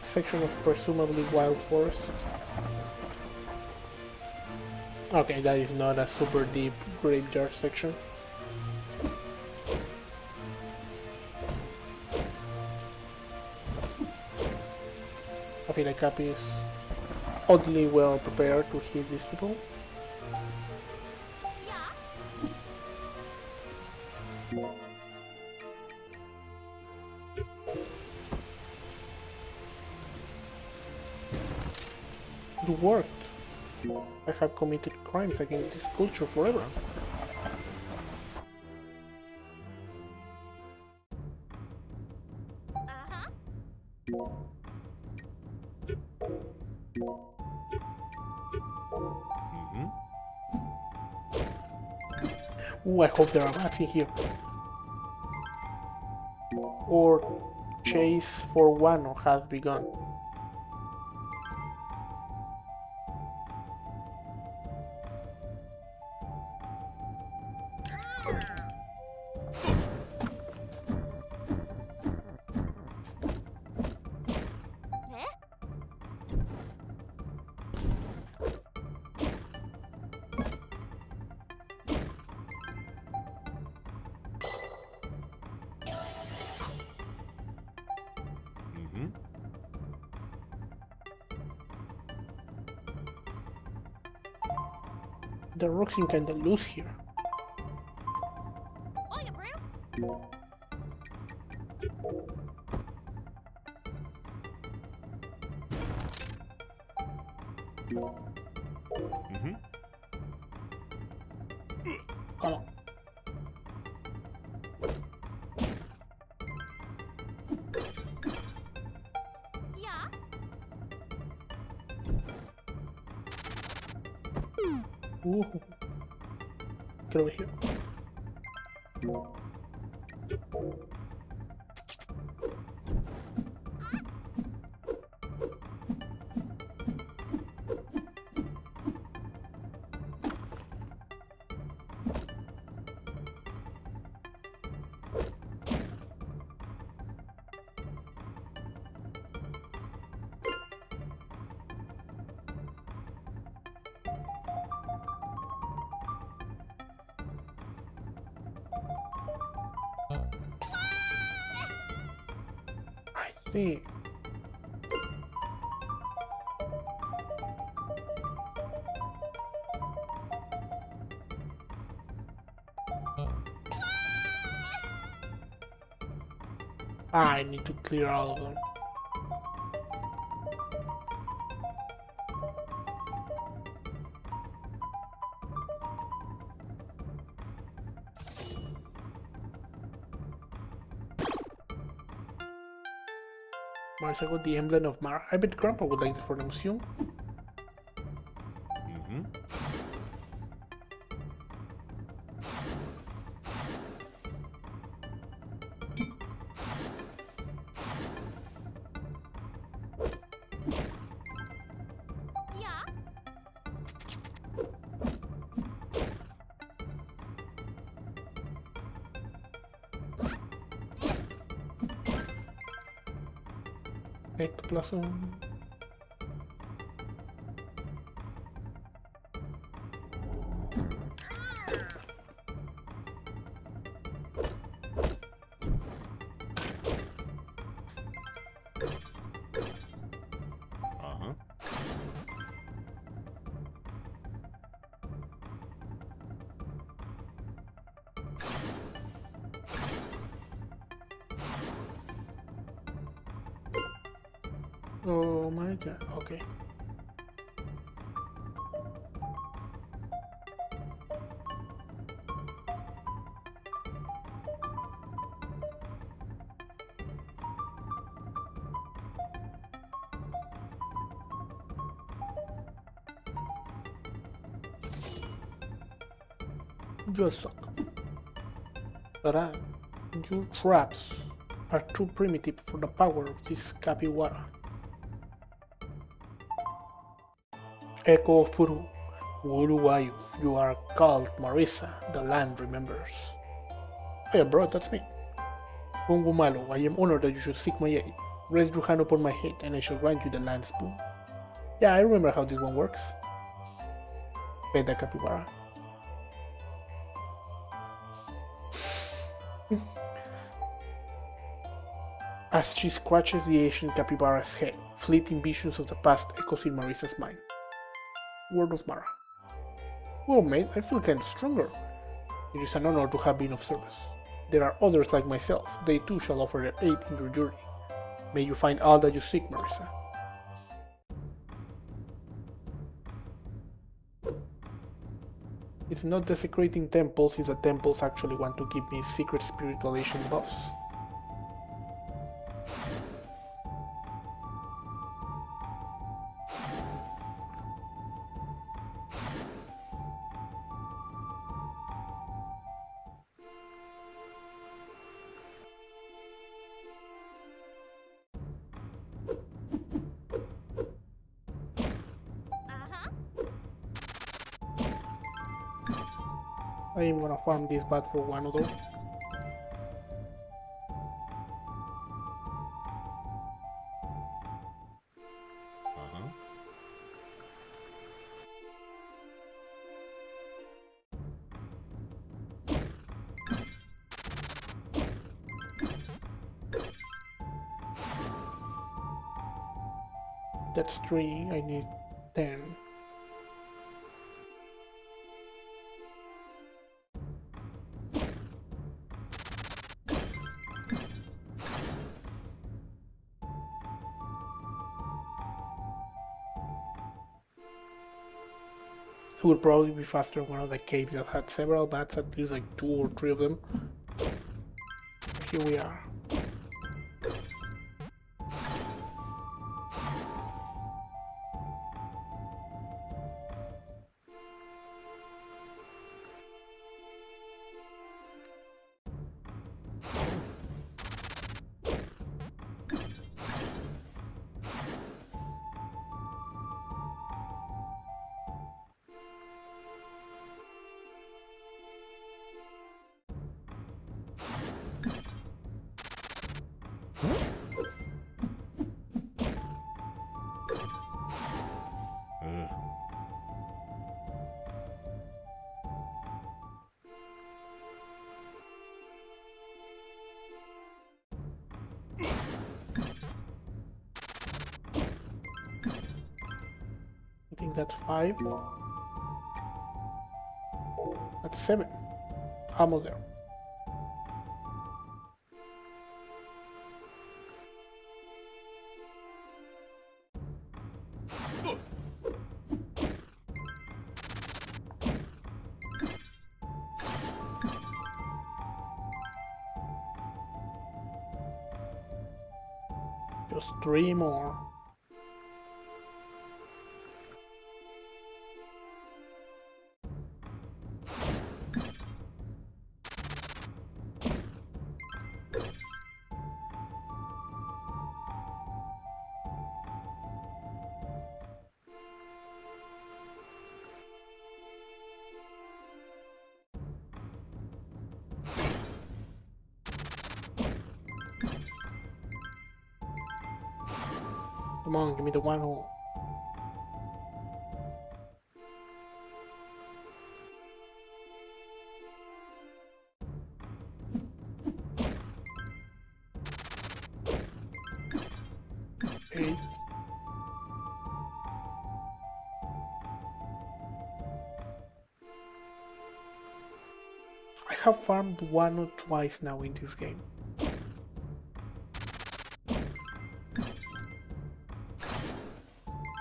Section of presumably wild forest. Okay, that is not a super deep graveyard section. I feel like Cappy is oddly well prepared to hit these people. It worked. I have committed crimes against this culture forever. Mm-hmm. Ooh, I hope there are bats in here. Or chase for Wano has begun. 네? Mm-hmm. The rocks seem kinda loose here. Olha, Brew. Mm-hmm. Come on. Yeah. Ooh. Get over here. I see. I need to clear all of them. Marisa got the emblem of Mara. I bet Grandpa would like this for the museum. Mm-hmm. Yeah. Ectoplasm. Uh-huh. Oh my god, okay. Just suck. But your traps are too primitive for the power of this Capybara. Echo of Puru, Uruguayu, you are called Marisa, the land remembers. Hey bro, that's me. Malo, I am honored that you should seek my aid. Rest your hand upon my head and I shall grant you the land's boon. Yeah, I remember how this one works. Pet the Capybara. As she scratches the ancient capybara's head, fleeting visions of the past echoes in Marisa's mind. Word of Mara. Well, mate, I feel kind of stronger. It is an honor to have been of service. There are others like myself. They too shall offer their aid in your journey. May you find all that you seek, Marisa. It's not desecrating temples if the temples actually want to give me secret spiritualization buffs. Uh-huh. I am gonna farm this bat for one other. Uh-huh. That's 3, I need 10. It would probably be faster in one of the caves that had several bats, at least like 2 or 3 of them. Here we are. Ugh. I think that's 5. That's 7. Almost there. Just 3 more. Come on, give me the one hole. Eight. I have farmed 1 or twice now in this game.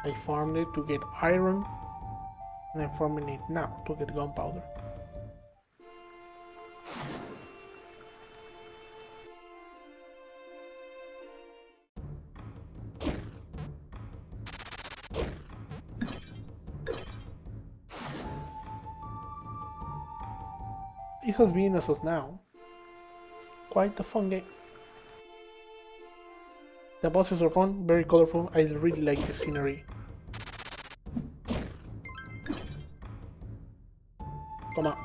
I farmed it to get iron, and I'm farming it now to get gunpowder. It has been, as of now, quite a fun game. The bosses are fun, very colorful. I really like the scenery. Come on.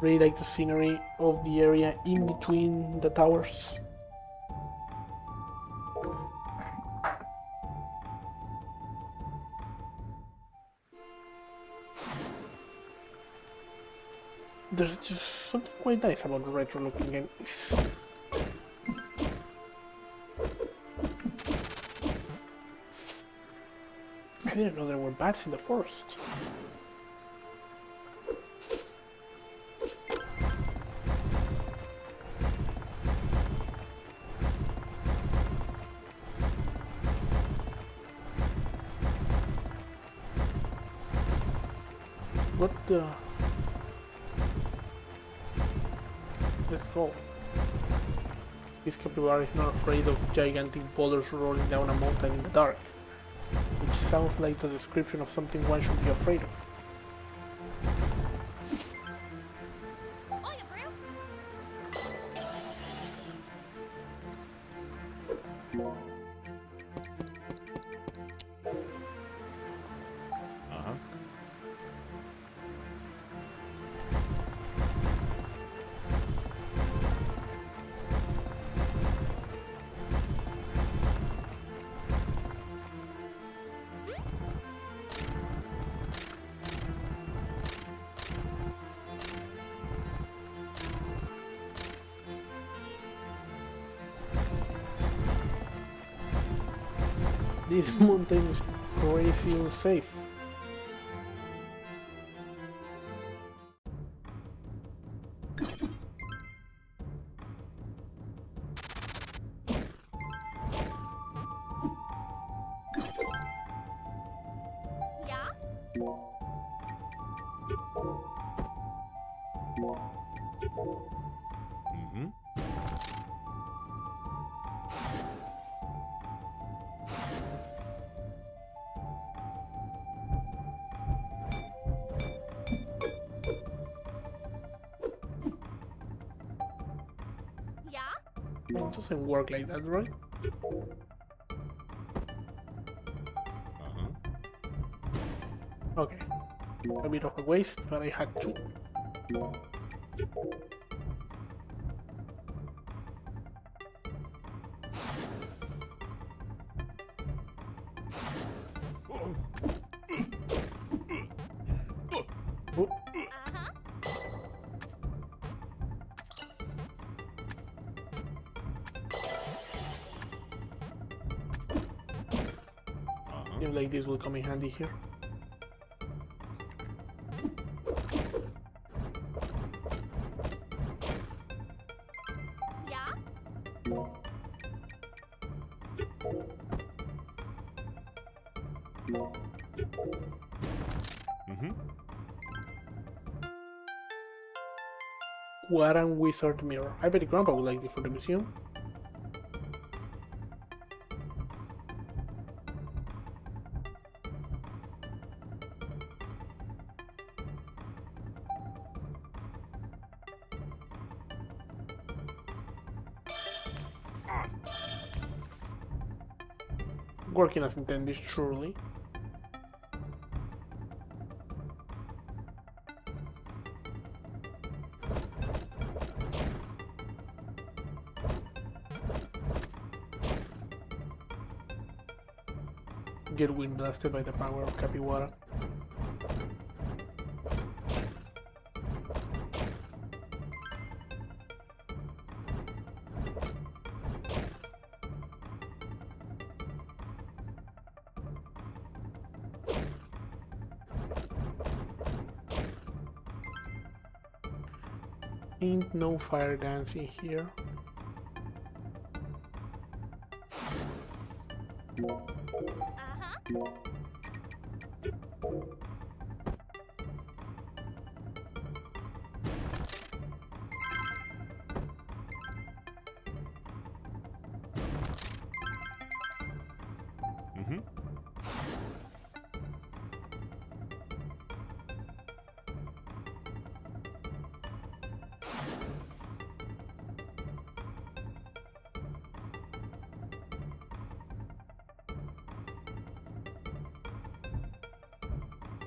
Really like the scenery of the area in between the towers. There's just something quite nice about the retro looking games. I didn't know there were bats in the forest. What the... Oh. This capybara is not afraid of gigantic boulders rolling down a mountain in the dark, which sounds like the description of something one should be afraid of. Oiga, Brew. Uh-huh. This mountain is crazy unsafe. Yeah? Mm-hmm. Yeah? It doesn't work like that, right? Uh-huh. Okay. A bit of a waste, but I had to. Oh, Uh-huh. Uh-huh. seems like this will come in handy here. Yeah? Mm-hmm. What a wizard mirror. I bet Grandpa would like this for the museum. Working as intended, surely. Get wind blasted by the power of Capybara. Ain't no fire dancing here. Uh-huh. Mm-hmm.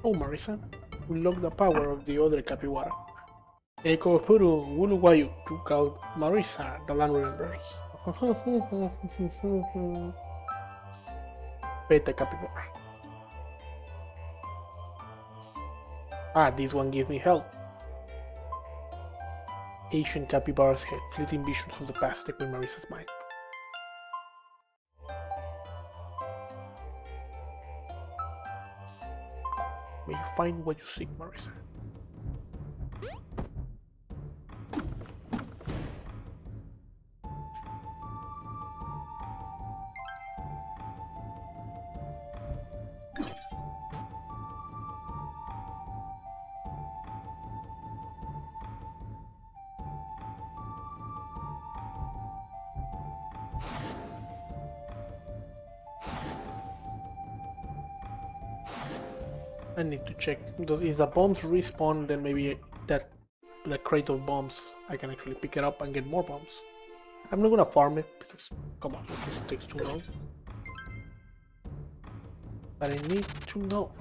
Oh, Marisa. Unlock the power of the other Capybara. Echo Furu Wuluwayu took out Marisa, the land remembers. Beta Capybara. Ah, this one gives me help. Ancient capybaras had fleeting visions of the past echo in Marisa's mind. May you find what you seek, Marisa. I need to check. If the bombs respawn, then maybe that the crate of bombs, I can actually pick it up and get more bombs. I'm not gonna farm it because, come on, it just takes too long. But I need to know.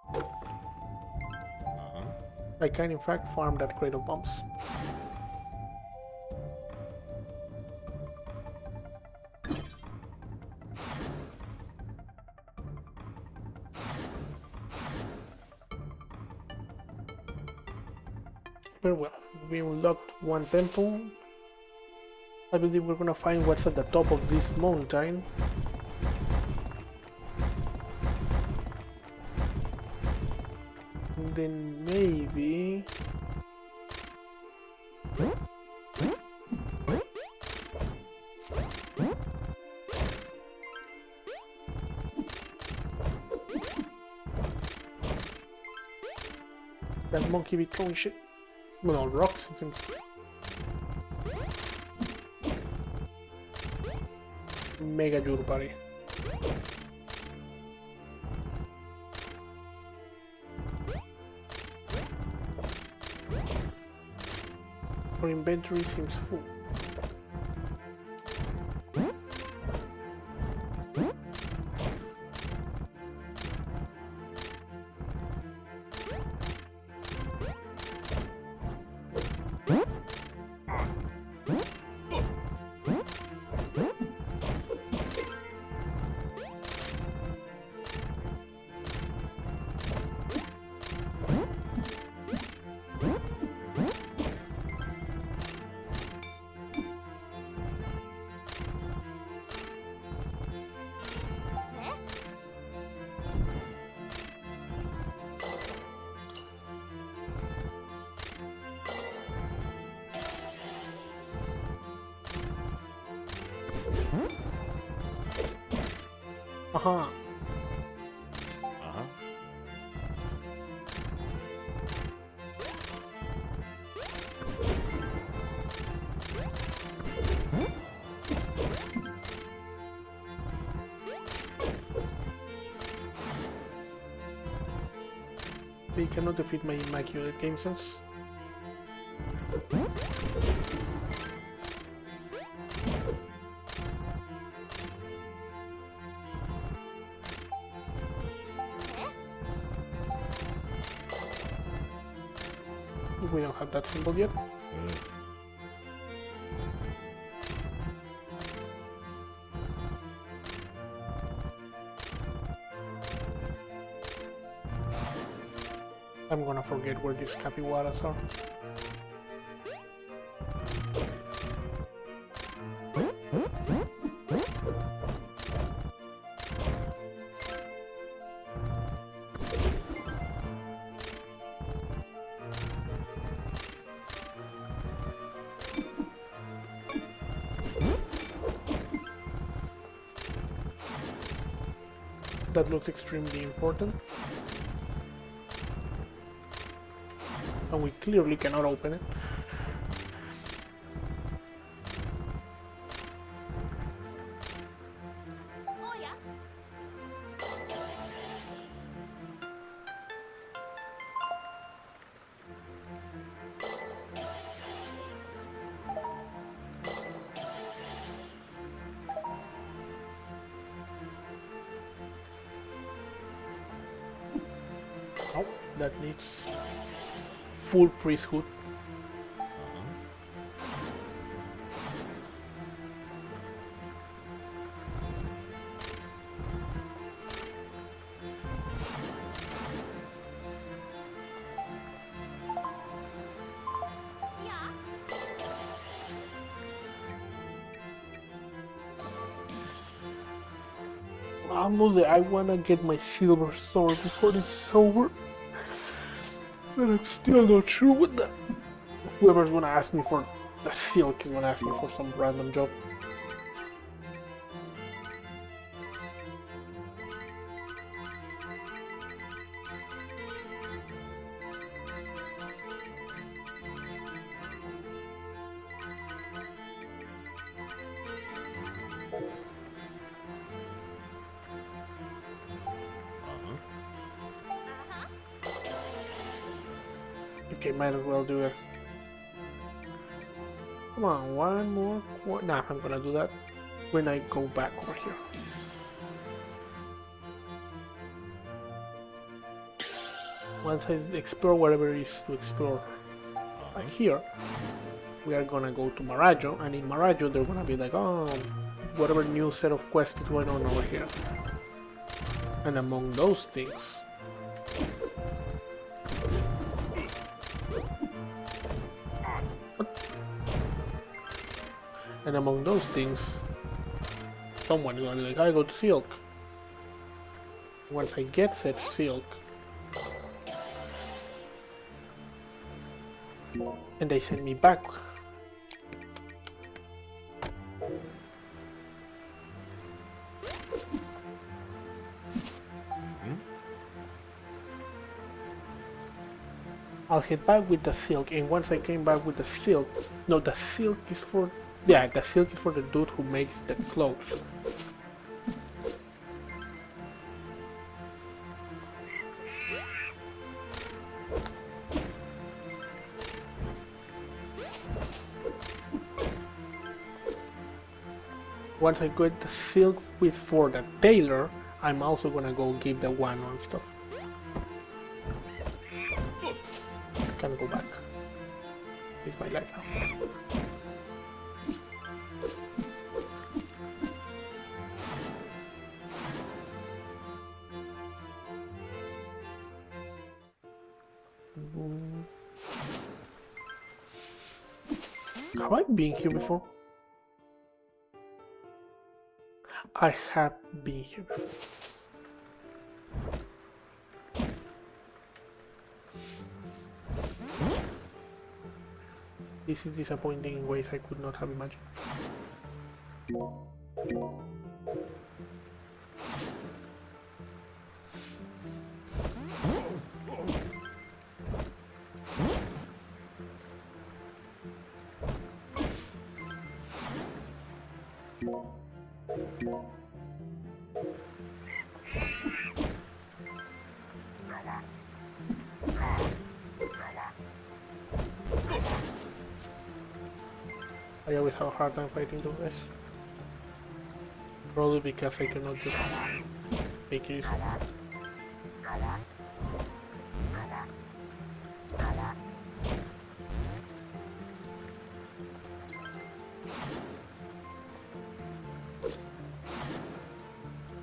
Uh-huh. Uh-huh. I can in fact farm that crate of bombs. Very well, we unlocked one temple. I believe we're gonna find what's at the top of this mountain. And then maybe... that monkey be throwing shit. Well, rocks, it seems. Mega Juru buddy. Our inventory seems full. Eh? Aha. Uh-huh. They cannot defeat my immaculate game sense. Eh? We don't have that symbol yet. I'm gonna forget where these capybaras are. That looks extremely important. And we clearly cannot open it. Oh yeah. Oh, that needs full priesthood. Yeah. Almost there. I wanna get my silver sword before this is over. But I'm still not sure what the... Whoever's gonna ask me for the silk is gonna ask me for some random job. Okay, might as well do it. Come on, one more Nah, I'm gonna do that when I go back over here. Once I explore whatever there is to explore here, we are gonna go to Marajo, and in Marajo they're gonna be like, oh, whatever new set of quests is going on over here. And among those things, someone is gonna be like, I got silk. Once I get said silk, and they send me back. I'll head back with the silk, and once I came back with the silk, no, the silk is for, yeah, the silk is for the dude who makes the clothes. Once I get the silk with for the tailor, I'm also gonna go give the one on stuff. Can go back. It's my life now. Have I been here before? I have been here before. This is disappointing in ways I could not have imagined. I always have a hard time fighting those guys. Probably because I cannot just make it easy.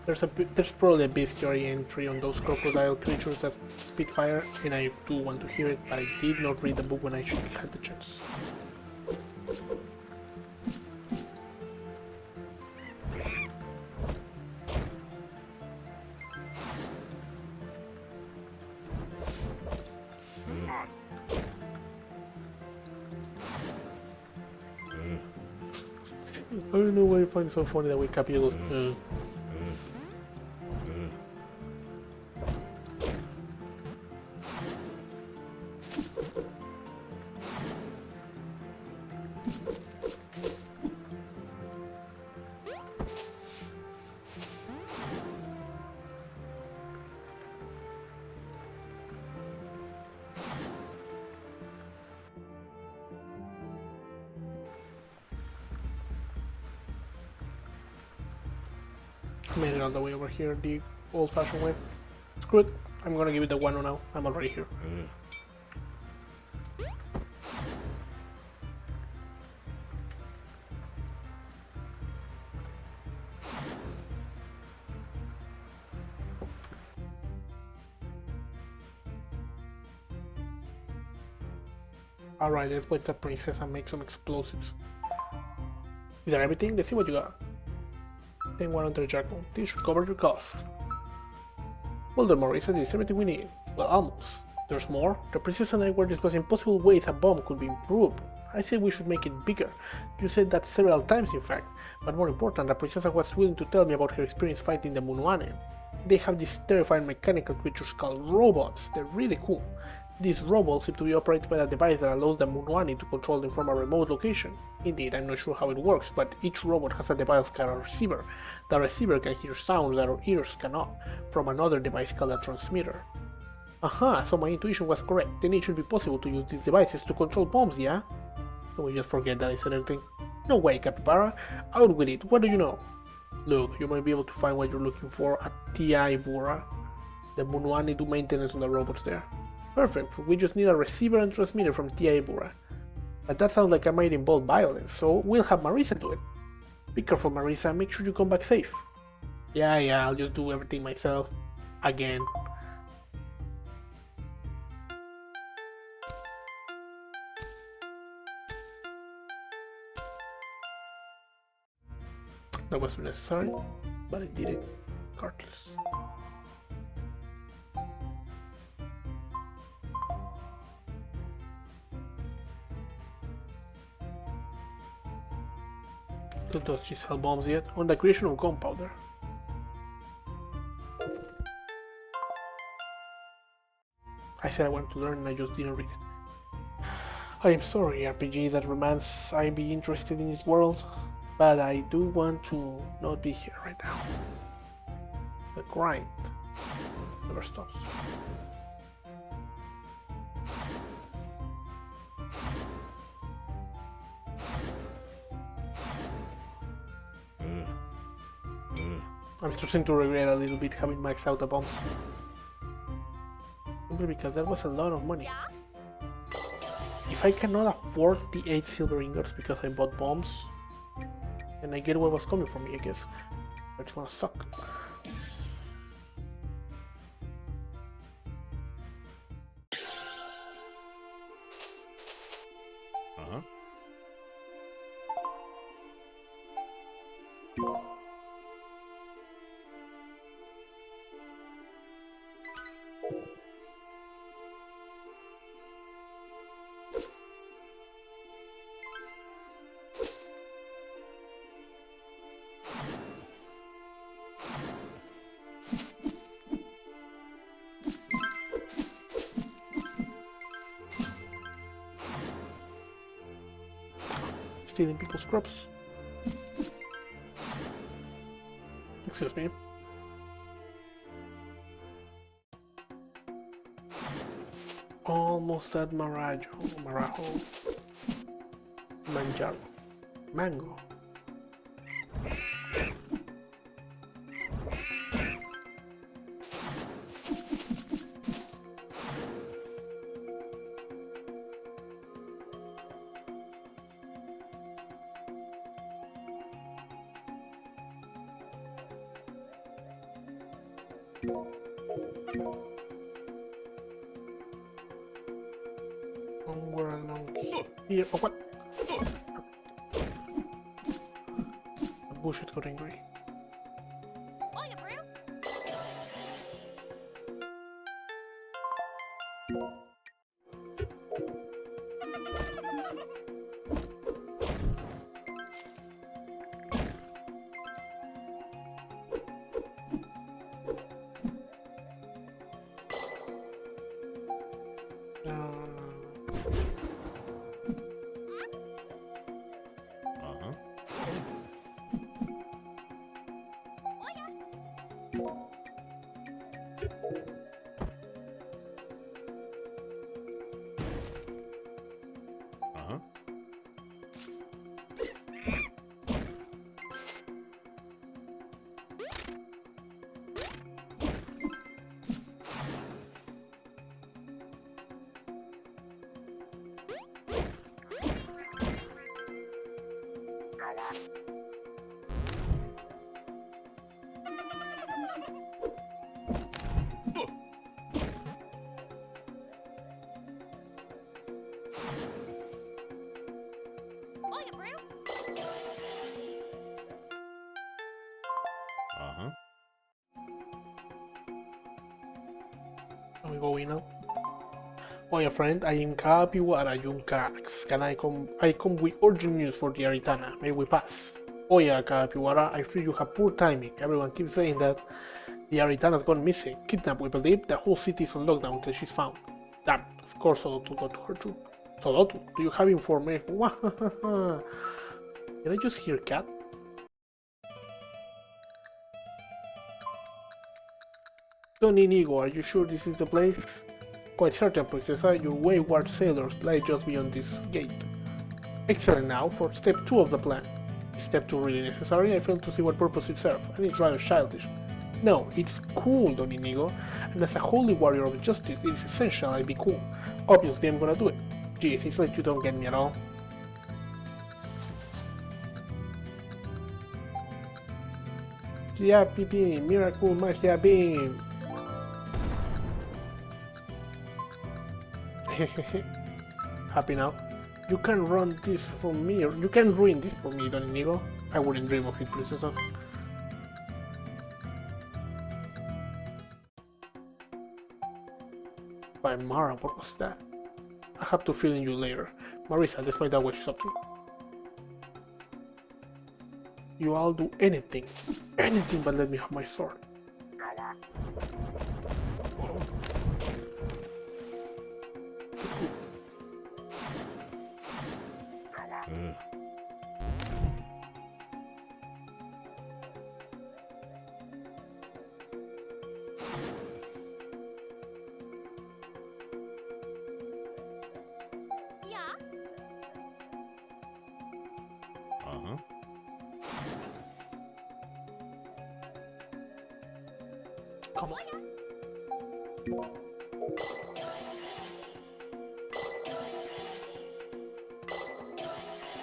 There's probably a bestiary entry on those crocodile creatures that spit fire, and I do want to hear it, but I did not read the book when I should have had the chance. I don't know why you find it so funny that we copy those. Made it all the way over here the old-fashioned way. Screw it, I'm gonna give it the 1 now. I'm already here. Alright, let's wake the princess and make some explosives. Is that everything? Let's see what you got. Then one under charcoal. This should cover your cost. Well done, Marisa, this is everything we need. Well, almost. There's more. The princess and I were discussing possible ways a bomb could be improved. I said we should make it bigger. You said that several times, in fact. But more important, the princess was willing to tell me about her experience fighting the Munwane. They have these terrifying mechanical creatures called robots. They're really cool. These robots seem to be operated by a device that allows the Munwani to control them from a remote location. Indeed, I'm not sure how it works, but each robot has a device called a receiver. The receiver can hear sounds that our ears cannot, from another device called a transmitter. Aha, so my intuition was correct. Then it should be possible to use these devices to control bombs, yeah? Can we just forget that I said anything? No way, Capybara. Out with it. What do you know? Look, you might be able to find what you're looking for at Kaegra. The Munuani do maintenance on the robots there. Perfect, we just need a receiver and transmitter from Kaegra. But that sounds like it might involve violence, so we'll have Marisa do it. Be careful, Marisa, make sure you come back safe. Yeah, I'll just do everything myself. Again. That wasn't necessary, but it did it regardless. Don't touch these hell bombs yet. On the creation of gunpowder. I said I wanted to learn and I just didn't read it. I am sorry, RPG, that romance I be interested in this world, but I do want to not be here right now. The grind never stops. I'm starting to regret a little bit having maxed out the bombs. Simply because that was a lot of money. Yeah? If I cannot afford the 8 silver ingots because I bought bombs, then I get what was coming for me, I guess. It's gonna suck. Uh-huh. Stealing people's crops. Excuse me. Almost at Marajo. Manjaro. Mango. Somewhere along here. Oh, what? The bullshit got angry. Oye, Bruno. Uh-huh. Uh-huh. Oye, Bruno. Uh-huh. Are we going now? Oh, yeah, friend, I am Capybara Juncax. I come with urgent news for the Aritana. May we pass? Oh yeah, Capybara, I fear you have poor timing. Everyone keeps saying that the Aritana's gone missing. Kidnapped, we believe. The whole city is on lockdown until she's found. Damn, of course Solotu got to her too. Solotu, do you have information? Did I just hear cat? Don Inigo, are you sure this is the place? Quite certain, Princessa, your wayward sailors lie just beyond this gate. Excellent. Now for step 2 of the plan. Is step 2 really necessary? I fail to see what purpose it serves, and it's rather childish. No, it's cool, Don Inigo, and as a holy warrior of justice, it is essential I be cool. Obviously, I'm gonna do it. Geez, it's like you don't get me at all. Yeah, PP, miracle, magia, beam. Happy now? You can run this from me, or you can ruin this for me, Don Inigo. I wouldn't dream of it, Princessa. By Mara, what was that? I have to fill in you later. Marisa, let's find out what's up to. You all do anything but let me have my sword. Yeah. Uh-huh. Come on.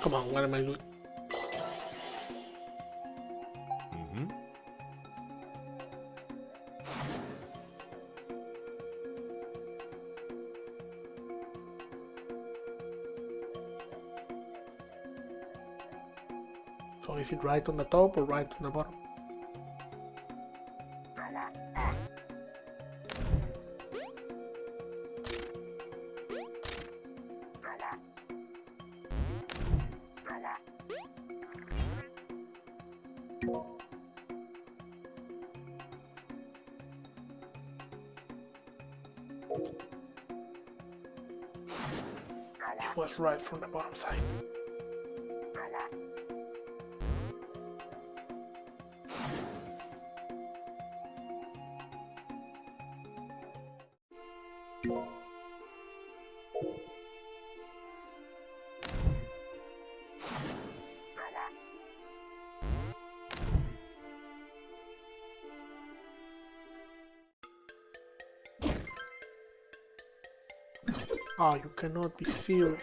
Come on, what am I doing? Mm-hmm. So is it right on the top or right on the bottom? It was right from the bottom side. Ah, you cannot be serious.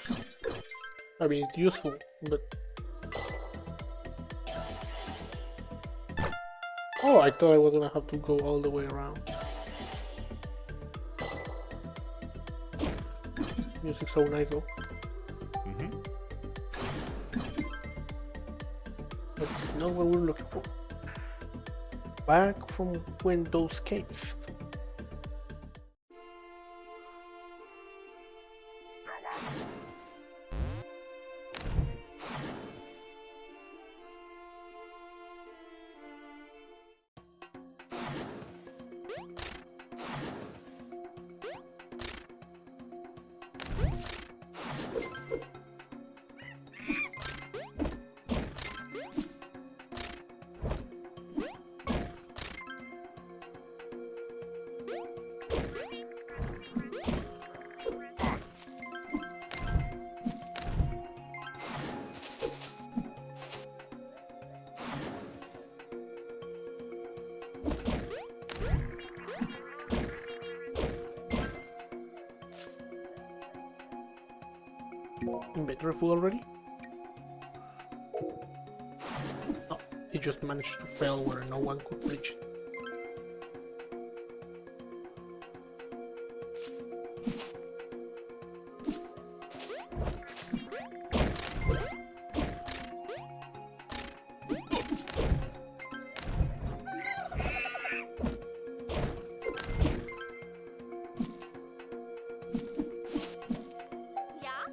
I mean, it's useful, but... Oh, I thought I was gonna have to go all the way around. Music's so nice though. Mm-hmm. But it's not what we're looking for. Back from when those caves. Inventory full already? No, it just managed to fail where no one could reach it. Yeah.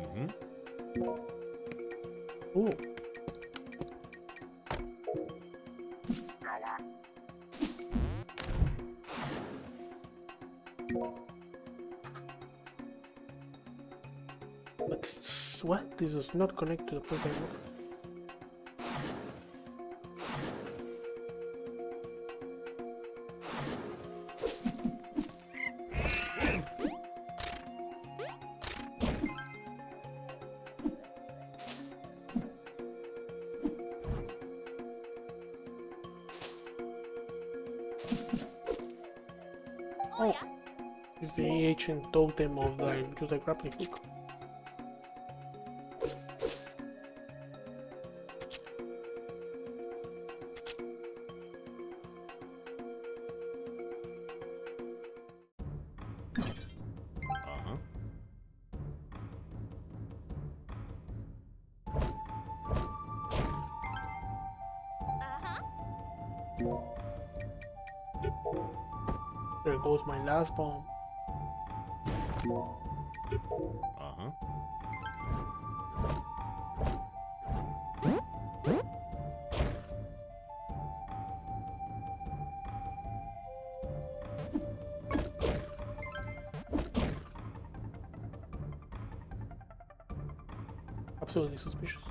Mm-hmm. Ooh. But what? This does not connect to the place I look. is the ancient totem of like just a grappling hook. Uh-huh. There goes my last bomb. Uh-huh. Absolutely suspicious.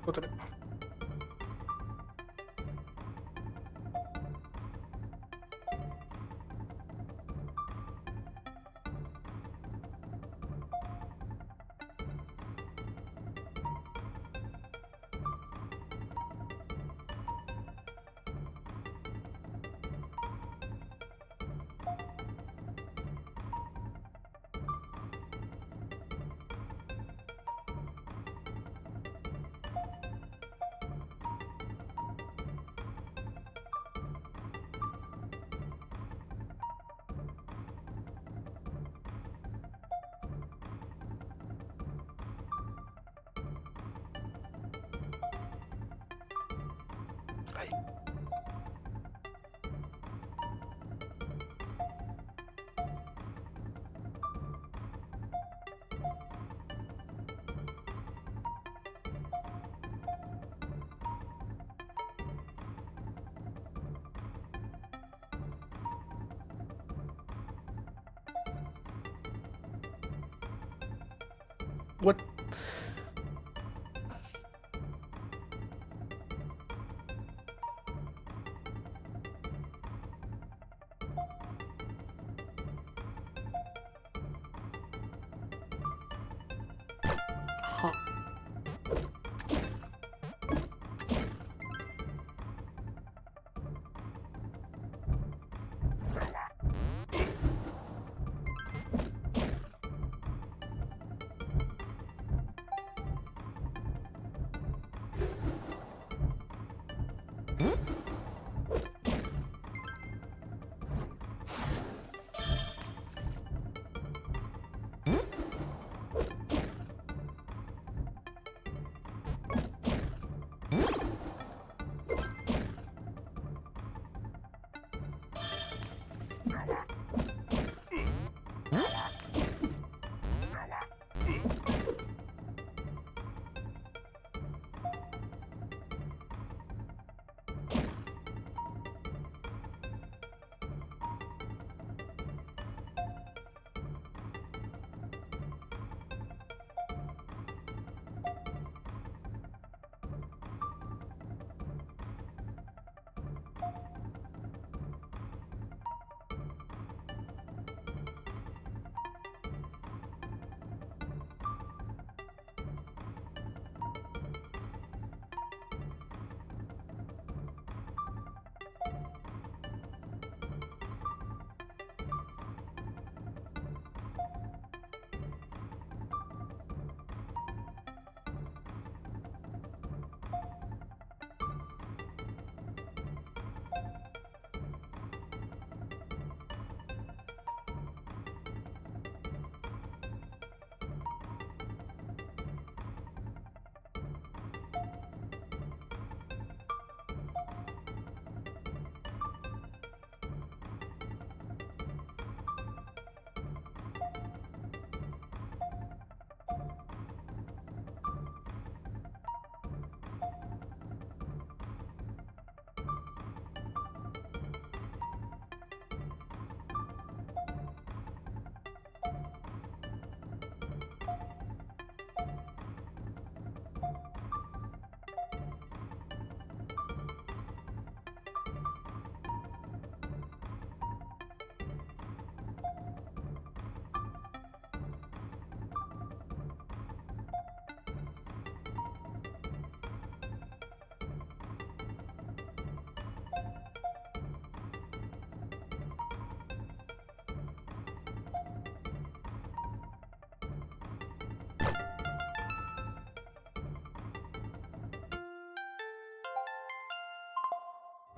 Otra vez. What? Huh.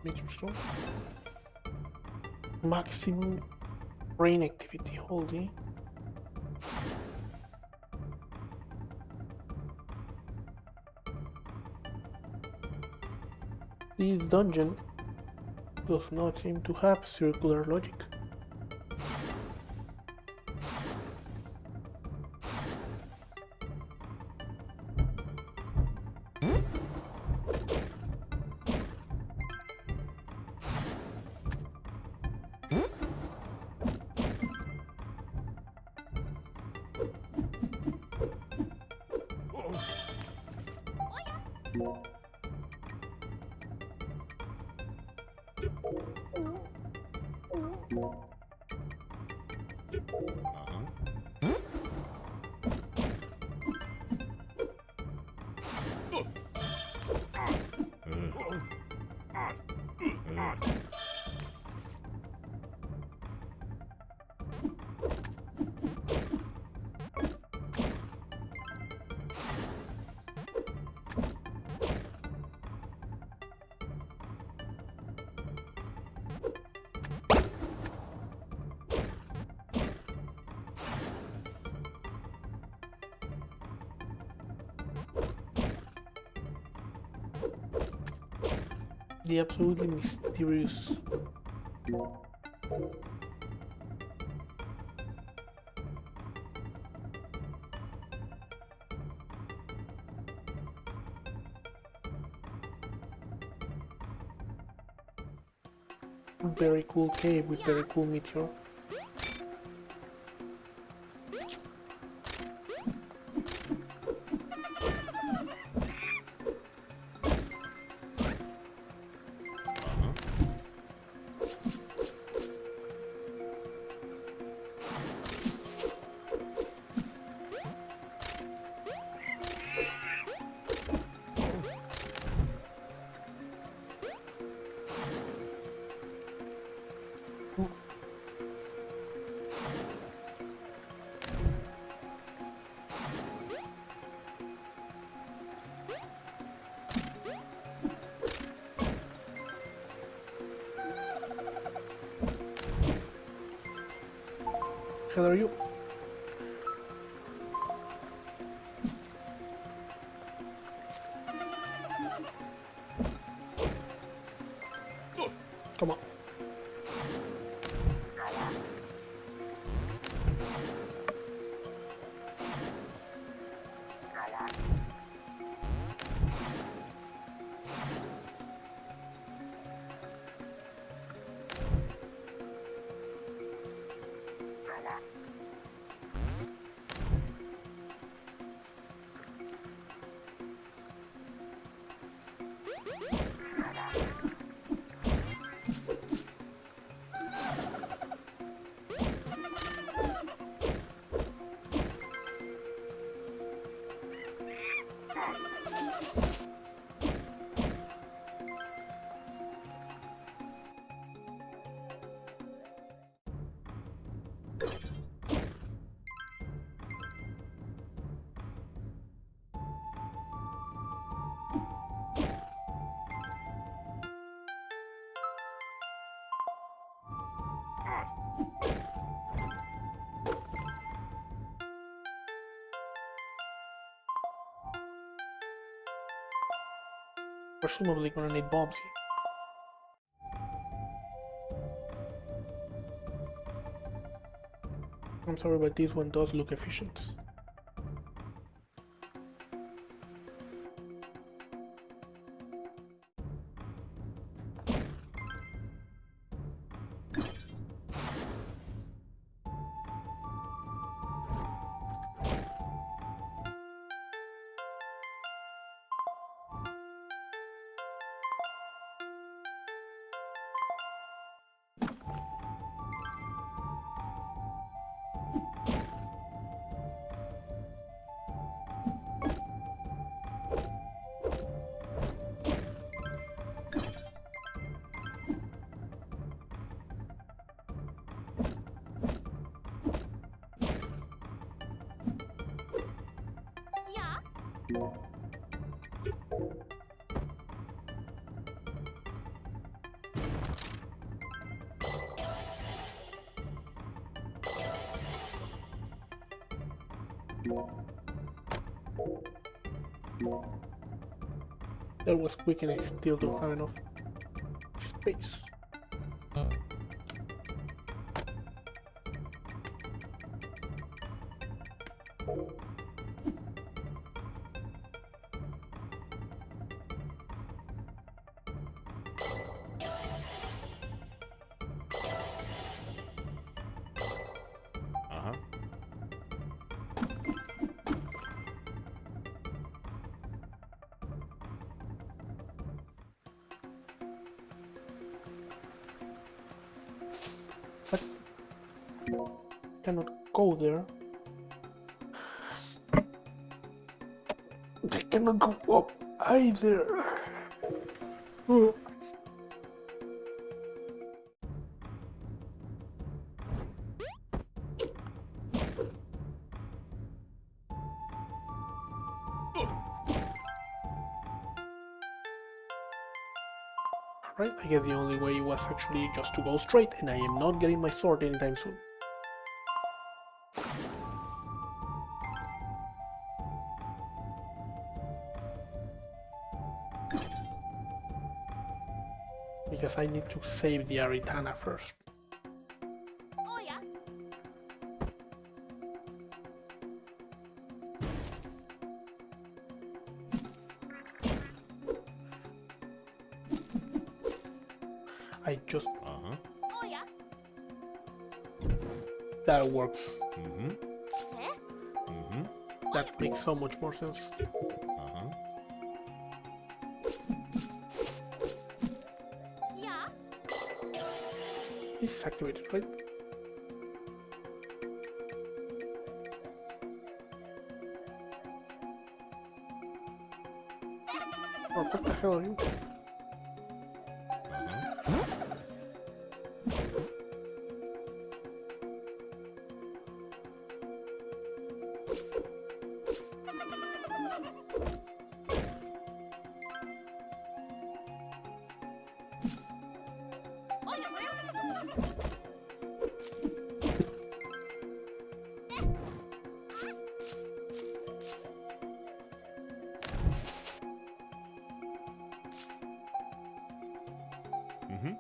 Major storm. Maximum rain activity. Holy. This dungeon does not seem to have circular logic. The absolutely mysterious. Very cool cave with very cool meteor. hell are you? Come on. Presumably gonna need bombs here. I'm sorry, but this one does look efficient. Yeah. That was quick and I still don't have enough space. Uh-huh. But cannot go there. They cannot go up either. Oh. Right, I guess the only way was actually just to go straight, and I am not getting my sword anytime soon. Because I need to save the Aritana first. Oh yeah. I just... Uh-huh. Oh yeah. that works. Mm-hmm. Eh? Mm-hmm. That makes so much more sense. Uh-huh. Yeah. This is activated, right? Oh, what the hell are you? Uh-huh. Oh yeah, bro. Mm-hmm.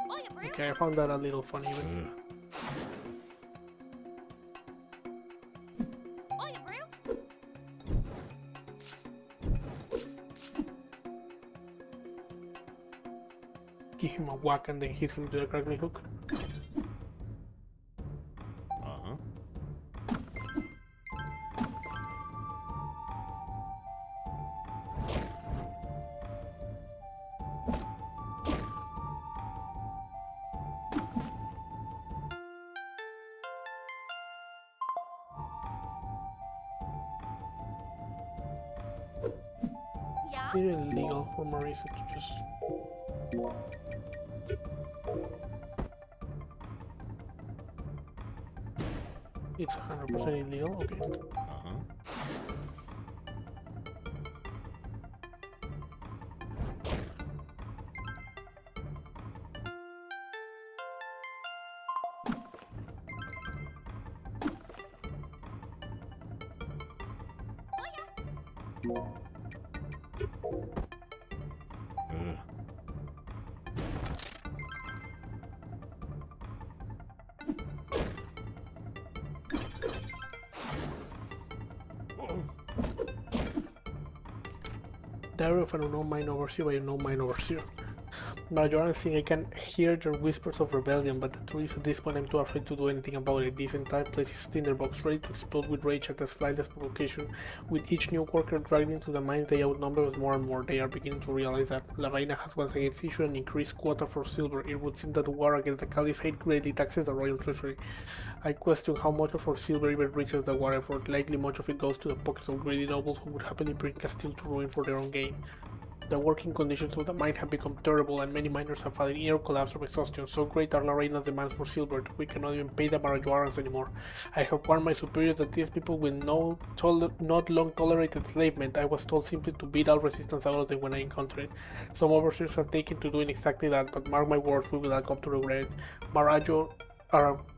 Oh, yeah, bro. Okay, I found that a little funny even. Oh, yeah, bro. Give him a whack and then hit him to the grappling hook. Uh-huh. Yeah. It's illegal for Marisa to just... It's 100% illegal, okay. Uh-huh. Diary of an unknown mind overseer by unknown mind overseer. Majoran think I can hear their whispers of rebellion, but the truth is at this point I'm too afraid to do anything about it. This entire place is a tinderbox, ready to explode with rage at the slightest provocation. With each new worker dragged into the mines, they outnumber us more and more. They are beginning to realize that La Reina has once again issued an increased quota for silver. It would seem that the war against the Caliphate greatly taxes the royal treasury. I question how much of our silver even reaches the war effort. Likely much of it goes to the pockets of greedy nobles who would happily bring Castile to ruin for their own gain. The working conditions of the mine have become terrible, and many miners have fallen near collapse of exhaustion. So great are La Reina's demands for silver that we cannot even pay the Marajoarans anymore. I have warned my superiors that these people will not long tolerate enslavement. I was told simply to beat all resistance out of them when I encounter it. Some overseers have taken to doing exactly that, but mark my words, we will all come to regret it. Marajo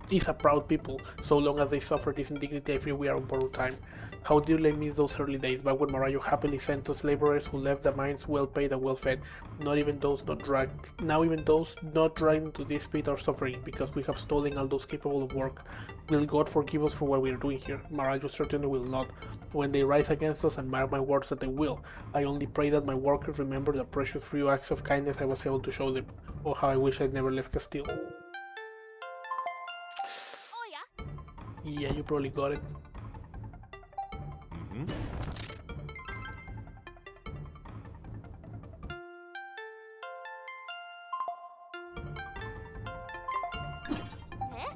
is a proud people. So long as they suffer this indignity, I fear we are on borrowed time. How dearly I miss those early days, back when Marajo happily sent us laborers who left the mines well paid and well fed. Not even those not dragged. Now even those not dragged into this pit are suffering because we have stolen all those capable of work. Will God forgive us for what we are doing here? Marajo certainly will not. When they rise against us, and mark my words that they will, I only pray that my workers remember the precious few acts of kindness I was able to show them. Oh, how I wish I'd never left Castile. Oh, yeah. Yeah, you probably got it. Mm-hmm. Eh?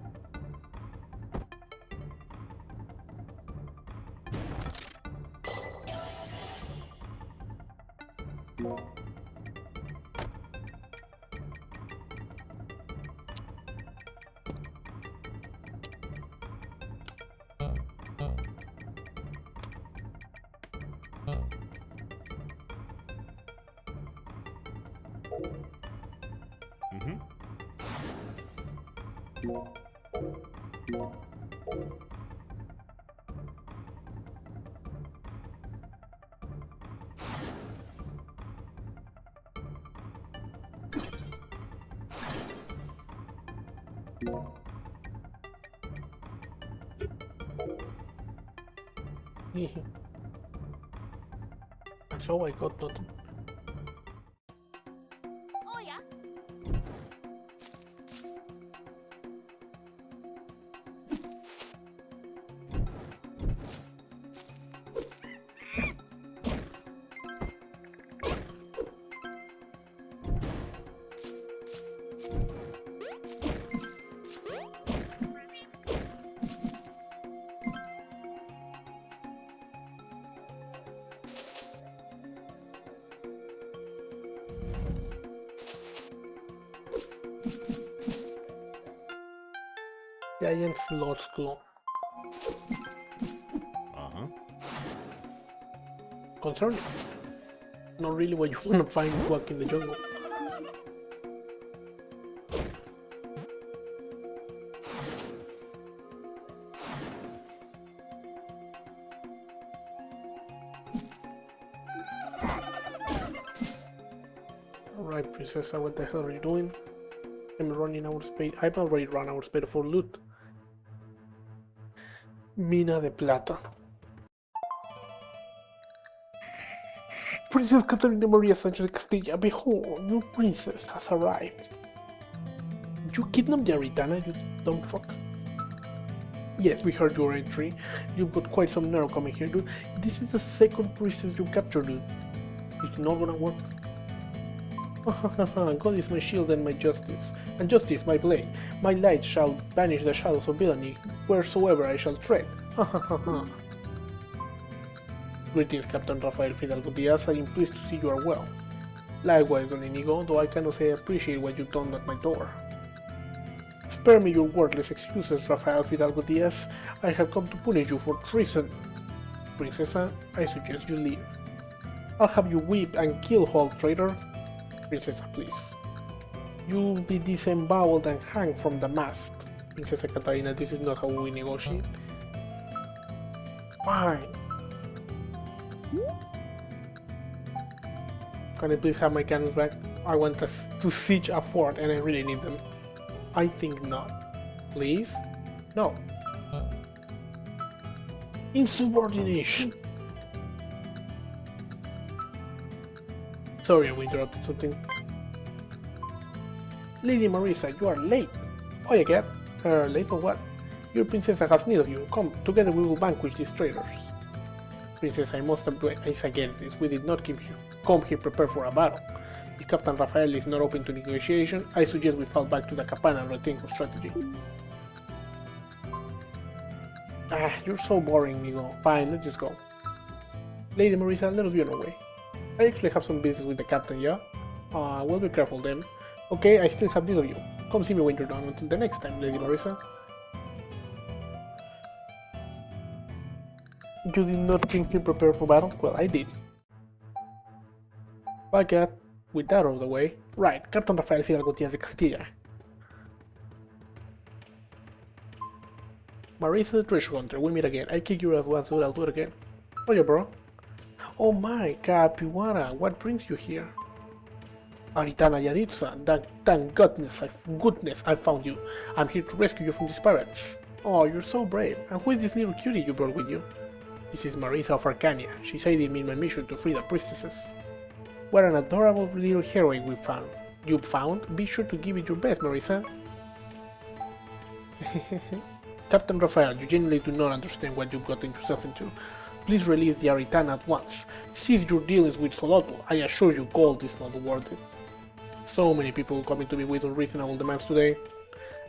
Mm-hmm. And so I got nothing. Oh, yeah. Giant's Lost Claw. Uh-huh. Concerning. Not really what you want to find walking the jungle. my princess, what the hell are you doing? I'm running out of space. I've already run out of space for loot. Mina de plata. Princess Catarina Maria Sanchez de Castilla, behold, your princess has arrived. You kidnapped the Aritana, you dumb fuck. Yes, we heard your entry. You've got quite some nerve coming here, dude. This is the second priestess you captured, dude. It's not gonna work. God is my shield and my justice, and justice my blade. My light shall banish the shadows of villainy wheresoever I shall tread. Greetings, Captain Rafael Fidalgo Diaz. I am pleased to see you are well. Likewise, Don Inigo, though I cannot say I appreciate what you've done at my door. Spare me your worthless excuses, Rafael Fidalgo Diaz. I have come to punish you for treason. Princesa, I suggest you leave. I'll have you whip and kill Hall traitor. Princesa, please. You'll be disemboweled and hanged from the mast. Princesa Katarina, this is not how we negotiate. Fine. Can I please have my cannons back? I want us to siege a fort and I really need them. I think not. Please? No. Insubordination. Sorry, we interrupted something. Lady Marisa, you are late. Oh, you get? Late for what? Your princess has need of you. Come, together we will vanquish these traitors. Princess, I must advise against this. We did not come here prepared for a battle. If Captain Rafael is not open to negotiation, I suggest we fall back to the Capana and rethink our strategy. Ah, you're so boring, Nigo. Fine, let's just go. Lady Marisa, let us be on our way. I actually have some business with the captain, yeah? Well, be careful then. Okay, I still have need of you. Come see me when you're done. Until the next time, Lady Marisa. You did not think you prepared for battle? Well, I did. By God, with that out of the way. Right, Captain Rafael Fidalgo Diaz de Castilla. Marisa the Treasure Hunter, we meet again. I kick your ass once, so I'll do it again. Oh yeah, bro. Oh my, Capybara, what brings you here? Aritana Yaritza, thank goodness I found you. I'm here to rescue you from these pirates. Oh, you're so brave. And who is this little cutie you brought with you? This is Marisa of Arkanya. She's aiding me in my mission to free the priestesses. What an adorable little heroine we found. You found? Be sure to give it your best, Marisa. Captain Rafael, you genuinely do not understand what you've gotten yourself into. Please release the Aritana at once. Cease your dealings with Soloto. I assure you gold is not worth it. So many people coming to me with unreasonable demands today.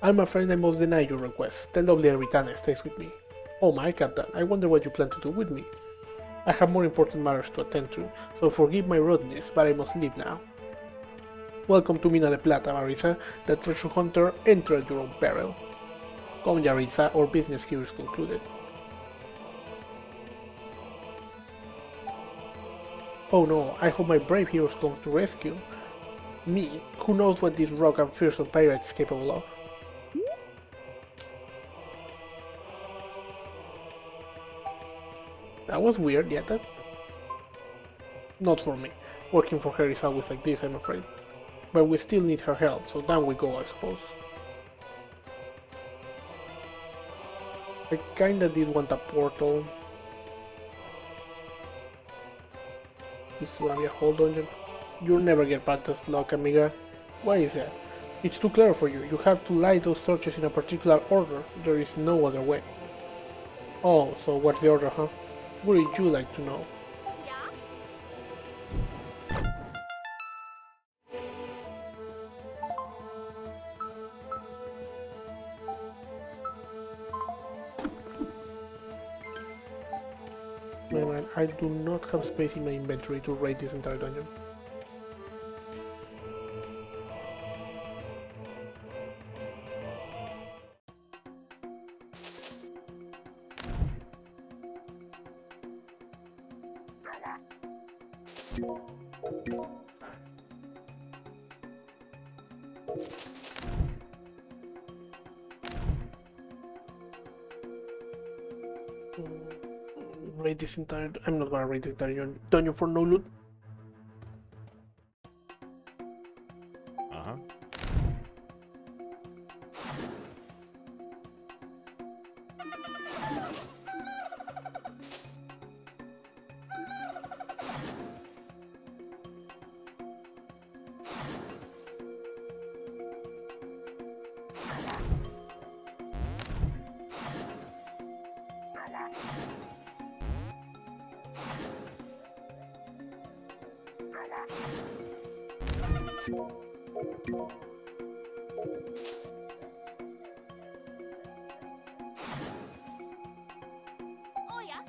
I'm afraid I must deny your request. The lovely Aritana stays with me. Oh my, Captain, I wonder what you plan to do with me. I have more important matters to attend to, so forgive my rudeness, but I must leave now. Welcome to Mina de Plata, Marisa. The treasure hunter. Enter at your own peril. Come, Yaritza, our business here is concluded. Oh no, I hope my brave heroes come to rescue me. Who knows what this rock and fearsome pirate is capable of? That was weird, yeah, that... Not for me. Working for her is always like this, I'm afraid. But we still need her help, so down we go, I suppose. I kinda did want a portal. This is gonna be a whole dungeon. You'll never get past this lock, amiga. Why is that? It's too clever for you. You have to light those torches in a particular order. There is no other way. Oh, so what's the order, huh? What would you like to know? Man, I do not have space in my inventory to raid this entire dungeon. Raid this entire... I'm not gonna raid this entire dungeon for no loot. Oh yeah.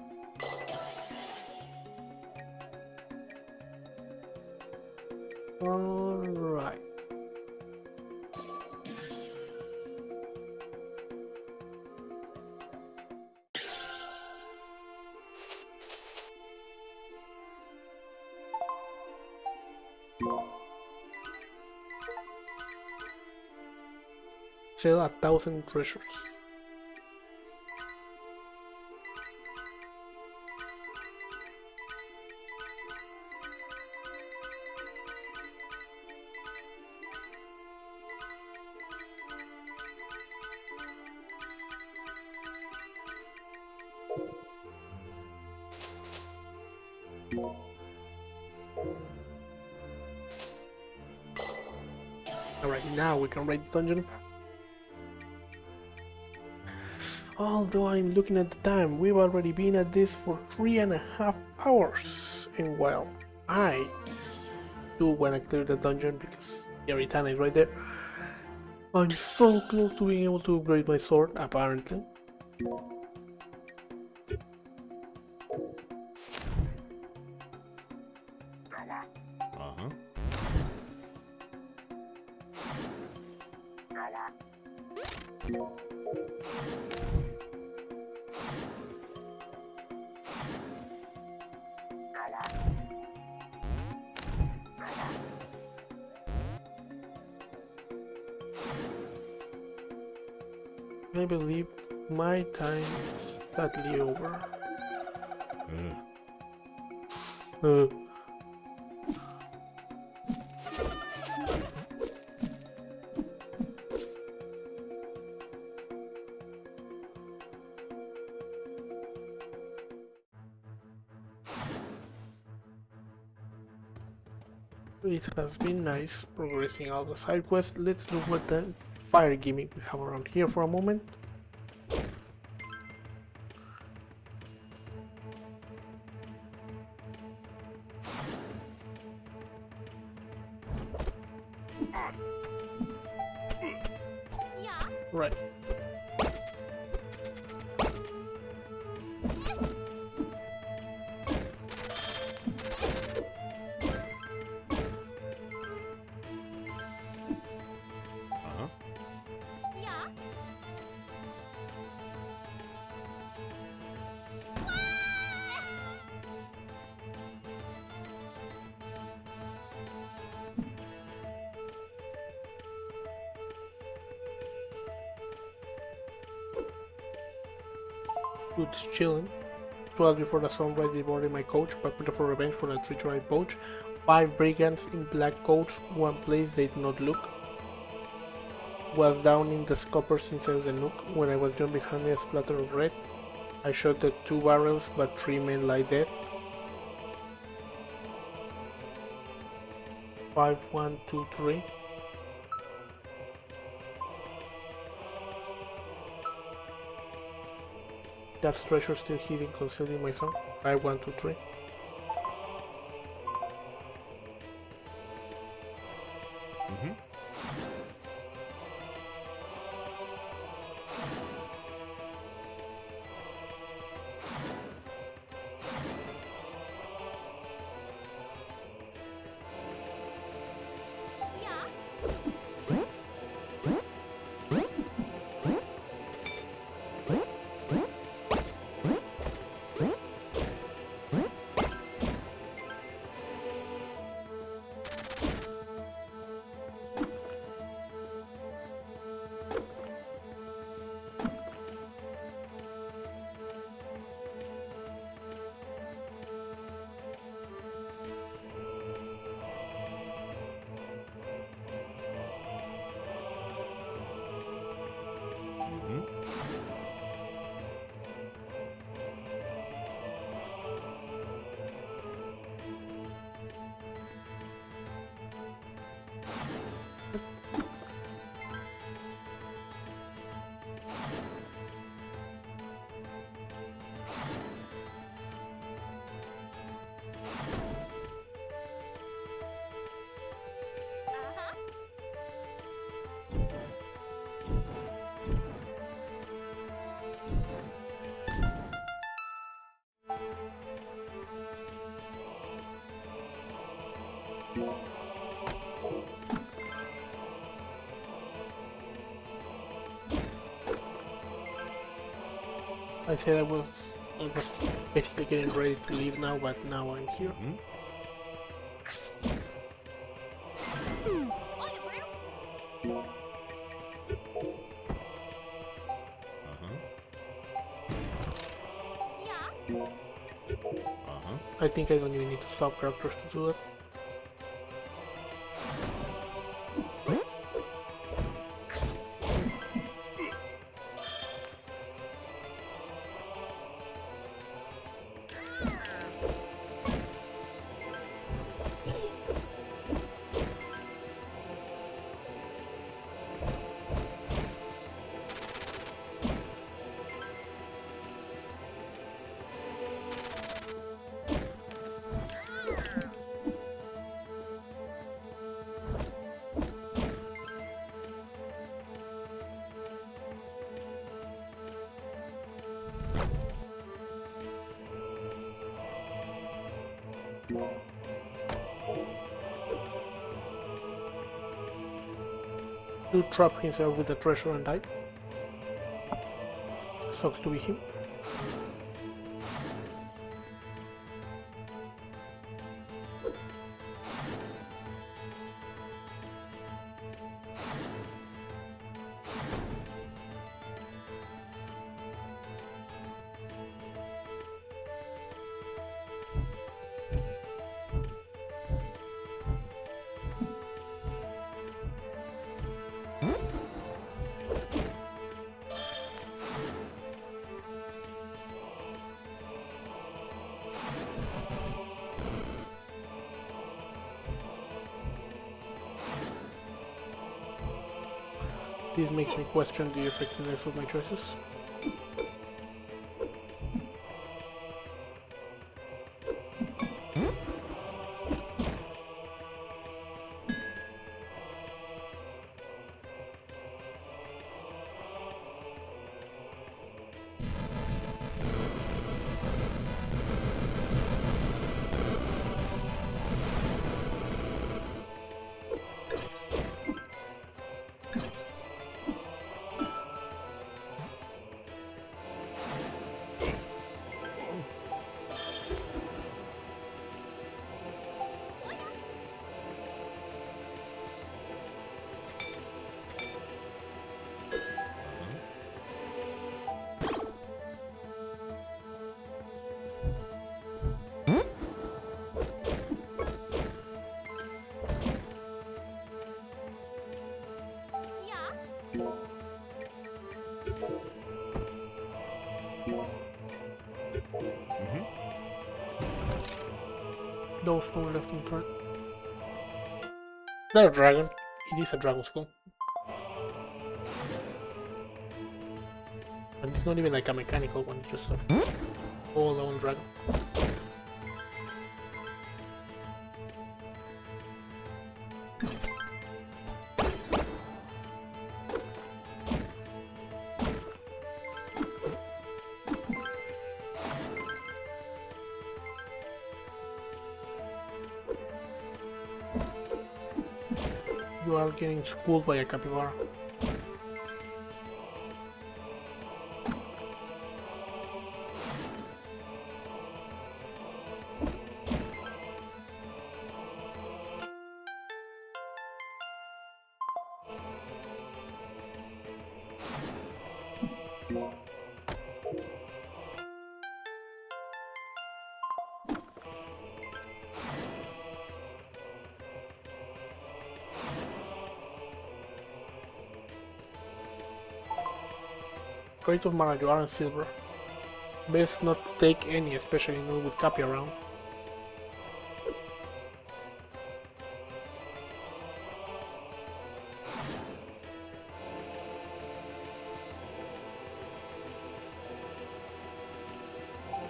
Alright. Sell 1,000 treasures. Alright, now we can raid the dungeon. Although I'm looking at the time, we've already been at this for 3.5 hours. And while I do want to clear the dungeon because Yaritana is right there, I'm so close to being able to upgrade my sword, apparently. Uh-huh. I believe my time is sadly over. Uh, It has been nice progressing all the side quests. Let's look what the fire gimmick we have around here for a moment. Yeah. Right. Uh-huh. Yeah. Dude's chilling. 12 before the sunrise, they boarded my coach, back for revenge for the treachery poach. 5 brigands in black coats, one place they did not look. Was down in the scoppers inside the nook. When I was joined behind me a splatter of red. I shot the 2 barrels, but 3 men lie dead. 5, 1, 2, 3. That's treasure still hidden, concealed in my song. 5, 1, 2, 3. Mm-hmm. Yeah. I said I was basically getting ready to leave now, but now I'm here. Mhm. Oye, pero. Uh-huh. Yeah. Uh-huh. I think I don't even need to swap characters to do that. To trap himself with the treasure and die. Sucks to be him. This makes me question the effectiveness of my choices. Yeah. Mhm. No stone left in turn. There's a dragon. It is a dragon skull. And it's not even like a mechanical one, it's just a full-on dragon. You are getting schooled by a capybara. Crate of mana, you are in silver. Best not to take any, especially not with Cappy around.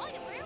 Oye, pero.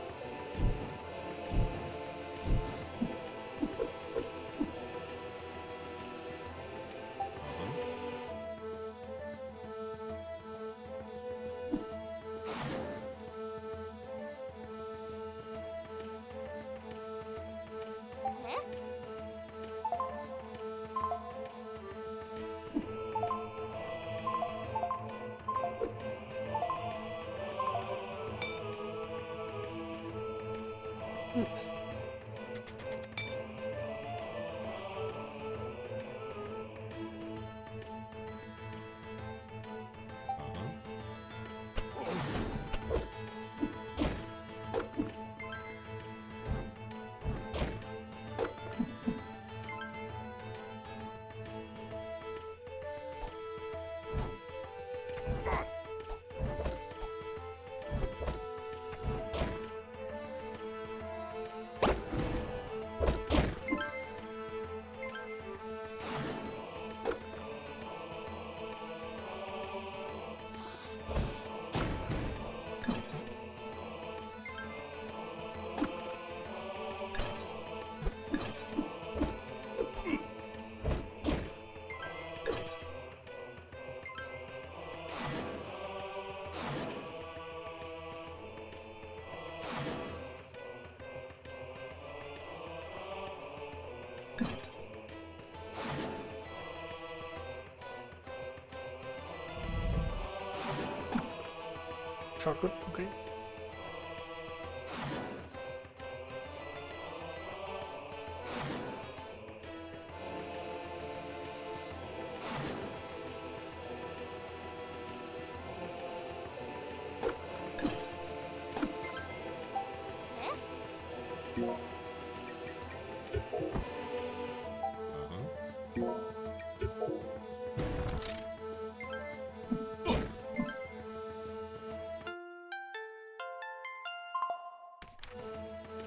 Shortcut, okay.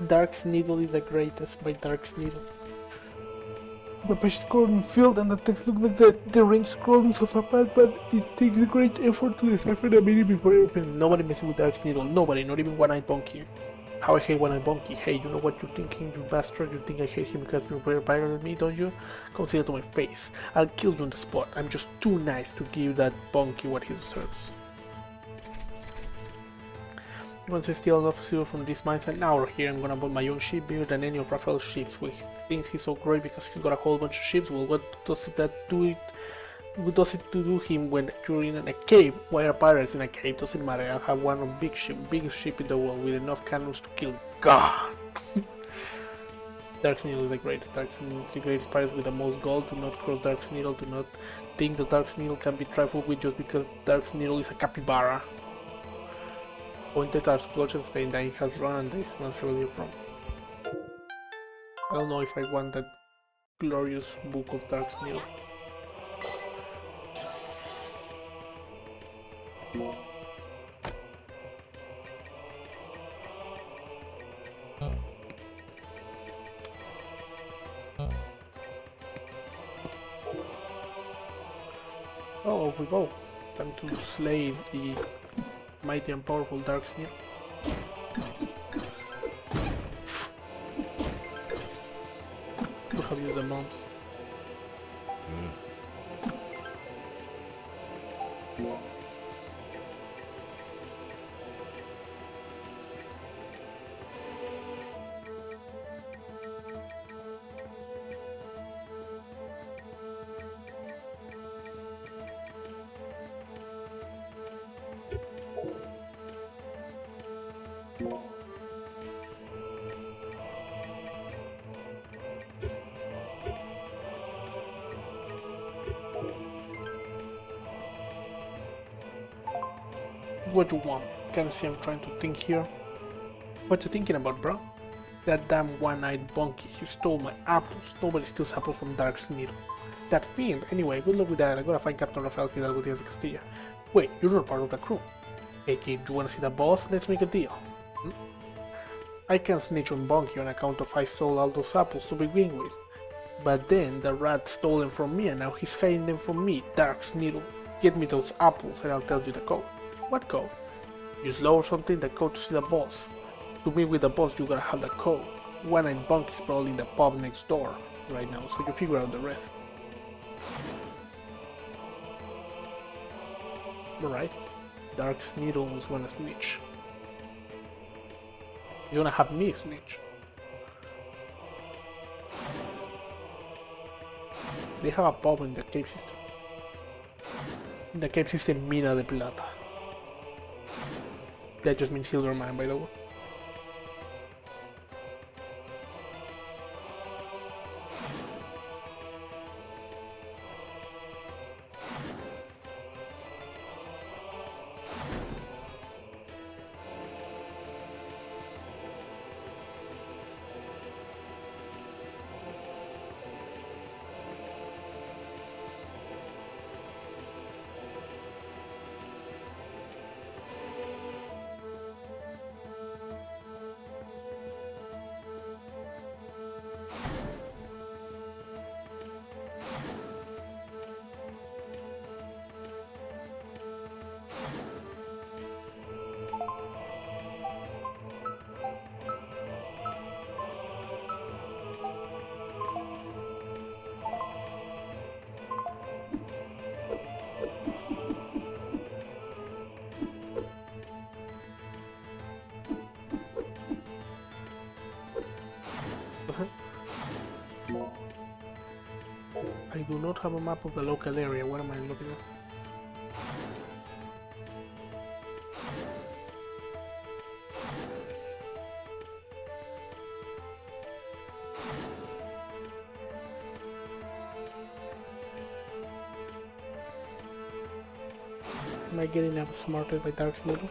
Dark's Needle is the greatest by Dark's Needle. The page is scrolling field and the text looks like the range scrolling so fast, but it takes a great effort to decipher the meaning before everything. Nobody messing with Dark's Needle, nobody, not even One-Eyed Bonky. How I hate One-Eyed Bonky. Hey, you know what you're thinking, you bastard? You think I hate him because you're better than me, don't you? Come say it to my face. I'll kill you on the spot. I'm just too nice to give that Bonky what he deserves. Once I steal enough silver from this mine an hour here, I'm gonna build my own ship bigger than any of Raphael's ships. We think he's so great because he's got a whole bunch of ships. Well, what does that do it? What does it to do him when you're in a cave? Why are pirates in a cave? Doesn't matter. I'll have one of biggest ship in the world with enough cannons to kill God. Dark's Needle is the greatest. Dark's Needle is the greatest pirate with the most gold. Do not cross Dark's Needle. Do not think that Dark's Needle can be trifled with just because Dark's Needle is a capybara. Pointed at explosions saying that he has run and they smell heavily from. I don't know if I want that glorious book of Dark's Needle. Oh, off we go. Time to slay the mighty and powerful Dark Needle. Could have used the mounts. What you want? Can see I'm trying to think here. What you thinking about, bro? That damn one-eyed bonky. He stole my apples. Nobody steals apples from Dark's Needle. That fiend. Anyway, good luck with that. I gotta find Captain Rafael Fidel Gutierrez de Castilla. Wait, you're not part of the crew. Hey kid, you wanna see the boss? Let's make a deal. I can snitch on Bonky on account of I stole all those apples to begin with. But then the rat stole them from me and now he's hiding them from me, Dark's Needle. Get me those apples and I'll tell you the code. What code? You slow or something, the code to see the boss. To meet with the boss you gotta have the code. One-eyed Bonky is probably in the pub next door right now, so you figure out the rest. Alright. Dark's Needle was gonna snitch. He's gonna have me snitch. They have a pub in the cave system. In the cave system Mina de Plata. That just means silver mine, by the way. don't have a map of the local area. What am I looking at? Am I getting outsmarted by Dark Snoodle?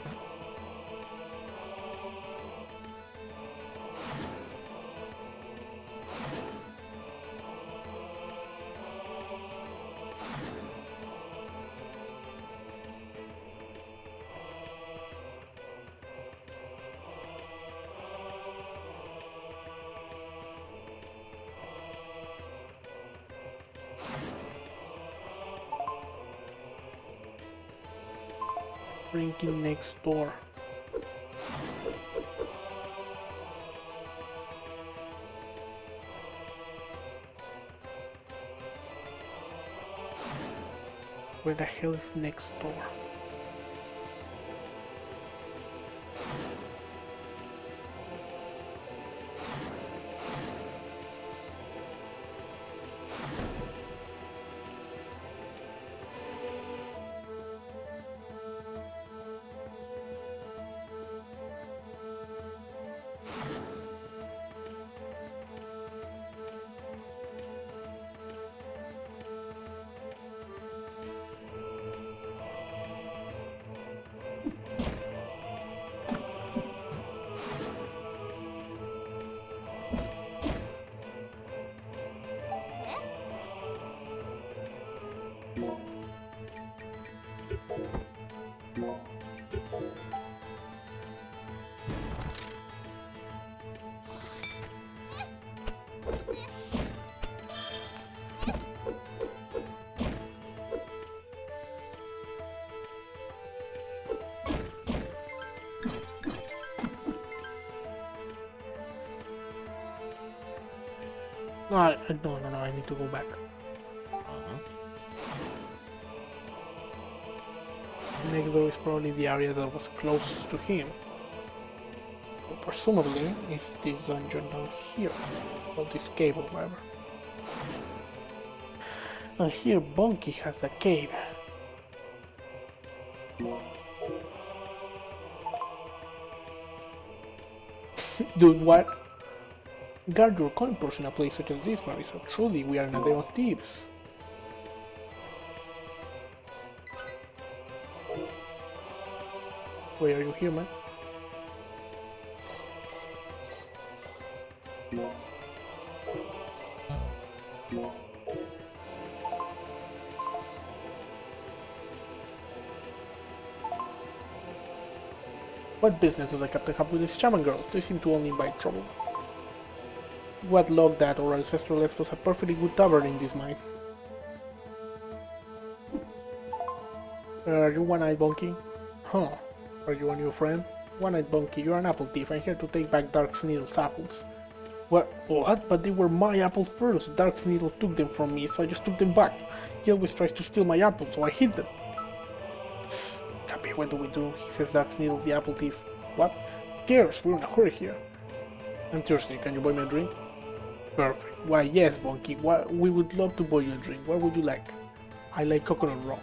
Drinking next door. Where the hell is next door? No, no, I need to go back. Next door is probably the area that was closest to him. So presumably, it's this dungeon down here, or this cave or whatever. And here Bunky has a cave. Dude, what? Guard your coin purse in a place such as this, Marisa. Truly, we are in a day of thieves. Why are you here, man? What business does the captain have with these shaman girls? They seem to only invite trouble. What luck that our ancestor left us a perfectly good tavern in this mine. Are you One-Eyed Bunky? Huh. Are you a new friend? One-Eyed Bunky, you're an apple thief. I'm here to take back Dark Needle's apples. What? But they were my apples first. Dark Needle took them from me, so I just took them back. He always tries to steal my apples, so I hid them. Cappy, what do we do? He says Dark Needle's the apple thief. What? Cares? We're in a hurry here. I'm thirsty. Can you buy me a drink? Perfect. Why, yes, Bunky. We would love to buy you a drink. What would you like? I like coconut rum.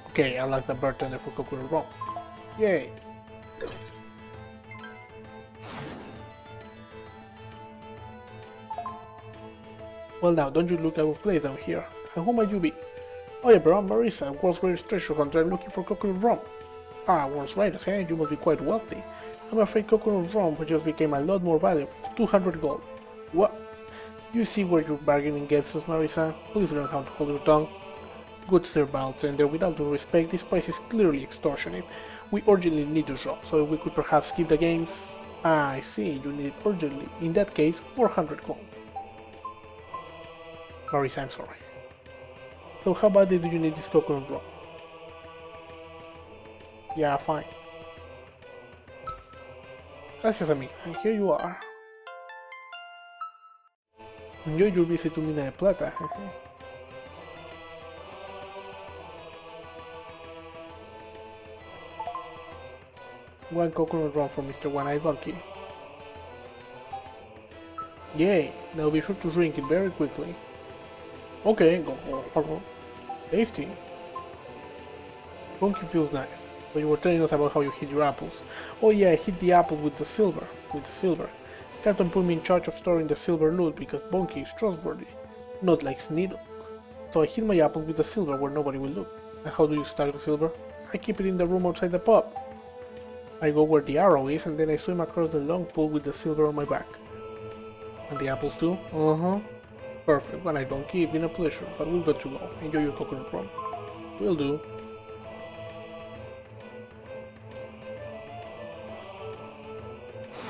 Okay, I'll ask the bartender for coconut rum. Yay! Well now, don't you look out of place down here. And who might you be? Oh yeah, bro, I'm Marisa, world's greatest treasure hunter. I'm looking for coconut rum. Ah, world's greatest, eh? You must be quite wealthy. I'm afraid coconut rum just became a lot more valuable. 200 gold. What? You see where your bargaining gets us, Marisa? Please learn how to hold your tongue. Good sir, bartender, with all due respect, this price is clearly extortionate. We urgently need this drop, so if we could perhaps skip the games. Ah, I see, you need it urgently. In that case, 400 gold. Marisa, I'm sorry. So how badly do you need this coconut rum? Yeah, fine. Gracias, amigo. And here you are. Enjoy your visit to Mina de Plata. One coconut rum for Mr. One-Eyed Bunky. Yay! Now be sure to drink it very quickly. Okay, go. Tasty. Monkey feels nice. But you were telling us about how you hid your apples. Oh yeah, I hid the apple with the silver. Captain put me in charge of storing the silver loot because Bonky is trustworthy, not like Sneedle. So I hid my apple with the silver where nobody will look. And how do you stack the silver? I keep it in the room outside the pub. I go where the arrow is and then I swim across the long pool with the silver on my back. And the apples too? Uh-huh. Perfect. When I don't keep, been a pleasure, but we've got to go. Enjoy your coconut rum. Will do.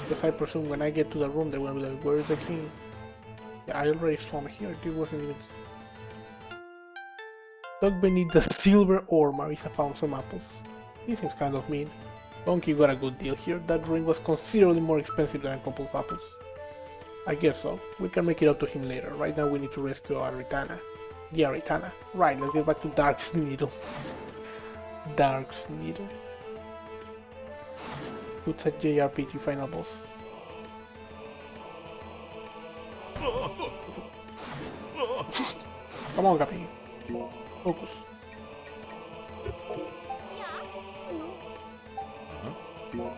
Because I presume when I get to the room they're gonna be like, where is the king? Yeah, I already saw him here, it wasn't even... Dug beneath the silver ore, Marisa found some apples. This seems kind of mean. Donkey got a good deal here, that ring was considerably more expensive than a couple of apples. I guess so, we can make it up to him later, right now we need to rescue Aritana. The Aritana. Right, let's get back to Dark's Needle. Dark's Needle. Who's a JRPG final boss? Come on, Capi. Focus. Yeah.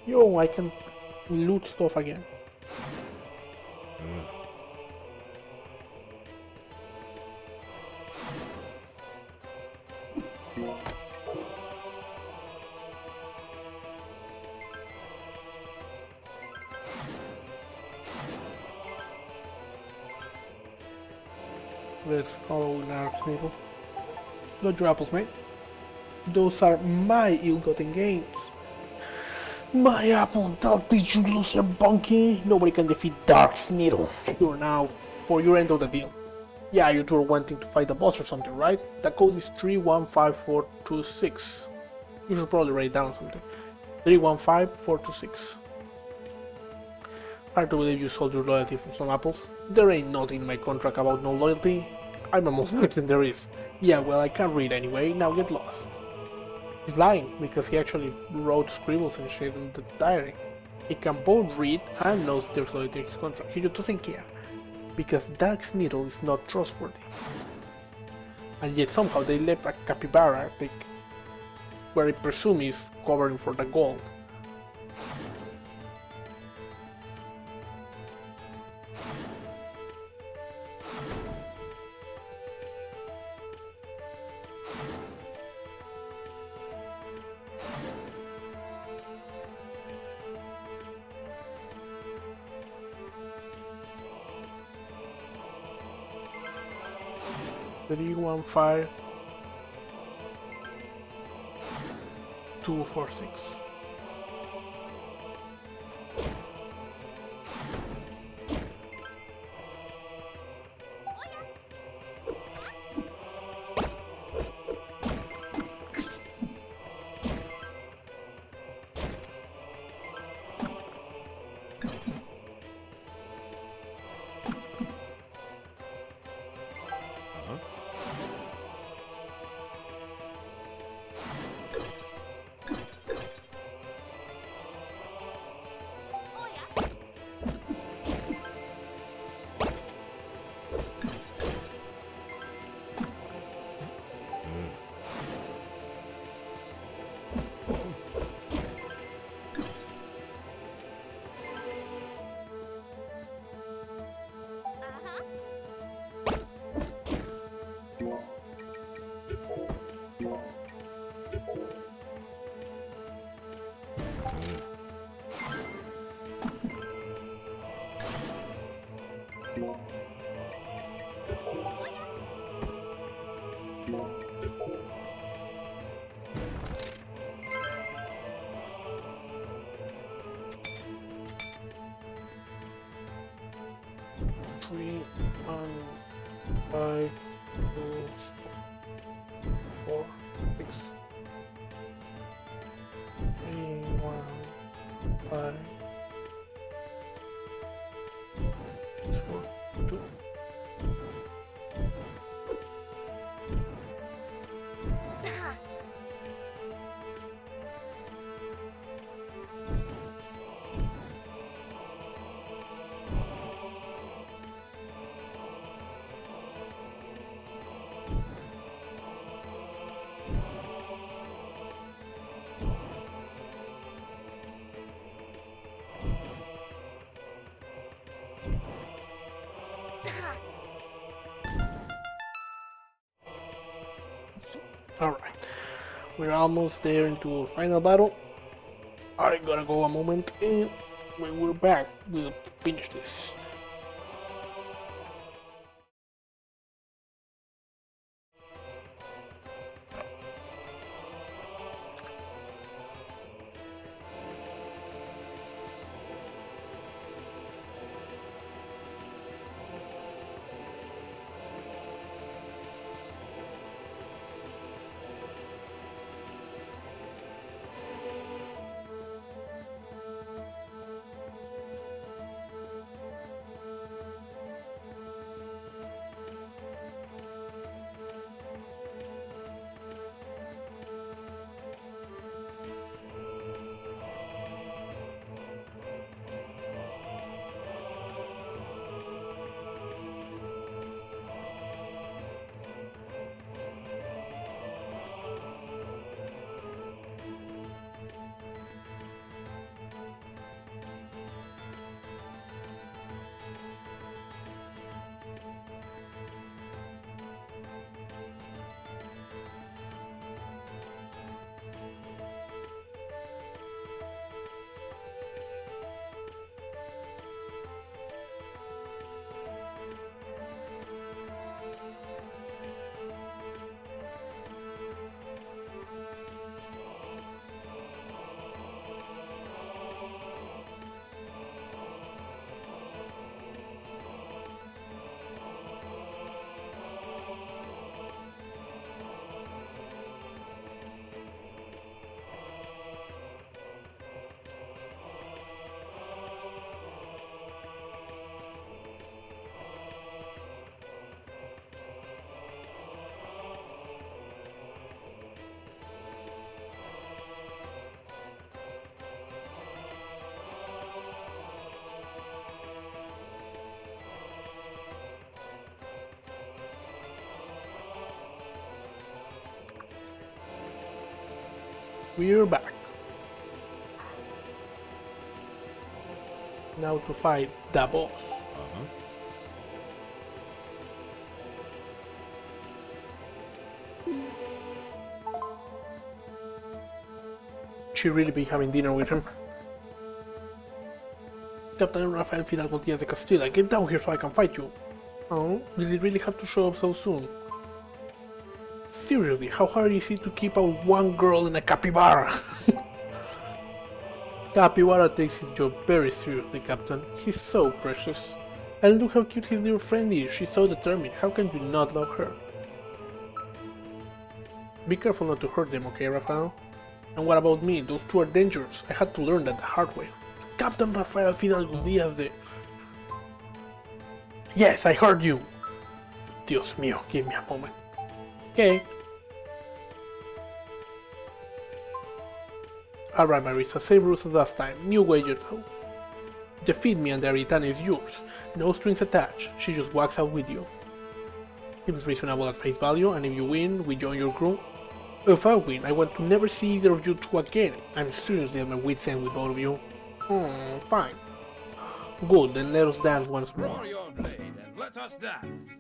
Yo, I can loot stuff again. Let's follow Narc's needle. Got your apples, mate. Those are my ill-gotten gains. My apple, that did you lose your bunky? Nobody can defeat Dark's Needle. You're now for your end of the deal. Yeah, you two are wanting to fight the boss or something, right? The code is 315426. You should probably write down something. 315426. Hard to believe you sold your loyalty for some apples. There ain't nothing in my contract about no loyalty. I'm almost certain there is. Yeah, well, I can't read anyway, now get lost. He's lying, because he actually wrote scribbles and shit in the diary. He can both read and knows there's loyalty in his contract. He just doesn't care. Because Dark's Needle is not trustworthy. And yet somehow they left a Capybara, where I presume is covering for the gold. Three, 1, 5, 2, 4, 6. Three, 1, 5, 2, 4, 6. 3, 1, 5, 4, 2. We're almost there into final battle. I gotta go a moment, and when we're back, we'll finish this. We're back. Now to fight the boss. Uh-huh. She really be having dinner with him. Captain Rafael Fidel Gutierrez de Castilla, get down here so I can fight you. Oh, did it really have to show up so soon? Seriously, how hard is it to keep out one girl in a capybara? Capybara takes his job very seriously, Captain. He's so precious. And look how cute his little friend is. She's so determined. How can you not love her? Be careful not to hurt them, okay, Rafael? And what about me? Those two are dangerous. I had to learn that the hard way. Captain Rafael Fidalgo Diaz de... Yes, I heard you! Dios mío, give me a moment. Okay. Alright, Marisa, same rules as last time. New wager though. Defeat me and the Aritana is yours. No strings attached. She just walks out with you. Seems reasonable at face value, and if you win, we join your crew. If I win, I want to never see either of you two again. I'm seriously at my wit's end with both of you. Fine. Good, then let us dance once more. Draw your blade and let us dance.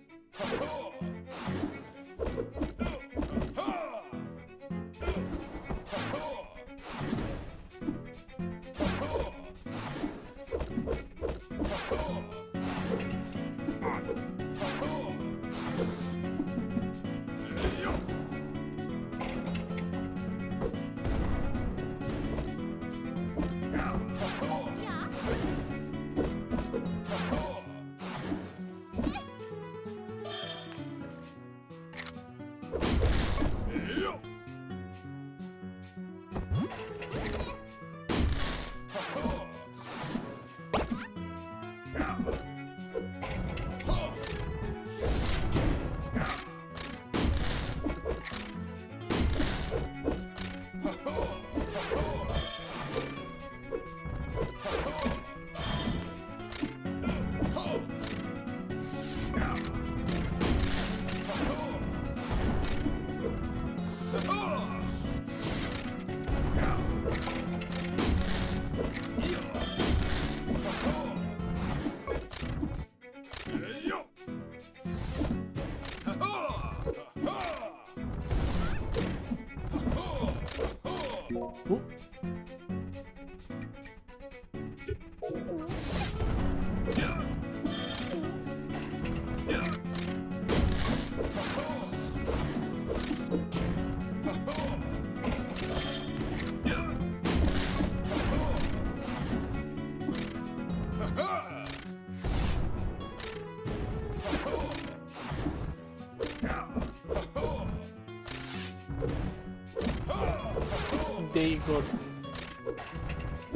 They got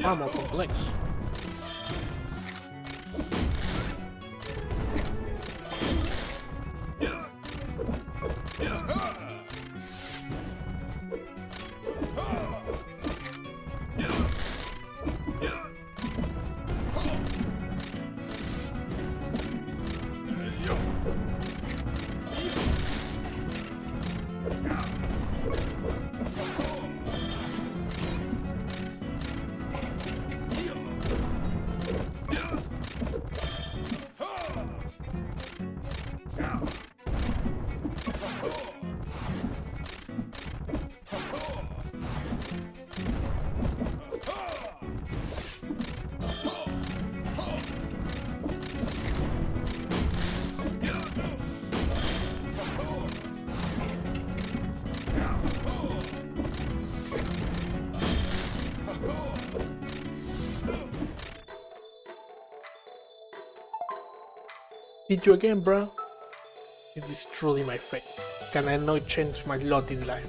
far more complex. Did you again, bro? It is truly my fate. Can I not change my lot in life?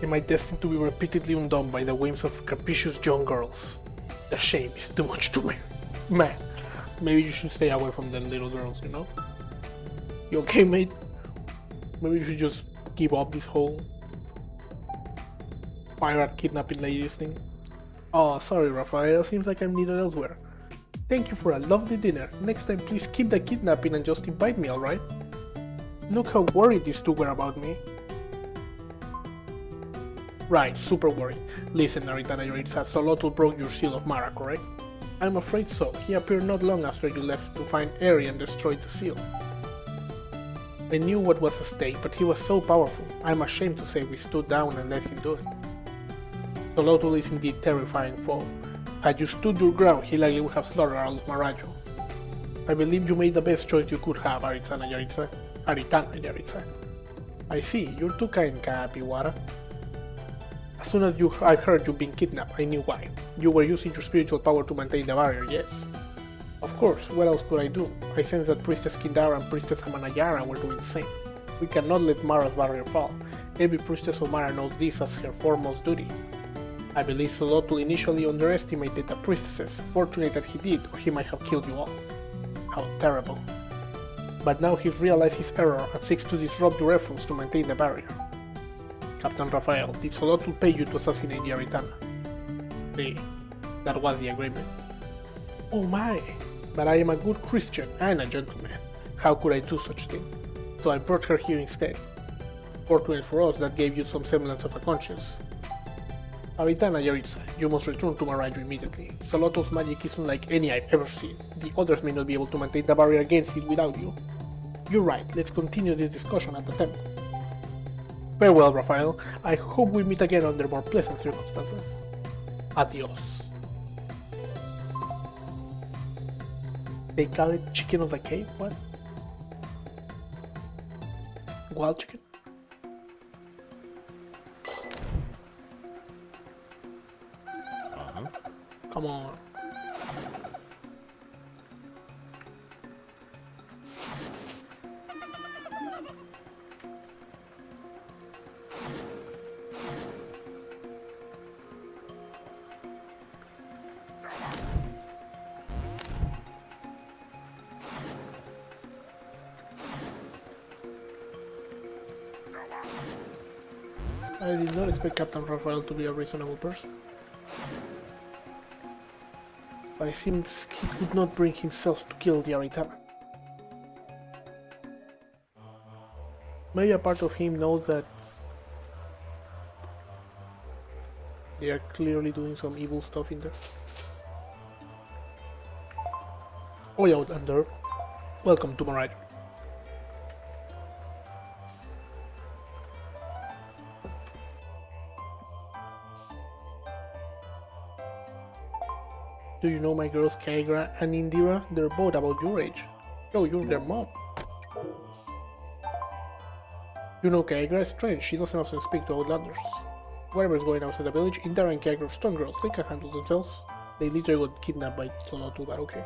Am I destined to be repeatedly undone by the whims of capricious young girls? The shame is too much to bear. Man, maybe you should stay away from the little girls, you know? You okay, mate? Maybe you should just give up this whole pirate kidnapping ladies thing. Oh, sorry, Raphael. Seems like I'm needed elsewhere. Thank you for a lovely dinner. Next time, please keep the kidnapping and just invite me, alright? Look how worried these two were about me. Right, super worried. Listen, Naritana Yoritsa, Solotl broke your seal of Mara, correct? I'm afraid so. He appeared not long after you left to find Eri and destroyed the seal. I knew what was at stake, but he was so powerful. I'm ashamed to say we stood down and let him do it. Solotl is indeed terrifying foe. Had you stood your ground, he likely would have slaughtered all of Marajo. I believe you made the best choice you could have, Aritana Yaritsa. I see, you're too kind, Capybara. As soon as I heard you'd been kidnapped, I knew why. You were using your spiritual power to maintain the barrier, yes. Of course, what else could I do? I sense that Priestess Kindara and Priestess Amanayara were doing the same. We cannot let Mara's barrier fall. Every Priestess of Mara knows this as her foremost duty. I believe Solotl initially underestimated the priestesses. Fortunate that he did, or he might have killed you all. How terrible. But now he's realized his error and seeks to disrupt your efforts to maintain the barrier. Captain Raphael, did Solotl pay you to assassinate the Aritana? That was the agreement. Oh my! But I am a good Christian and a gentleman. How could I do such thing? So I brought her here instead. Fortunate for us, that gave you some semblance of a conscience. Aritana Yaritsa, you must return to Marajo immediately. Solotl's magic isn't like any I've ever seen. The others may not be able to maintain the barrier against it without you. You're right, let's continue this discussion at the temple. Farewell, Raphael. I hope we meet again under more pleasant circumstances. Adios. They call it chicken of the cave? What? Wild chicken? Come on. I did not expect Captain Raphael to be a reasonable person. But it seems he could not bring himself to kill the Aritana. Maybe a part of him knows that they are clearly doing some evil stuff in there. Oh yeah, Outlander. Welcome to Marajo. Do you know my girls Kaegra and Indira? They're both about your age. Oh, you're their mom. You know Kaegra is strange, she doesn't often speak to outlanders. Whatever's going outside the village, Indira and Kaegra are strong girls, they can handle themselves. They literally got kidnapped by Tolotu, but okay.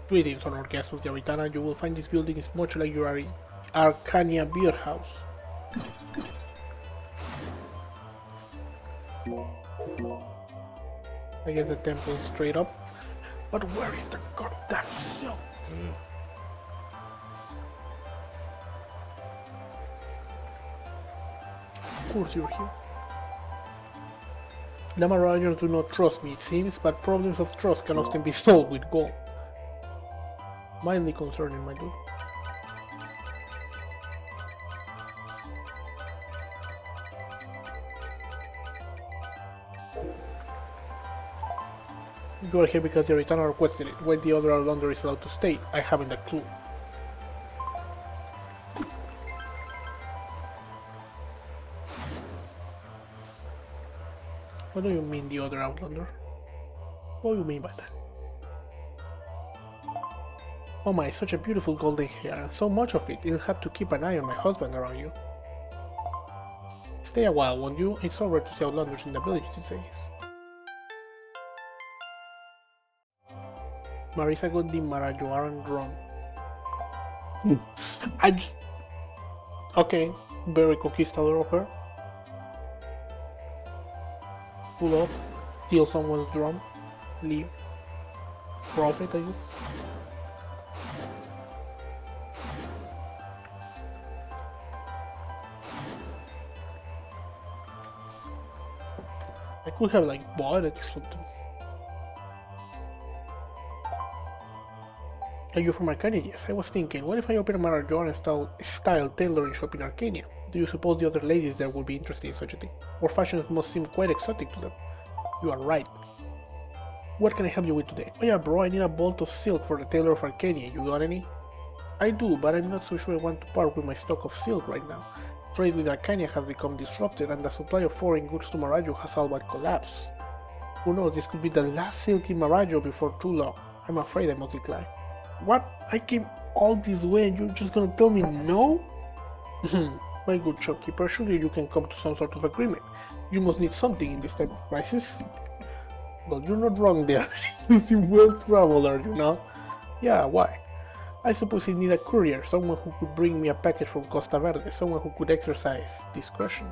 Greetings, honored guests of the Aritana. You will find this building is much like your Arkanya beer house. I guess the temple straight up. But where is the goddamn silk? Of course you're here. The Marauders do not trust me, it seems, but problems of trust can often be solved with gold. Mildly concerning, my dude. You are here because the Aritana requested it. Why the other Outlander is allowed to stay, I haven't a clue. What do you mean, the other Outlander? What do you mean by that? Oh my, such a beautiful golden hair, and so much of it. You'll have to keep an eye on my husband around you. Stay a while, won't you? It's so rare to see Outlanders in the village these days. Marisa got the Marajoaran drum. Okay, very conquistador of her. Pull up, steal someone's drum, leave. Profit, I guess. I could have like bought it or something. Are you from Arkanya? Yes, I was thinking, what if I open a Marajoran style tailoring shop in Arkanya? Do you suppose the other ladies there would be interested in such a thing? Or fashions must seem quite exotic to them. You are right. What can I help you with today? Oh yeah bro, I need a bolt of silk for the tailor of Arkanya. You got any? I do, but I'm not so sure I want to part with my stock of silk right now. Trade with Arkanya has become disrupted and the supply of foreign goods to Marajo has all but collapsed. Who knows, this could be the last silk in Marajo before too long. I'm afraid I must decline. What? I came all this way and you're just gonna tell me no? My good shopkeeper, surely you can come to some sort of agreement. You must need something in this type of crisis. Well, you're not wrong there. You seem well traveled, are you not? Yeah, why? I suppose I need a courier, someone who could bring me a package from Costa Verde, someone who could exercise discretion.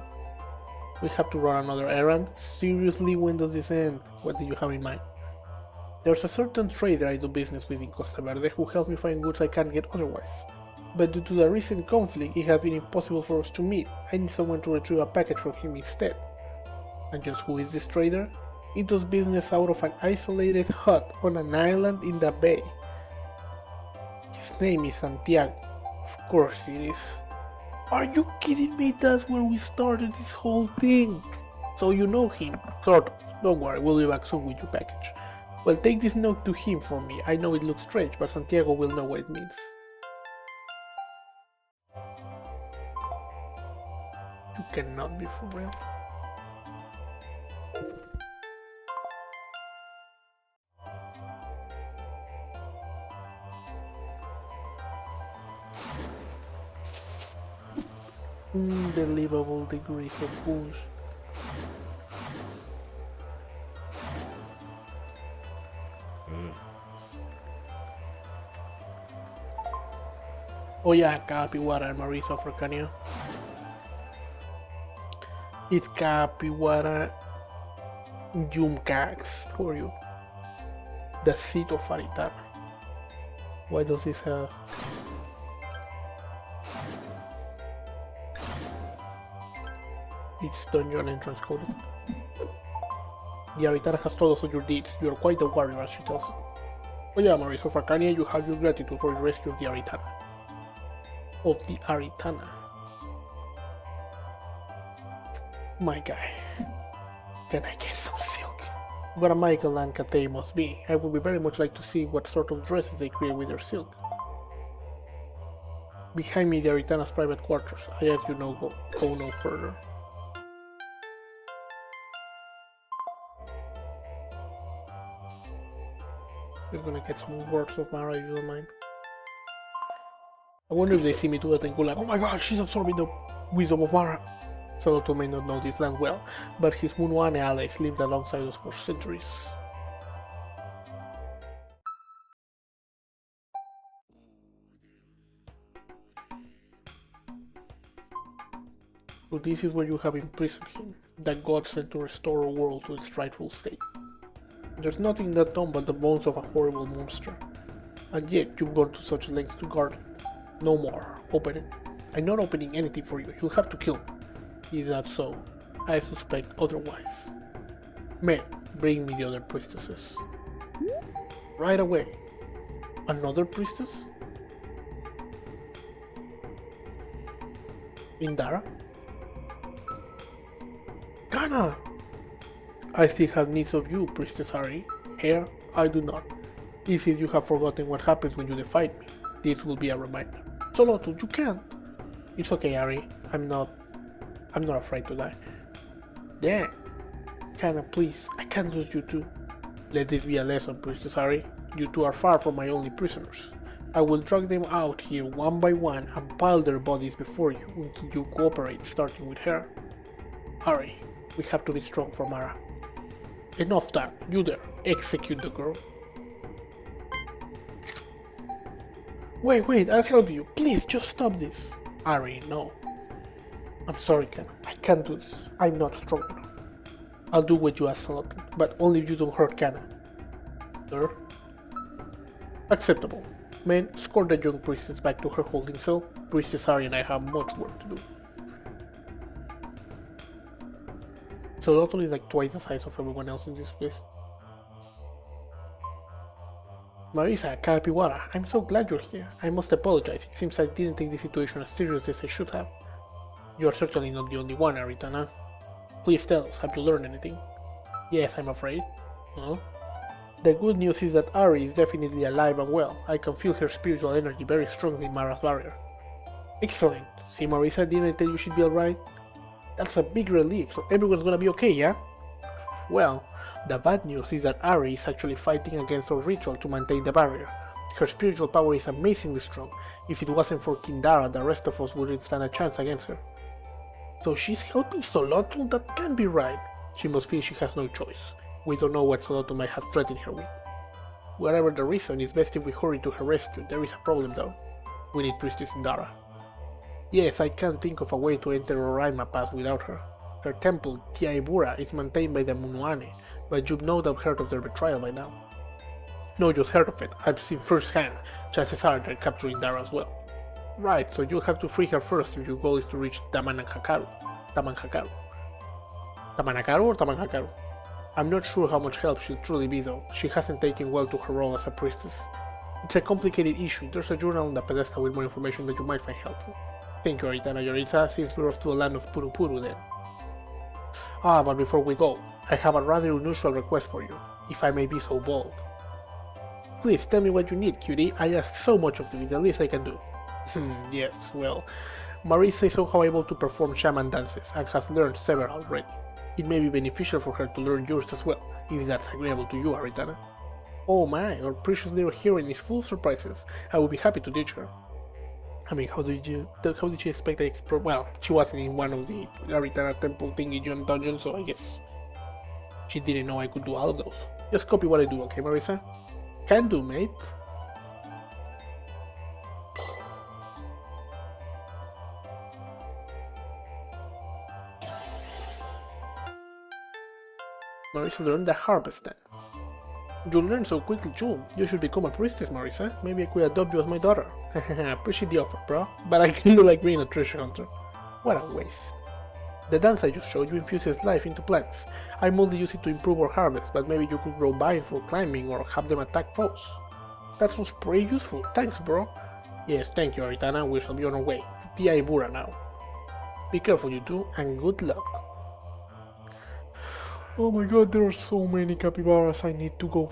We have to run another errand? Seriously, when does this end? What do you have in mind? There's a certain trader I do business with in Costa Verde who helps me find goods I can't get otherwise. But due to the recent conflict, it has been impossible for us to meet. I need someone to retrieve a package from him instead. And just who is this trader? He does business out of an isolated hut on an island in the bay. His name is Santiago. Of course it is. Are you kidding me? That's where we started this whole thing. So you know him? Sort of. Don't worry, we'll be back soon with your package. Well, take this note to him for me. I know it looks strange, but Santiago will know what it means. You cannot be for real. Unbelievable degrees of bullshit. Oh yeah, Capybara and Marisa of Arkanya. It's Capybara Jumcax for you. The seat of Aritana. Why does this have... It's dungeon entrance code. The Aritana has told us of your deeds. You are quite a warrior, as she tells us. Oh yeah, Marisa of Arkanya, you have your gratitude for the rescue of the Aritana. My guy, can I get some silk? What a Michael and Kate must be. I would be very much like to see what sort of dresses they create with their silk. Behind me, the Aritana's private quarters. I ask you go no further. Just gonna get some words of Mara if you don't mind. I wonder if they see me do that and go like, oh my god, she's absorbing the wisdom of Mara. Soloto may not know this land well, but his Munuane allies lived alongside us for centuries. So this is where you have imprisoned him, that God sent to restore a world to its rightful state. There's nothing in that tomb but the bones of a horrible monster. And yet you've gone to such lengths to guard it. No more. Open it. I'm not opening anything for you. You'll have to kill me. Is that so? I suspect otherwise. Men, bring me the other priestesses. Right away. Another priestess? Indara? Kana! I still have needs of you, Priestess Ari. Here, I do not. Is it you have forgotten what happens when you defy me? This will be a reminder. Soloto, you can't. It's okay, Ari. I'm not afraid to die. Yeah. Kana, please, I can't lose you two. Let this be a lesson, Priestess Ari. You two are far from my only prisoners. I will drag them out here one by one and pile their bodies before you until you cooperate, starting with her. Ari, we have to be strong for Mara. Enough time, you there, execute the girl. Wait, I'll help you. Please, just stop this. Ari, no. I'm sorry, Ken. I can't do this. I'm not strong enough. I'll do what you ask, Solotan, but only if you don't hurt Kana. Sir? Acceptable. Men, escort the young priestess back to her holding cell. Priestess Ari and I have much work to do. Solotan is like twice the size of everyone else in this place. Marisa, Capybara, I'm so glad you're here. I must apologize. It seems I didn't take the situation as seriously as I should have. You are certainly not the only one, Aritana. Please tell us, have you learned anything? Yes, I'm afraid. Huh? The good news is that Ari is definitely alive and well. I can feel her spiritual energy very strongly in Mara's barrier. Excellent. See, Marisa, didn't I tell you she'd be alright? That's a big relief, so everyone's gonna be okay, yeah? Well, the bad news is that Ari is actually fighting against our ritual to maintain the barrier. Her spiritual power is amazingly strong. If it wasn't for Kindara, the rest of us wouldn't stand a chance against her. So she's helping Solotl? That can't be right. She must feel she has no choice. We don't know what Solotl might have threatened her with. Whatever the reason, it's best if we hurry to her rescue. There is a problem though. We need Priestess Indara. Yes, I can't think of a way to enter Oraima Pass without her. Her temple, Kaegra, is maintained by the Munuane, but you've no doubt heard of their betrayal by now. No, just heard of it. I've seen firsthand. Chances are they're capturing Indara as well. Right, so you'll have to free her first if your goal is to reach Tamanakaru. Tamanakaru or Tamanakaru? I'm not sure how much help she'll truly be though. She hasn't taken well to her role as a priestess. It's a complicated issue. There's a journal on the pedestal with more information that you might find helpful. Thank you, Aritana Yoritza, since we're off to the land of Purupuru then. Ah, but before we go, I have a rather unusual request for you, if I may be so bold. Please tell me what you need, cutie. I ask so much of you, it's the least I can do. Yes, well, Marisa is somehow able to perform shaman dances and has learned several already. It may be beneficial for her to learn yours as well, if that's agreeable to you, Aritana. Oh my, our precious little heroine is full of surprises. I will be happy to teach her. I mean, how did she expect I explore? Well, she wasn't in one of the Aritana Temple thingy dungeons, so I guess she didn't know I could do all of those. Just copy what I do, okay, Marisa? Can do, mate. Marisa learned the harvest dance. You learn so quickly too. You should become a priestess, Marisa. Maybe I could adopt you as my daughter. Appreciate the offer, bro. But I can do like being a treasure hunter. What a waste. The dance I just showed you infuses life into plants. I mostly use it to improve our harvest, but maybe you could grow vines for climbing or have them attack foes. That sounds pretty useful. Thanks, bro. Yes, thank you, Aritana. We shall be on our way to Kaegra now. Be careful, you two, and good luck. Oh my god, there are so many capybaras I need to go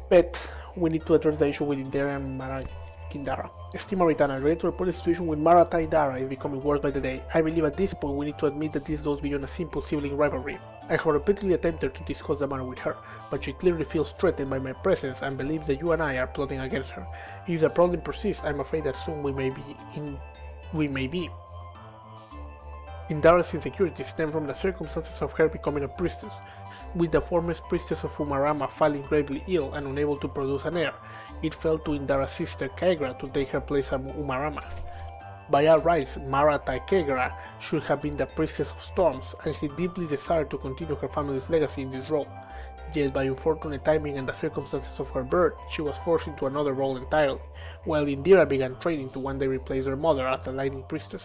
pet. We need to address the issue with Indara and Mara Kindara. Esteem Aritana, ready to report the situation with Mara Taidara is becoming worse by the day. I believe at this point we need to admit that this goes beyond a simple sibling rivalry. I have repeatedly attempted to discuss the matter with her, but she clearly feels threatened by my presence and believes that you and I are plotting against her. If the problem persists, I'm afraid that soon we may be. Indara's insecurities stem from the circumstances of her becoming a priestess, with the former priestess of Umarama falling gravely ill and unable to produce an heir. It fell to Indara's sister Kaegra to take her place at Umarama. By all rights, Marata Kaegra should have been the priestess of storms, and she deeply desired to continue her family's legacy in this role. Yet by unfortunate timing and the circumstances of her birth, she was forced into another role entirely, while Indira began training to one day replace her mother as the lightning priestess.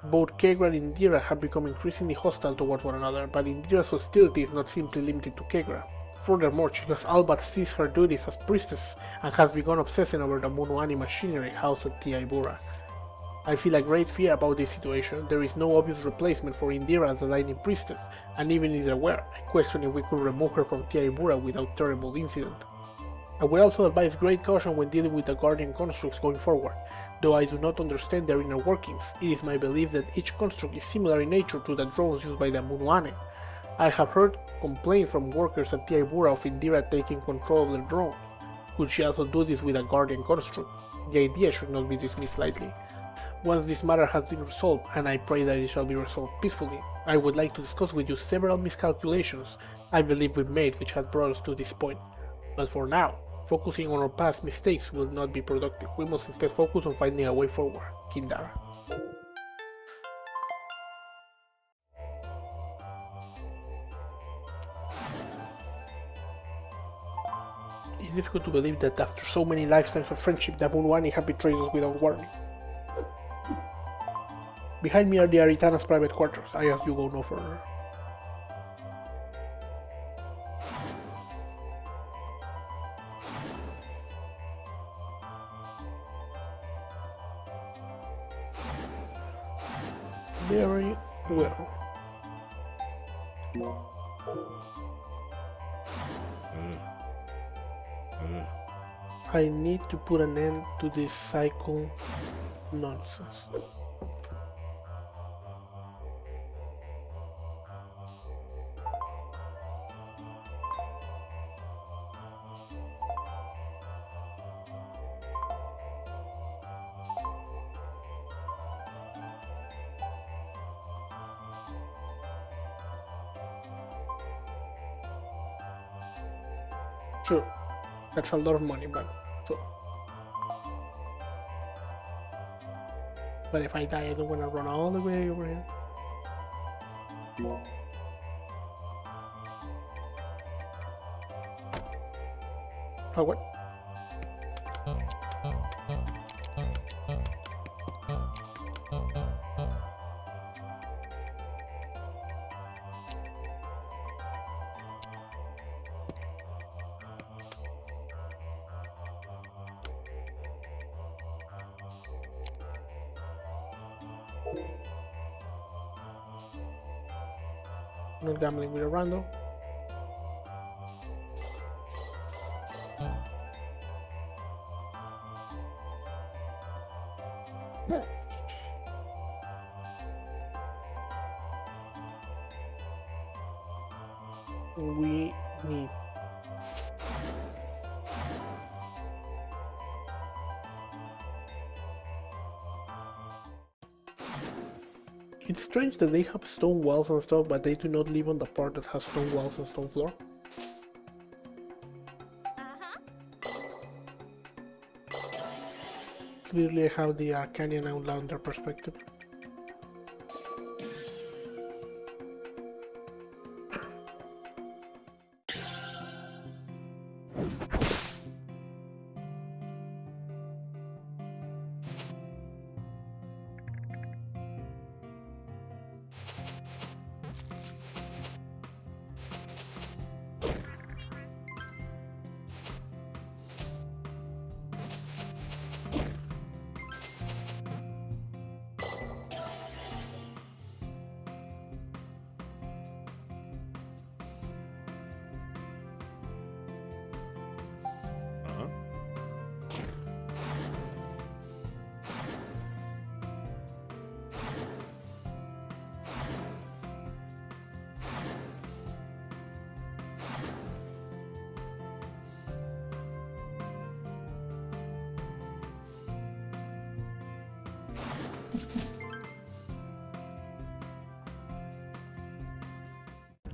Both Kaegra and Indira have become increasingly hostile towards one another, but Indira's hostility is not simply limited to Kaegra. Furthermore, she has all but ceased her duties as priestess and has begun obsessing over the Munuani machinery housed at Kaegra. I feel a great fear about this situation. There is no obvious replacement for Indira as the lightning priestess, and even if there were, I question if we could remove her from Kaegra without terrible incident. I would also advise great caution when dealing with the Guardian constructs going forward. Though I do not understand their inner workings, it is my belief that each construct is similar in nature to the drones used by the Munuane. I have heard complaints from workers at Kaegra of Indira taking control of their drone. Could she also do this with a Guardian construct? The idea should not be dismissed lightly. Once this matter has been resolved, and I pray that it shall be resolved peacefully, I would like to discuss with you several miscalculations I believe we've made which have brought us to this point. But for now, focusing on our past mistakes will not be productive. We must instead focus on finding a way forward. Kindara. It's difficult to believe that after so many lifetimes of friendship, the Munuani have betrayed us without warning. Behind me are the Aritana's private quarters. I ask you go no further. Very well. I need to put an end to this cycle nonsense. Sure, that's a lot of money, but sure. But if I die, I don't want to run all the way over here. Oh, what? Not gambling with a rando. We need It's strange that they have stone walls and stuff, but they do not live on the part that has stone walls and stone floor. Clearly I have the Arkanya Outlander perspective.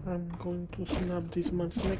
I'm going to snap this man's neck.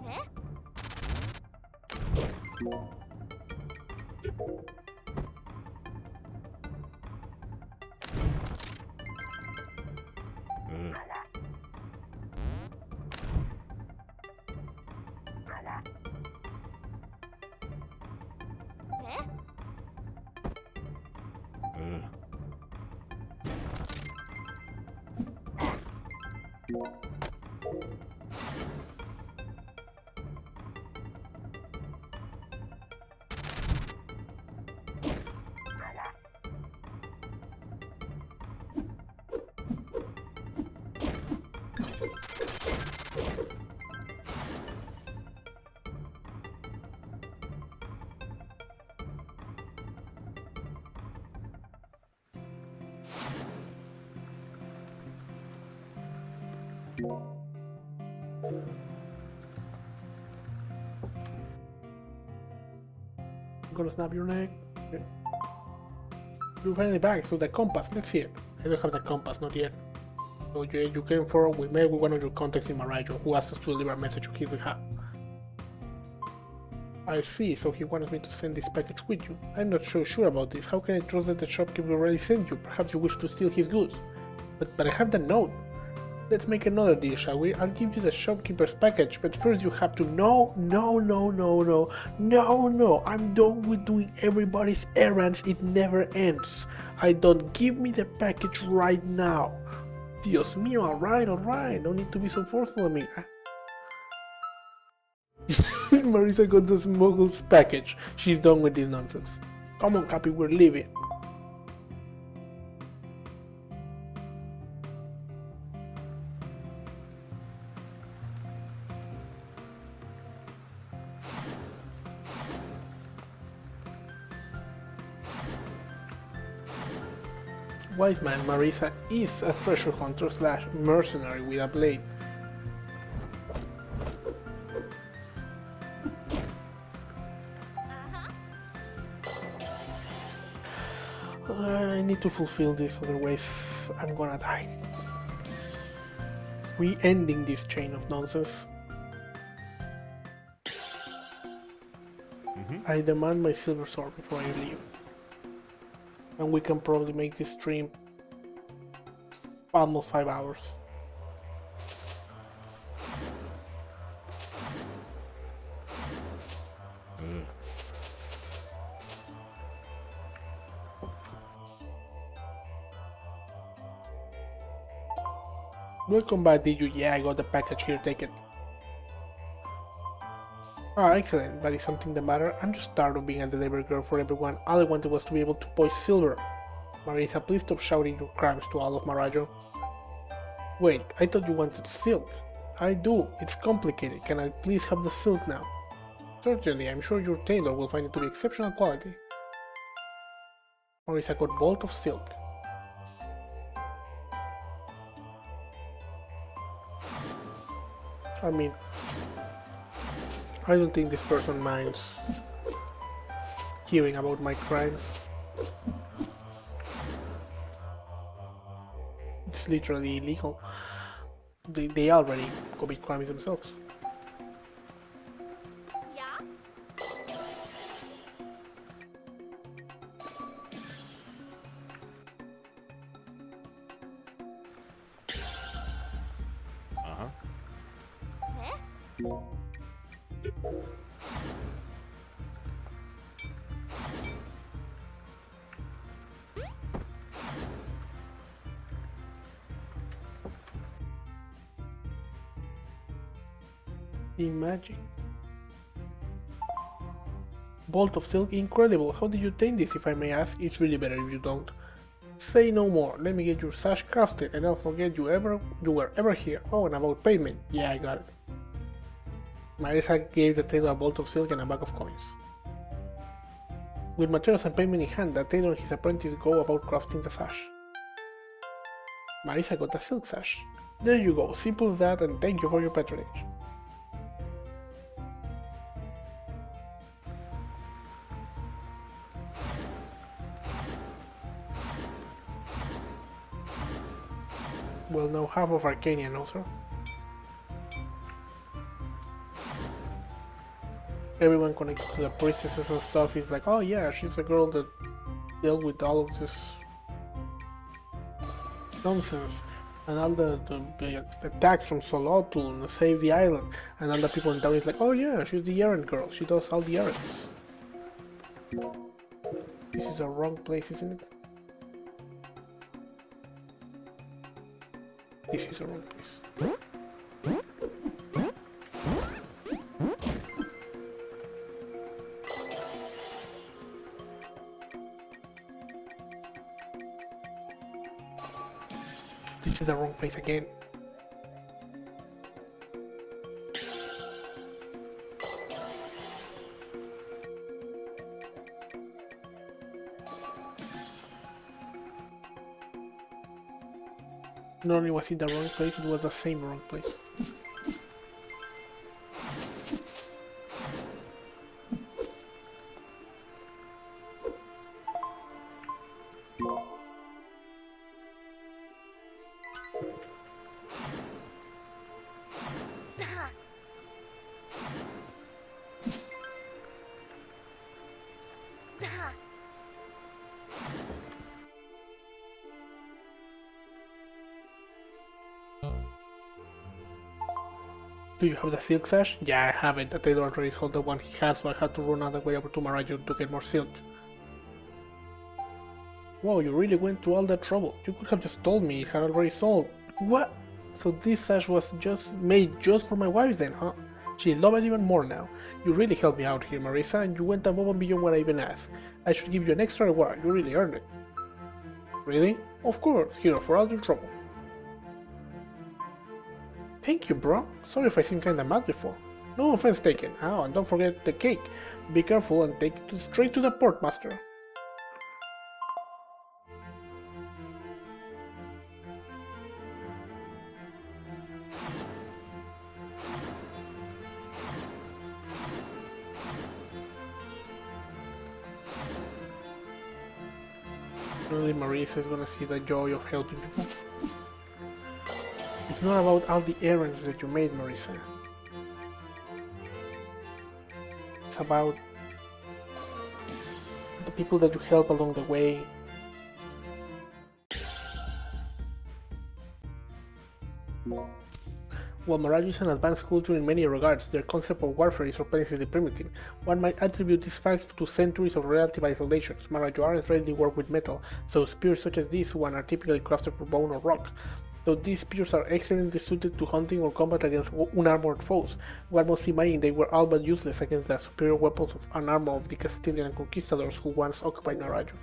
Eh? Eh? I'm gonna snap your neck. You're finally back, so the compass, let's see it. I don't have the compass, not yet. So you came for, we met with one of your contacts in Marajo, who asked us to deliver a message to his behalf. I see, so he wants me to send this package with you. I'm not so sure about this. How can I trust that the shopkeeper already sent you? Perhaps you wish to steal his goods. But I have the note. Let's make another deal, shall we? I'll give you the shopkeeper's package, but first you have to... No, I'm done with doing everybody's errands. It never ends. Give me the package right now. Dios mío, alright. No need to be so forceful on me. Marisa got the smuggler's package. She's done with this nonsense. Come on, Cappy, we're leaving. Wise man, Marisa is a treasure hunter slash mercenary with a blade. I need to fulfill this, otherwise I'm gonna die. Re-ending this chain of nonsense. I demand my silver sword before I leave. And we can probably make this stream almost 5 hours. Welcome back, did you? Yeah, I got the package here, take it. Ah, excellent, but is something the matter? I'm just tired of being a delivery girl for everyone. All I wanted was to be able to poise silver. Marisa, please stop shouting your crimes to all of Marajo. Wait, I thought you wanted silk. I do, it's complicated. Can I please have the silk now? Certainly, I'm sure your tailor will find it to be exceptional quality. Marisa got bolt of silk. I mean, I don't think this person minds hearing about my crimes. It's literally illegal. They already commit crimes themselves. Yeah? Eh? Imagine. Bolt of silk, incredible. How did you obtain this, if I may ask? It's really better if you don't. Say no more. Let me get your sash crafted, and I'll forget you were ever here. Oh, and about payment. Yeah, I got it. Marisa gave the tailor a bolt of silk and a bag of coins. With materials and payment in hand, the tailor and his apprentice go about crafting the sash. Marisa got a silk sash. There you go, simple as that, and thank you for your patronage. Well, now half of Arkanya knows her. Everyone connected to the priestesses and stuff is like, oh yeah, she's the girl that dealt with all of this nonsense and all the attacks from Solotl and save the island, and all the people in town is like, oh yeah, she's the errand girl, she does all the errands. This is the wrong place, isn't it? This is the wrong place. This is the wrong place again. Not only was it the wrong place, it was the same wrong place. Do you have the silk sash? Yeah, I have it. The tailor already sold the one he had, so I had to run all the way over to Marajo to get more silk. Wow, you really went through all that trouble. You could have just told me it had already sold. What? So this sash was just made just for my wife then, huh? She loved it even more now. You really helped me out here, Marisa, and you went above and beyond what I even asked. I should give you an extra reward. You really earned it. Really? Of course, here, for all your trouble. Thank you, bro. Sorry if I seemed kinda mad before. No offense taken. Oh, and don't forget the cake. Be careful and take it straight to the port, master. Really, Marisa is gonna see the joy of helping people. It's not about all the errands that you made, Marisa. It's about the people that you help along the way. While Mirage is an advanced culture in many regards, their concept of warfare is surprisingly primitive. One might attribute these facts to centuries of relative isolation. Marajoarans rarely work with metal, so spears such as this one are typically crafted from bone or rock. Though these spears are excellently suited to hunting or combat against unarmored foes, one must imagine they were all but useless against the superior weapons and armor of the Castilian conquistadors who once occupied Narajo.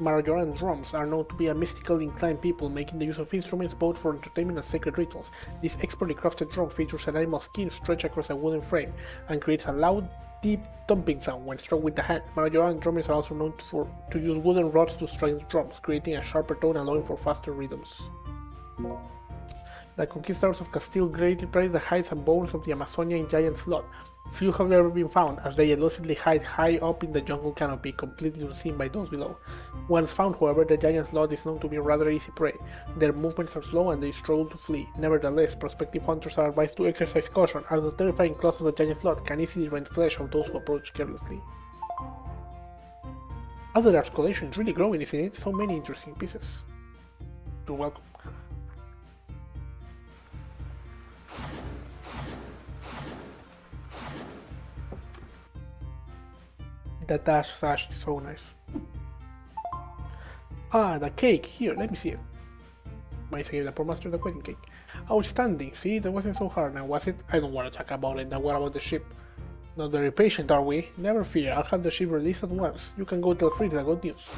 Marajoran drums are known to be a mystically inclined people, making the use of instruments both for entertainment and sacred rituals. This expertly crafted drum features an animal skin stretched across a wooden frame and creates a loud, deep thumping sound when struck with the hand. Marajoran drummers are also known to use wooden rods to strike the drums, creating a sharper tone allowing for faster rhythms. The conquistadors of Castile greatly prized the hides and bones of the Amazonian giant sloth. Few have ever been found, as they elusively hide high up in the jungle canopy, completely unseen by those below. Once found, however, the giant sloth is known to be rather easy prey. Their movements are slow and they struggle to flee. Nevertheless, prospective hunters are advised to exercise caution, as the terrifying claws of the giant sloth can easily rend flesh of those who approach carelessly. Other Arts collection is really growing, isn't it? So many interesting pieces. You're welcome. The dash sash is so nice. Ah, the cake. Here, let me see it. Marisa gave the poor master the wedding cake. Outstanding. See, that wasn't so hard now, was it? I don't want to talk about it. Now what about the ship? Not very patient, are we? Never fear, I'll have the ship released at once. You can go tell Fritz the good news.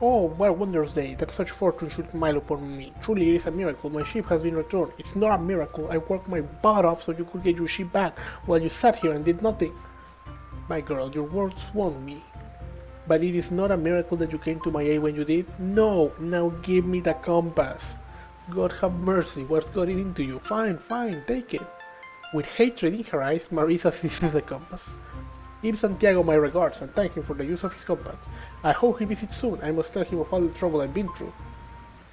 Oh, what a wondrous day, that such fortune should smile upon me. Truly it is a miracle, my ship has been returned. It's not a miracle, I worked my butt off so you could get your ship back, while you sat here and did nothing. My girl, your words won me. But it is not a miracle that you came to my aid when you did? No, now give me the compass. God have mercy, what's gotten into you? Fine, fine, take it. With hatred in her eyes, Marisa seizes the compass. Give Santiago my regards and thank him for the use of his compass. I hope he visits soon. I must tell him of all the trouble I've been through.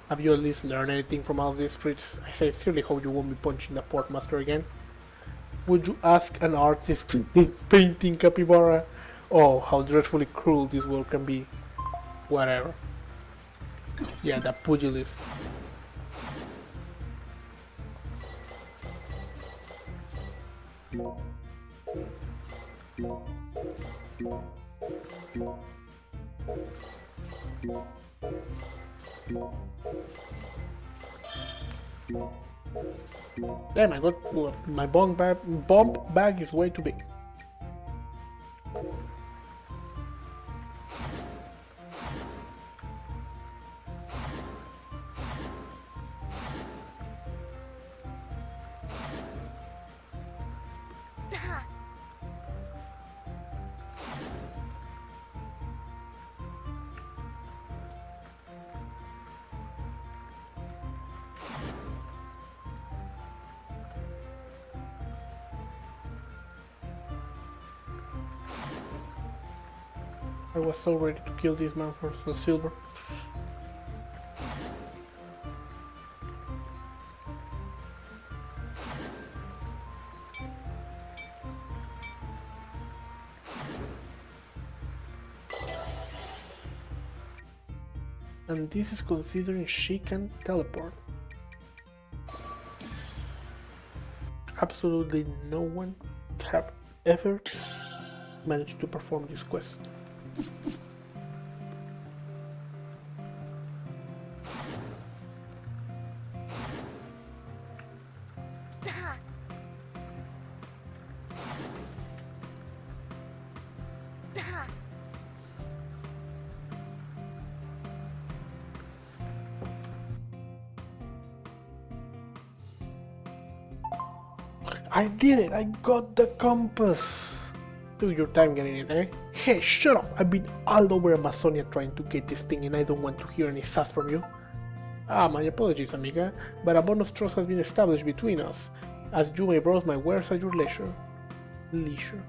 Have you at least learned anything from all this, Fritz? I sincerely hope you won't be punching the portmaster again. Would you ask an artist to painting Capybara? Oh, how dreadfully cruel this world can be. Whatever. Yeah, the pugilist. Damn, I got my bomb bag is way too big. I was so ready to kill this man for the silver. And this is considering she can teleport. Absolutely no one have ever managed to perform this quest. I did it! I got the compass! Took your time getting it, eh? Hey, shut up! I've been all over Amazonia trying to get this thing and I don't want to hear any sass from you. Ah, my apologies, amiga, but a bond of trust has been established between us, as you may browse my wares at your leisure. Leisure.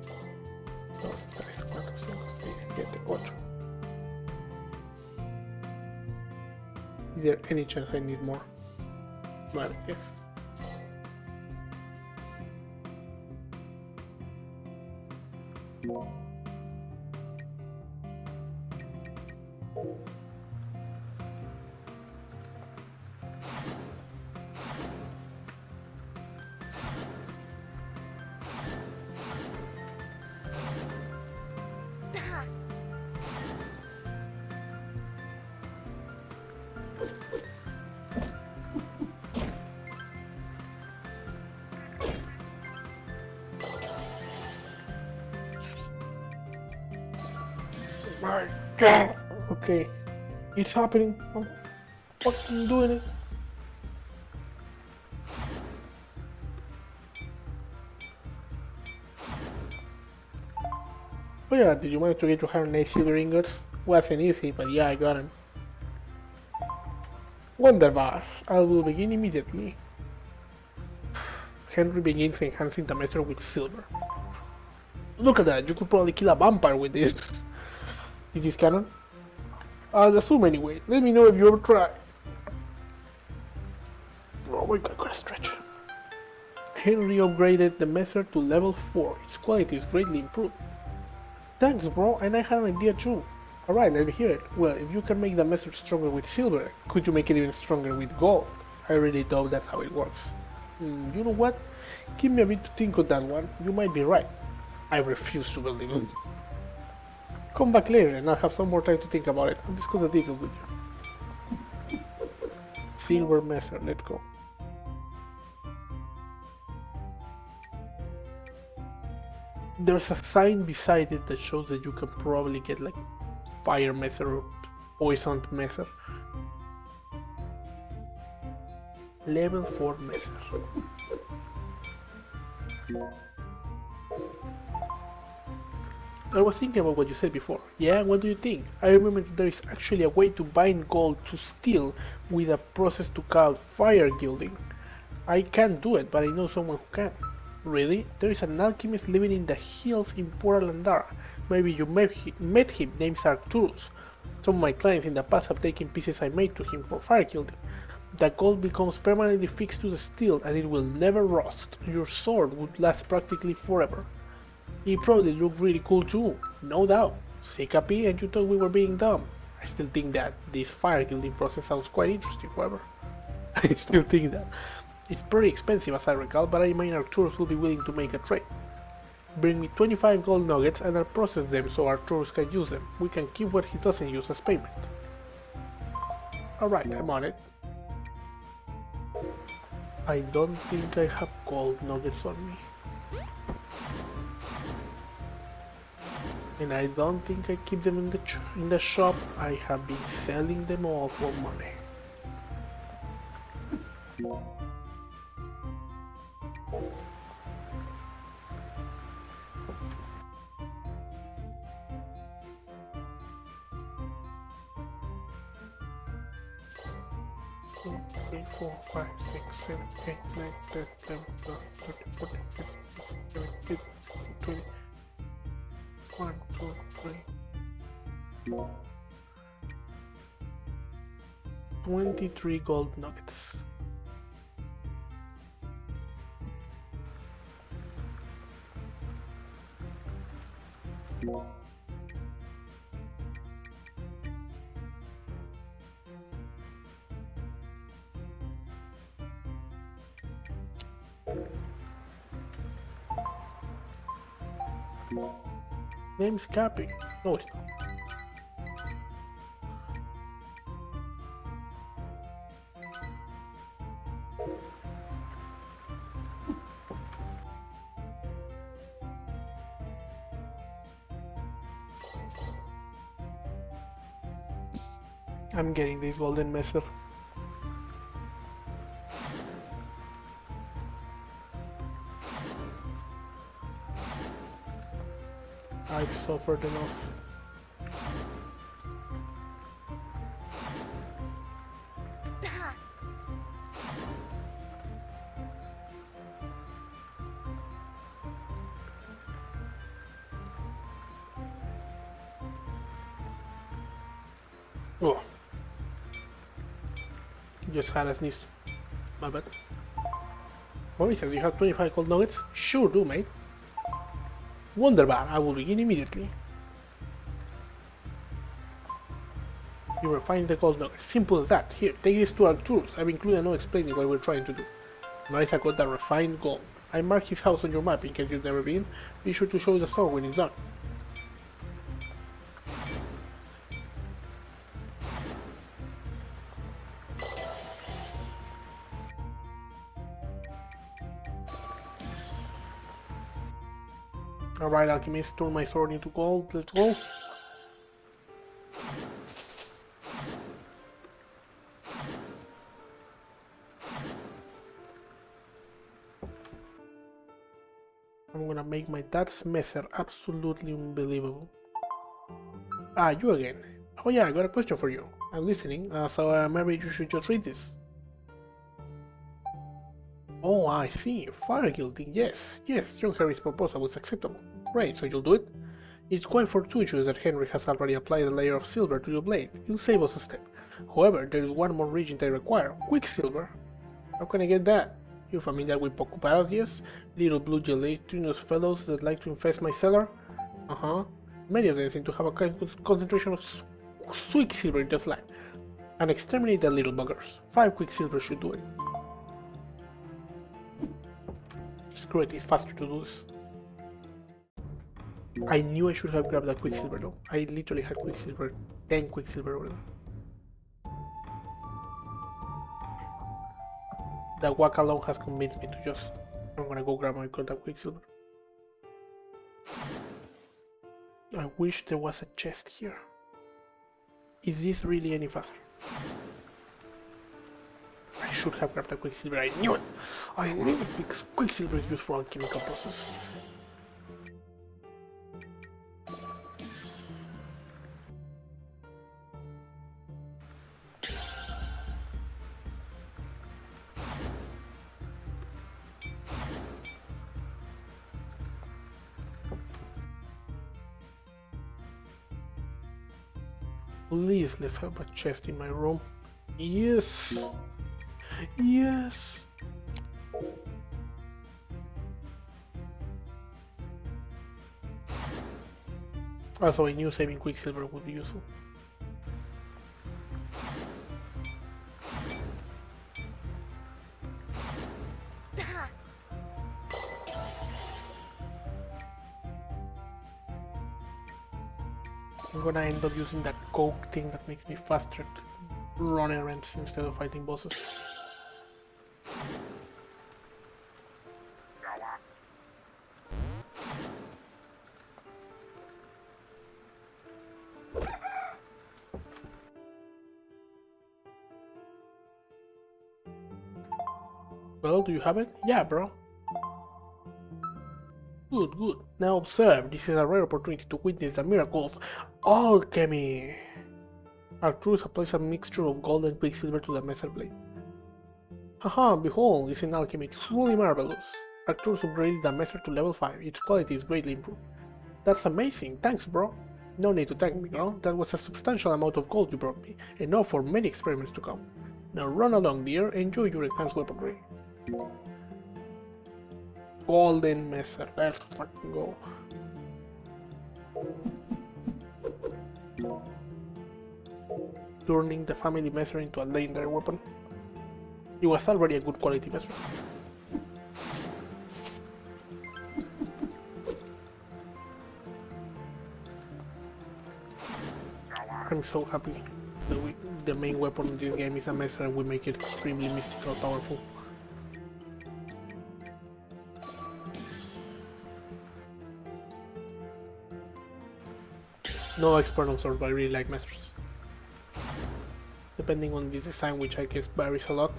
2, 3, 4, 5, 6, 7, 8. Is there any chance I need more? Vale, yes. My God! Okay, it's happening. I'm fucking doing it. Oh yeah, did you manage to get your 108 silver ingots? Wasn't easy, but yeah, I got them. Wonderbar! I will begin immediately. Henry begins enhancing the measure with silver. Look at that, you could probably kill a vampire with this. Is this canon? I'll assume anyway. Let me know if you ever try. Oh my God, I gotta stretch. Henry upgraded the messer to level 4. Its quality is greatly improved. Thanks, bro, and I had an idea too. Alright, let me hear it. Well, if you can make the messer stronger with silver, could you make it even stronger with gold? I really doubt that's how it works. You know what? Give me a bit to think on that one. You might be right. I refuse to believe it. Come back later and I'll have some more time to think about it and discuss the details with you. Silver messer, let's go. There's a sign beside it that shows that you can probably get like fire messer or poisoned messer. Level 4 messer. I was thinking about what you said before. Yeah, what do you think? I remember that there is actually a way to bind gold to steel with a process to call fire gilding. I can't do it, but I know someone who can. Really? There is an alchemist living in the hills in Port Landara. Maybe you met him, named Arcturus. Some of my clients in the past have taken pieces I made to him for fire gilding. The gold becomes permanently fixed to the steel and it will never rust. Your sword would last practically forever. It probably looked really cool too, no doubt. See, Capi, and you thought we were being dumb. I still think that this fire gilding process sounds quite interesting, however. I still think that. It's pretty expensive as I recall, but I imagine Arcturus will be willing to make a trade. Bring me 25 gold nuggets and I'll process them so Arcturus can use them. We can keep what he doesn't use as payment. Alright, I'm on it. I don't think I have gold nuggets on me. And I don't think I keep them in the shop. I have been selling them all for money. Two, 3, 4, 5, 6, 7, 8, 9, 10, 11, 12, 13, 14, 15, 16, 17, 18, 20. 1, 2, 3. 23 gold nuggets. Name's Cappy. No, it's not. I'm getting this golden messer. I've suffered enough. Oh. Just had a sneeze. My bad. What is it? You have 25 gold nuggets? Sure do, mate. Wonderbar, I will begin immediately. You refine the gold nuggets. Simple as that. Here, take this to Arcturus. I've included a note explaining what we're trying to do. Marisa got the refined gold. I marked his house on your map in case you've never been. Be sure to show the store when it's done. Alright, alchemist, turn my sword into gold. Let's go. I'm gonna make my dad's messer absolutely unbelievable. Ah, you again. Oh yeah, I got a question for you. I'm listening, so maybe you should just read this. Oh, I see. Fire gilding, yes. Yes, John Harry's proposal was acceptable. Great, so you'll do it? It's quite fortuitous that Henry has already applied a layer of silver to your blade. It'll save us a step. However, there is one more reagent I require. Quicksilver. How can I get that? You're familiar with Kaegra, yes? Little blue gelatinous fellows that like to infest my cellar? Uh-huh. Many of them seem to have a concentration of quicksilver in their slime. And exterminate the little buggers. 5 quicksilver should do it. Screw it, it's faster to do this. I knew I should have grabbed that quicksilver though. I literally had quicksilver, 10 quicksilver over there. The walk alone has convinced me to just... I'm gonna go grab my goddamn quicksilver. I wish there was a chest here. Is this really any faster? I should have grabbed a quicksilver, I knew it! I knew it because quicksilver is used for alchemical process. Please, let's have a chest in my room. Yes! Yes! Also, I knew saving quicksilver would be useful. I'm gonna end up using that coke thing that makes me faster to run errands instead of fighting bosses. Well, do you have it? Yeah, bro. Good, good. Now observe, this is a rare opportunity to witness the miracles of alchemy. Arcturus applies a mixture of gold and quicksilver to the metal blade. Haha, behold, this is an alchemy truly marvelous. Arcturus upgraded the metal to level 5, its quality is greatly improved. That's amazing, thanks bro. No need to thank me, girl, that was a substantial amount of gold you brought me, enough for many experiments to come. Now run along dear, enjoy your enhanced weaponry. Golden Messer, let's fucking go. Turning the family Messer into a legendary weapon. It was already a good quality Messer. I'm so happy that the main weapon in this game is a Messer and we make it extremely mystical powerful. No expert on swords, but I really like Messers. Depending on the design, which I guess varies a lot.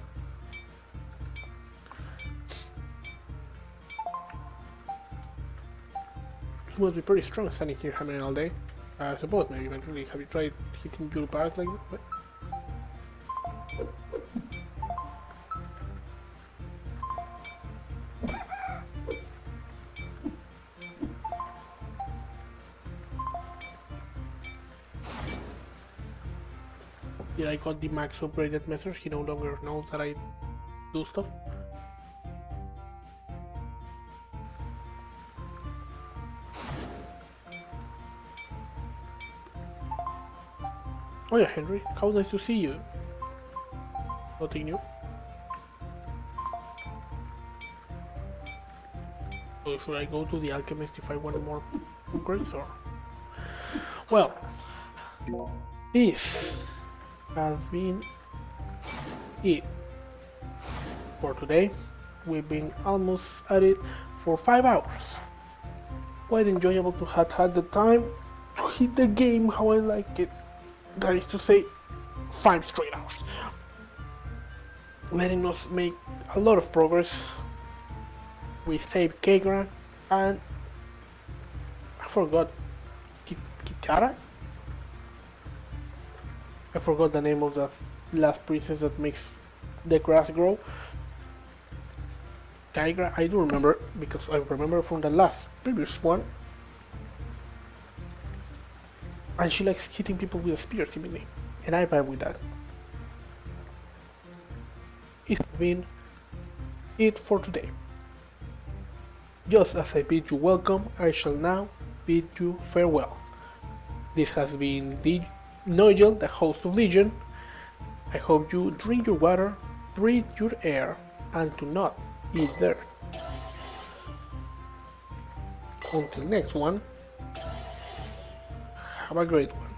It must be pretty strong standing here hammering all day. I suppose maybe eventually. Have you tried hitting your part like that? Did I got the max upgraded message? He no longer knows that I do stuff. Oh yeah, Henry, how nice to see you. Nothing new. So should I go to the alchemist if I want more upgrades or? Well, this has been it for today. We've been almost at it for 5 hours. Quite enjoyable to have had the time to hit the game how I like it. That is to say, 5 straight hours. Letting us make a lot of progress. We saved Kaegra and I forgot Kitara? I forgot the name of the last priestess that makes the grass grow. Kaegra, I do remember because I remember from the previous one. And she likes hitting people with a spear seemingly. And I vibe with that. It's been it for today. Just as I bid you welcome, I shall now bid you farewell. This has been Nigel, the host of Legion. I hope you drink your water, breathe your air, and do not eat dirt. Until next one, have a great one.